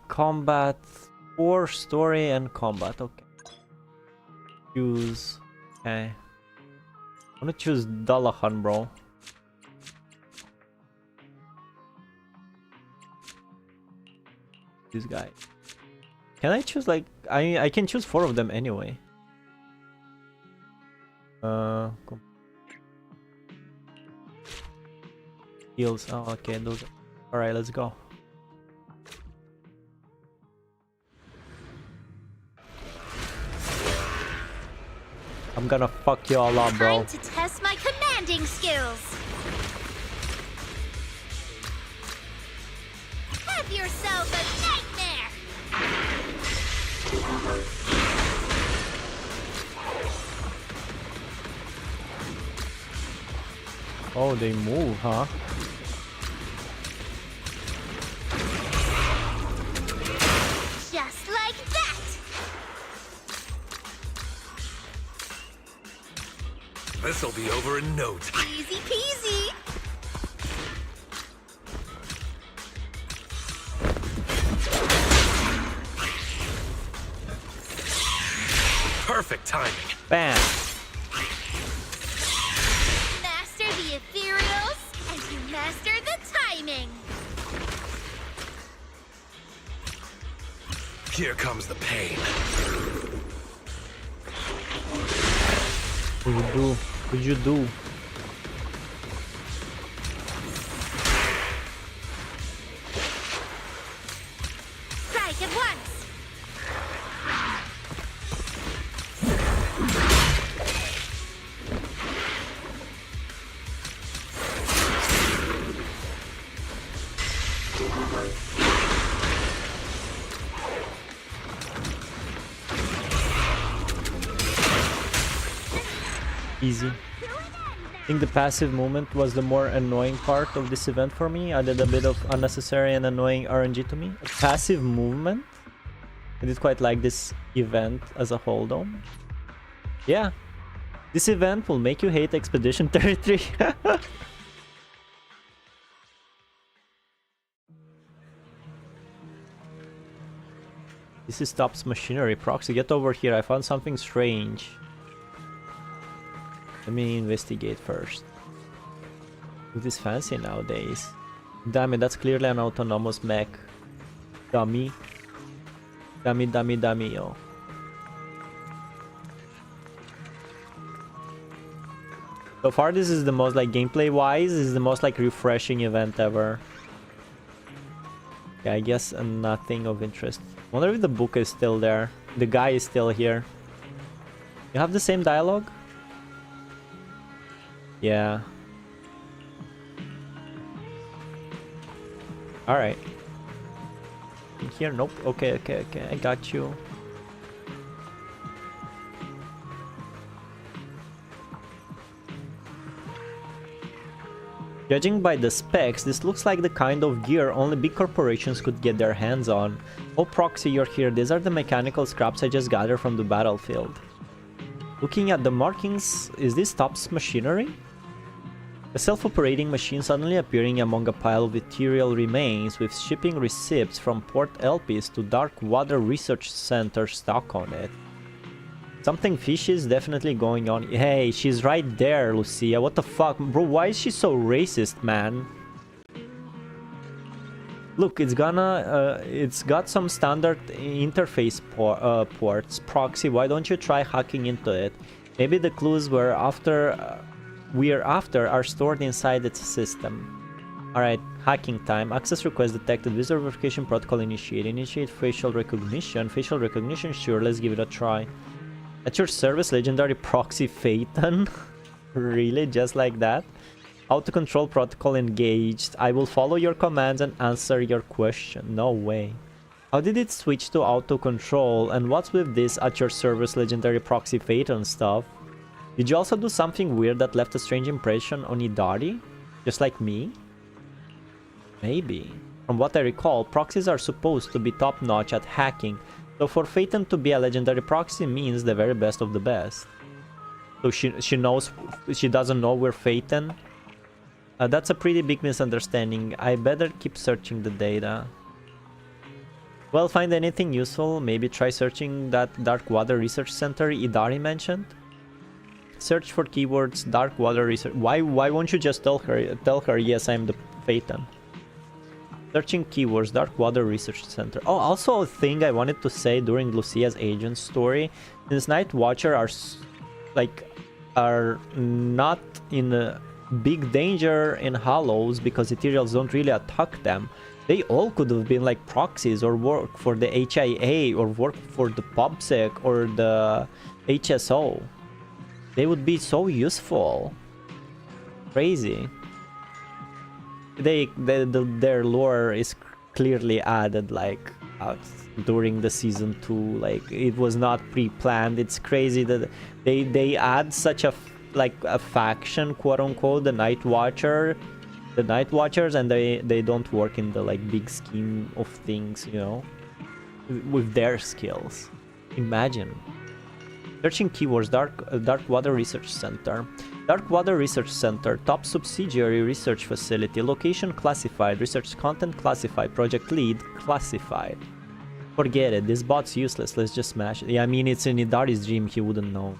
Combat 4, story and combat. Okay. Choose. Okay. I'm gonna choose Dullahan, bro. This guy. Can I choose like I can choose 4 of them anyway. Heals. Oh, okay. Those. All right, let's go. I'm gonna fuck you all up, bro. Time to test my commanding skills. Have yourself a nightmare. Oh, they move, huh? Just like that. This'll be over in no time. Easy peasy. Perfect timing. Bam. Master the ethereals, and you master the timing. Here comes the pain. What do you do? What did you do? Strike at once! Easy. I think the passive movement was the more annoying part of this event for me. Added a bit of unnecessary and annoying RNG to me. Passive movement? I did quite like this event as a whole though. Yeah. This event will make you hate Expedition 33. This is Top's machinery. Proxy, get over here. I found something strange. Let me investigate first. It is fancy nowadays. Damn it, that's clearly an autonomous mech. Dummy. Dummy, dummy, dummy, yo. So far, this is the most, like, gameplay-wise, this is the most, like, refreshing event ever. Yeah, I guess nothing of interest. Wonder if the book is still there. The guy is still here. You have the same dialogue? Yeah. Alright. In here? Nope. Okay, okay, okay. I got you. Judging by the specs, this looks like the kind of gear only big corporations could get their hands on. Oh, Proxy, you're here. These are the mechanical scraps I just gathered from the battlefield. Looking at the markings, is this Top's machinery? A self-operating machine suddenly appearing among a pile of ethereal remains with shipping receipts from Port Elpis to Dark Water Research Center stock on it. Something fishy is definitely going on. Hey, she's right there, Lucia. What the fuck? Bro, why is she so racist, man? Look, it's got some standard interface ports. Proxy, why don't you try hacking into it? Maybe the clues we're after are stored inside its system. Alright, hacking time. Access request detected. Visitor verification protocol initiated. Initiate facial recognition. Facial recognition, sure, let's give it a try. At your service, legendary proxy Phaeton. Really? Just like that? Auto control protocol engaged. I will follow your commands and answer your question. No way. How did it switch to auto control? And what's with this at your service, legendary proxy Phaeton stuff? Did you also do something weird that left a strange impression on Idari? Just like me? Maybe. From what I recall, proxies are supposed to be top-notch at hacking, so for Phaeton to be a legendary proxy means the very best of the best. So she knows, she doesn't know we're Phaeton? That's a pretty big misunderstanding. I better keep searching the data. Well, find anything useful? Maybe try searching that Dark Water Research Center Idari mentioned? Search for keywords Dark Water Research. Why won't you just tell her yes, I'm the Phaeton? Searching keywords Dark Water Research Center. Oh, also a thing I wanted to say during Lucia's agent story, since Night Watcher are not in a big danger in Hollows because Ethereals don't really attack them. They all could have been like proxies or work for the HIA or work for the PubSec or the HSO. They would be so useful. Crazy. Their lore is clearly added like during the season 2. Like it was not pre-planned. It's crazy that they add such a faction, quote unquote, the Night Watchers, and they don't work in the like big scheme of things, you know, with their skills. Imagine. Searching keywords Dark Water Research Center. Dark Water Research Center, top subsidiary research facility, location classified, research content classified, project lead classified. Forget it, this bot's useless, let's just smash it. Yeah, I mean, it's in Idari's dream, he wouldn't know.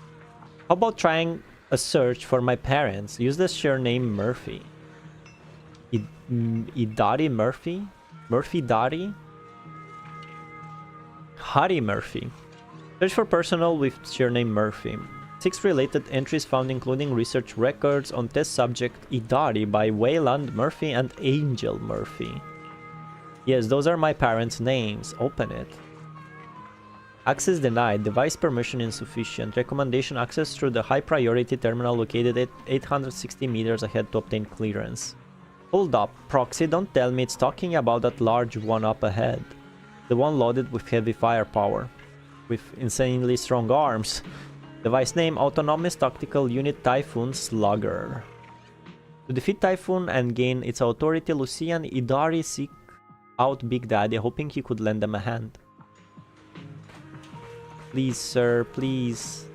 How about trying a search for my parents? Use the surname Murphy. Idari Murphy? Murphy Dari? Hari Murphy. Search for personnel with surname Murphy. 6 related entries found including research records on test subject Idari by Wayland Murphy and Angel Murphy. Yes, those are my parents' names. Open it. Access denied. Device permission insufficient. Recommendation access through the high priority terminal located at 860 meters ahead to obtain clearance. Hold up. Proxy, don't tell me it's talking about that large one up ahead. The one loaded with heavy firepower. With insanely strong arms. Device name Autonomous Tactical Unit Typhoon Slugger. To defeat Typhoon and gain its authority, Lucia and Idari seek out Big Daddy, hoping he could lend them a hand. Please, sir, please.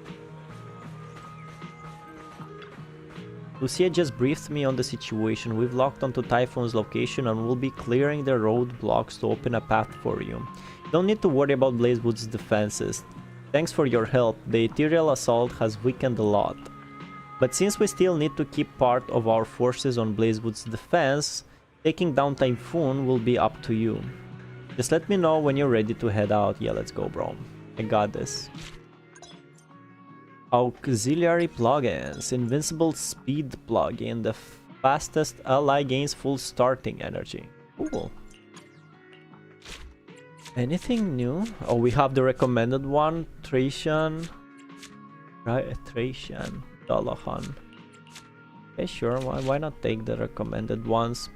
Lucia just briefed me on the situation. We've locked onto Typhoon's location and will be clearing the roadblocks to open a path for you. You don't need to worry about Blazewood's defenses. Thanks for your help. The ethereal assault has weakened a lot. But since we still need to keep part of our forces on Blazewood's defense, taking down Typhoon will be up to you. Just let me know when you're ready to head out. Yeah, let's go, bro. I got this. Auxiliary plugins. Invincible speed plugin. The fastest ally gains full starting energy. Cool. Anything new? Oh, we have the recommended one. Thracian. Right, Thracian. Dalahan. Okay, sure. Why not take the recommended ones?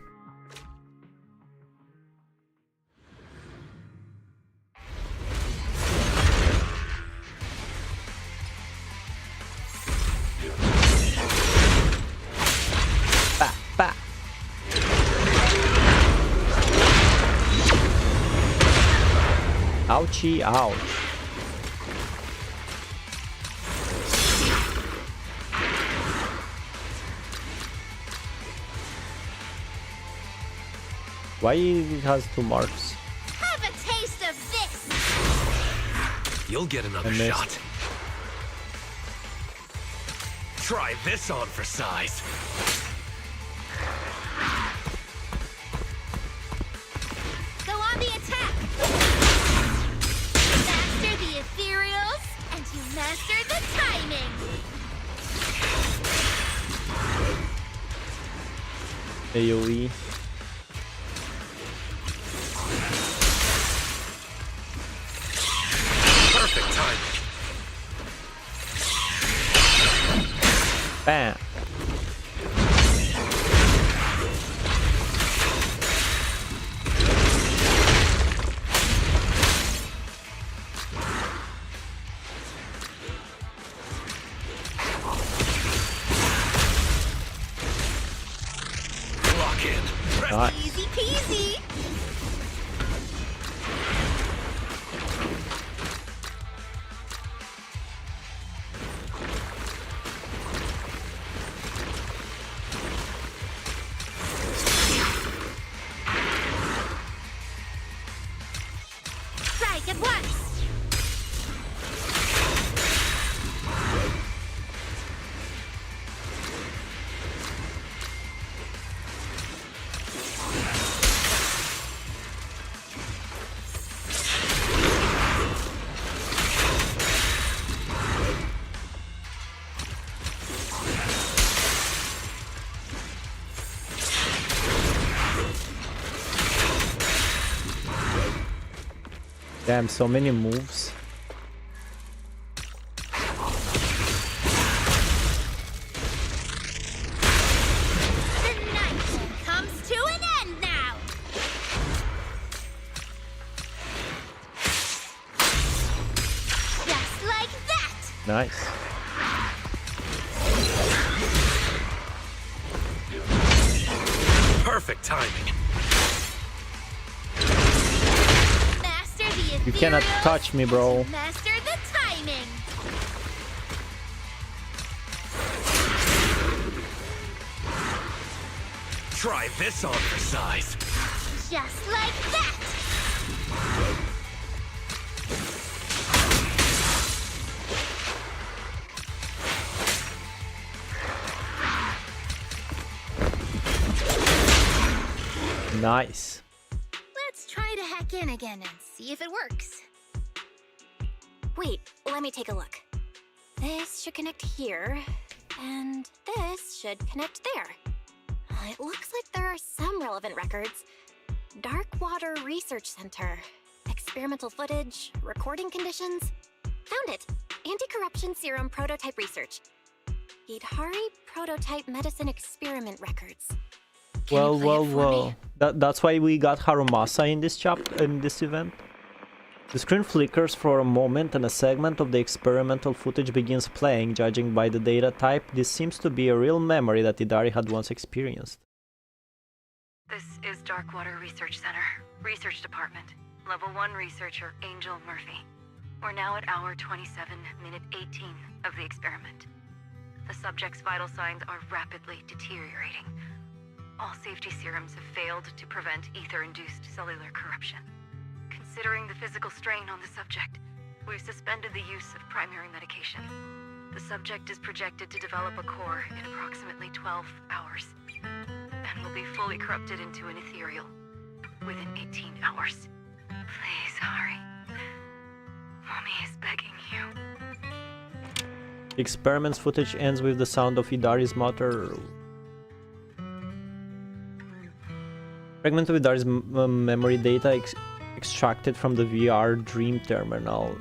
Ouchie, ouch. Why it has 2 marks? Have a taste of this. You'll get another shot. Try this on for size. Go on the attack. Master the ethereals, and you master the timing. AoE. Perfect timing. Bam. Lock in. Nice. Easy peasy. Strike at once. Damn, so many moves. The night comes to an end now. Just like that. Nice. Perfect timing. Master the You cannot ethereals, touch me, bro. and master the timing. Try this on for size. Just like that. Nice. Let's try to hack in again and see if it works. Wait, let me take a look. This should connect here, and this should connect there. It looks like there are some relevant records. Dark Water Research Center. Experimental footage, recording conditions. Found it! Anti-corruption serum prototype research. Hidari prototype medicine experiment records. Well. That's why we got Harumasa in this event. The screen flickers for a moment and a segment of the experimental footage begins playing. Judging by the data type, this seems to be a real memory that Hidari had once experienced. This is Darkwater Research Center, Research Department. Level 1 researcher Angel Murphy. We're now at hour 27, minute 18 of the experiment. The subject's vital signs are rapidly deteriorating. All safety serums have failed to prevent ether-induced cellular corruption. Considering the physical strain on the subject, we've suspended the use of primary medication. The subject is projected to develop a core in approximately 12 hours, and will be fully corrupted into an ethereal within 18 hours. Please, hurry. Mommy is begging you. The experiment's footage ends with the sound of Hidari's mother. Fragment of Hidari's memory data extracted from the VR dream terminal.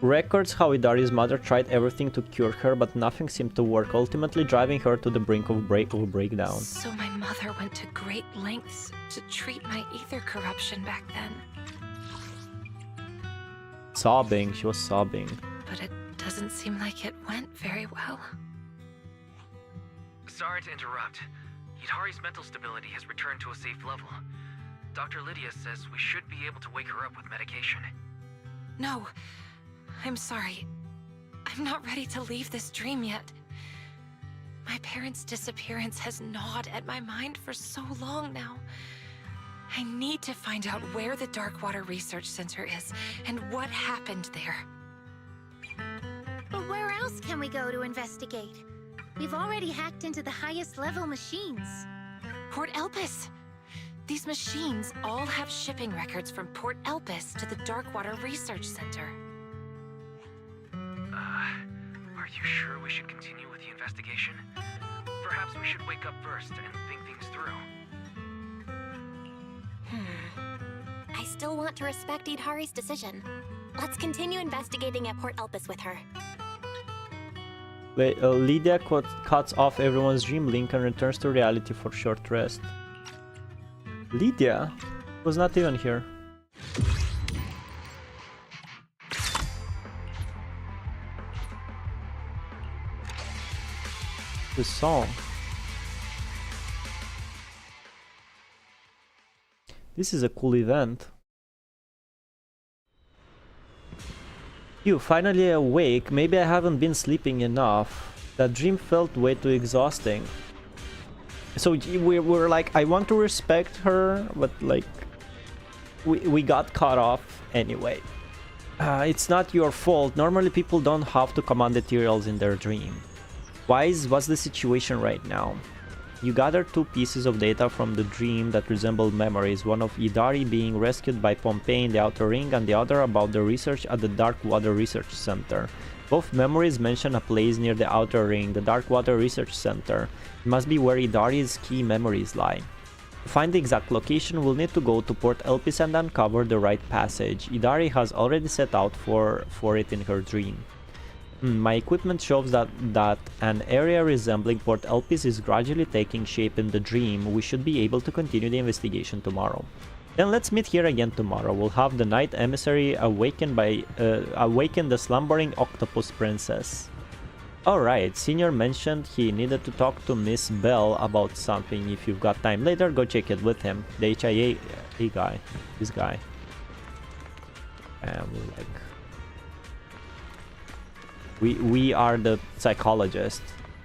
Records how Hidari's mother tried everything to cure her, but nothing seemed to work, ultimately driving her to the brink of breakdown. So my mother went to great lengths to treat my ether corruption back then. Sobbing, she was sobbing. But it doesn't seem like it went very well. Sorry to interrupt. Hidari's mental stability has returned to a safe level. Dr. Lydia says we should be able to wake her up with medication. No, I'm sorry. I'm not ready to leave this dream yet. My parents' disappearance has gnawed at my mind for so long now. I need to find out where the Darkwater Research Center is and what happened there. But where else can we go to investigate? We've already hacked into the highest level machines. Port Elpis! These machines all have shipping records from Port Elpis to the Darkwater Research Center. Are you sure we should continue with the investigation? Perhaps we should wake up first and think things through. I still want to respect Hidari's decision. Let's continue investigating at Port Elpis with her. Lydia cuts off everyone's dream link and returns to reality for short rest. Lydia was not even here. The song. This is a cool event. You finally awake. Maybe I haven't been sleeping enough. That dream felt way too exhausting. So we're like, I want to respect her, but like, we got cut off anyway. It's not your fault. Normally people don't have to command materials in their dream. What's the situation right now? You gather two pieces of data from the dream that resemble memories, one of Hidari being rescued by Pompeii in the Outer Ring and the other about the research at the Darkwater Research Center. Both memories mention a place near the Outer Ring, the Darkwater Research Center. It must be where Hidari's key memories lie. To find the exact location, we'll need to go to Port Elpis and uncover the right passage. Hidari has already set out for it in her dream. My equipment shows that an area resembling Port Elpis is gradually taking shape in the dream. We should be able to continue the investigation tomorrow. Then let's meet here again tomorrow. We'll have the night emissary awaken the slumbering octopus princess. Alright, Senior mentioned he needed to talk to Miss Belle about something. If you've got time later, go check it with him. The HIA guy. This guy. And like... We are the psychologist.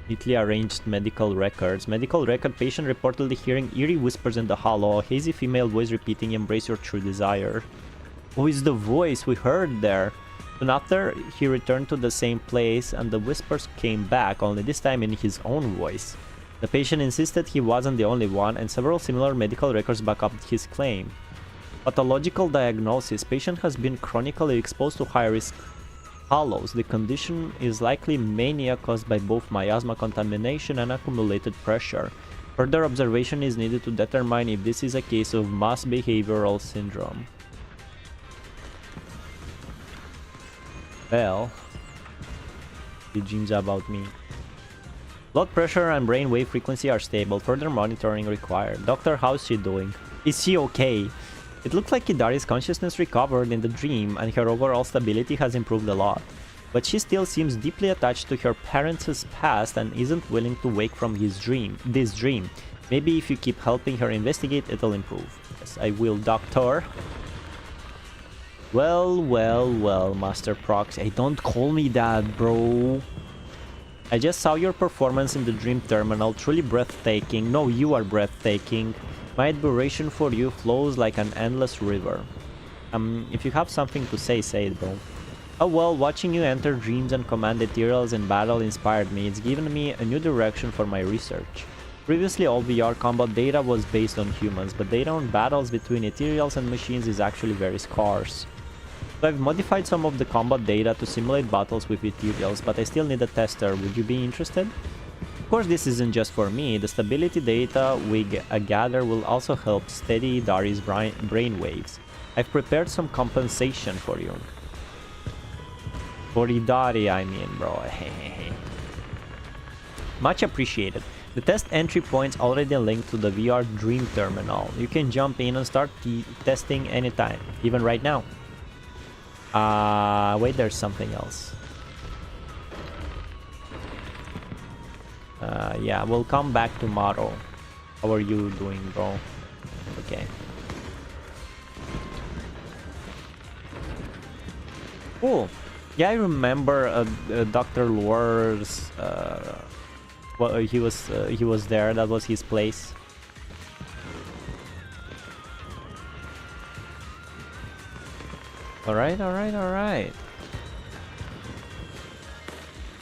Neatly arranged medical records. Medical record: patient reportedly hearing eerie whispers in the hollow. A hazy female voice repeating, "Embrace your true desire." Who is the voice we heard there? Soon after, he returned to the same place and the whispers came back, only this time in his own voice. The patient insisted he wasn't the only one, and several similar medical records back up his claim. Pathological diagnosis: patient has been chronically exposed to high risk hollows. The condition is likely mania caused by both miasma contamination and accumulated pressure. Further observation is needed to determine if this is a case of mass behavioral syndrome. Well, he dreams about me. Blood pressure and brain wave frequency are stable. Further monitoring required. Doctor, how's she doing? Is she okay? It looks like Hidari's consciousness recovered in the dream and her overall stability has improved a lot. But she still seems deeply attached to her parents' past and isn't willing to wake from this dream. Maybe if you keep helping her investigate, it'll improve. Yes, I will, Doctor. Well, Master Prox. Hey, don't call me that, bro. I just saw your performance in the Dream Terminal. Truly breathtaking. No, you are breathtaking. My admiration for you flows like an endless river. If you have something to say, say it, bro. Oh well, watching you enter dreams and command ethereals in battle inspired me. It's given me a new direction for my research. Previously, all VR combat data was based on humans, but data on battles between ethereals and machines is actually very scarce. So I've modified some of the combat data to simulate battles with ethereals, but I still need a tester. Would you be interested? Of course, this isn't just for me. The stability data we gather will also help steady Dari's brain waves. I've prepared some compensation for you. For Hidari, I mean, bro. Much appreciated. The test entry points already linked to the VR Dream Terminal. You can jump in and start testing anytime, even right now. Wait, there's something else. Yeah, we'll come back tomorrow. How are you doing, bro? Okay. Cool. Yeah, I remember Dr. Lure's. Well, he was there. That was his place. All right.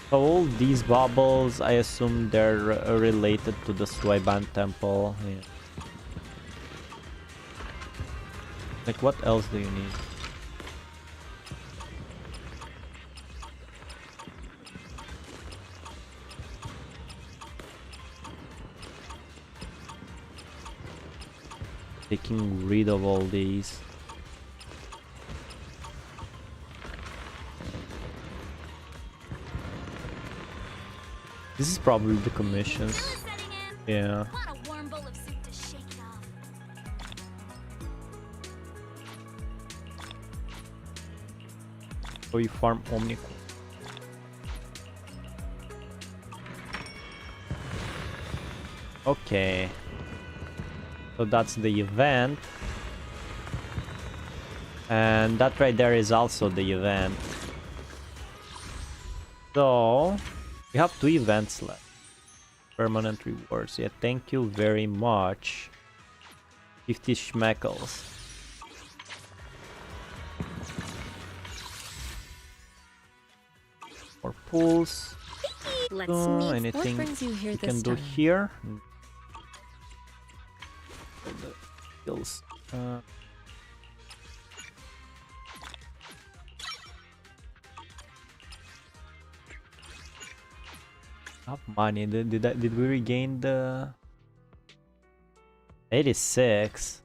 So all these bubbles, I assume they're related to the Suiban temple. Yeah. Like, what else do you need? Taking rid of all these. This is probably the commissions. Yeah. So you farm Omnicore. Okay. So that's the event. And that right there is also the event. So we have 2 events left. Permanent rewards. Yeah, thank you very much. 50 schmeckles. More pools. So anything you can do here? The skills. Have money. Did we regain the 86?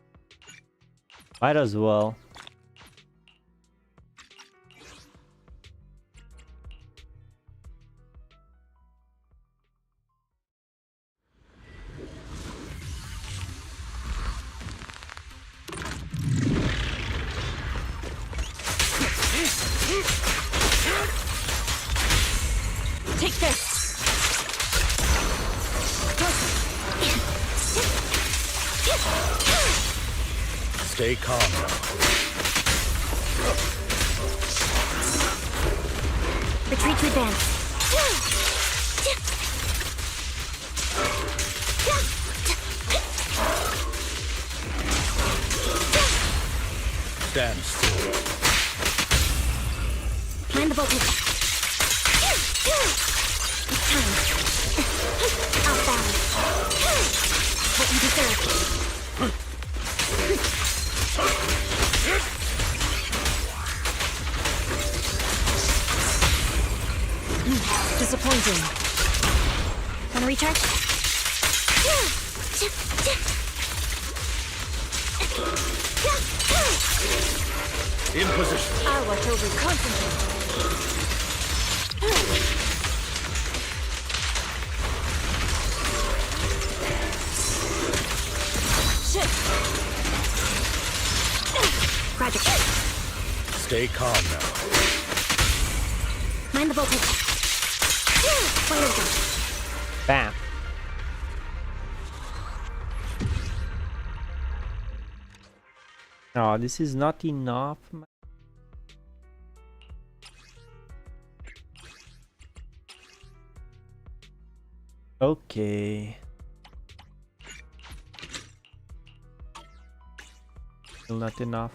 Might as well. Take this. Stay calm now. Retreat to advance. Stand still. Plan the voltage. It's time. Off balance. What you deserve. Disappointing. Wanna recharge? In position. I'll watch over you. Concentrate. Shit. Roger. Stay calm now. Mind the voltage. Fire gun. Bam. No, this is not enough. Okay. Still not enough.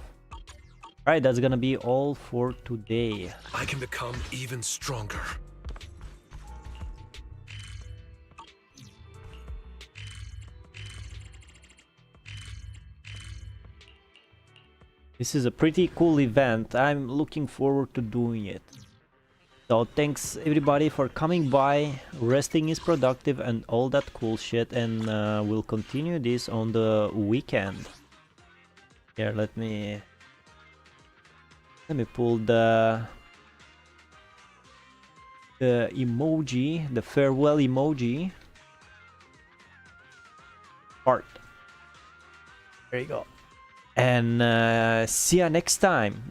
Alright, that's gonna be all for today. I can become even stronger. This is a pretty cool event. I'm looking forward to doing it. So thanks everybody for coming by. Resting is productive and all that cool shit, and we'll continue this on the weekend. Here, let me pull the emoji, the farewell emoji part. There you go. And see ya next time.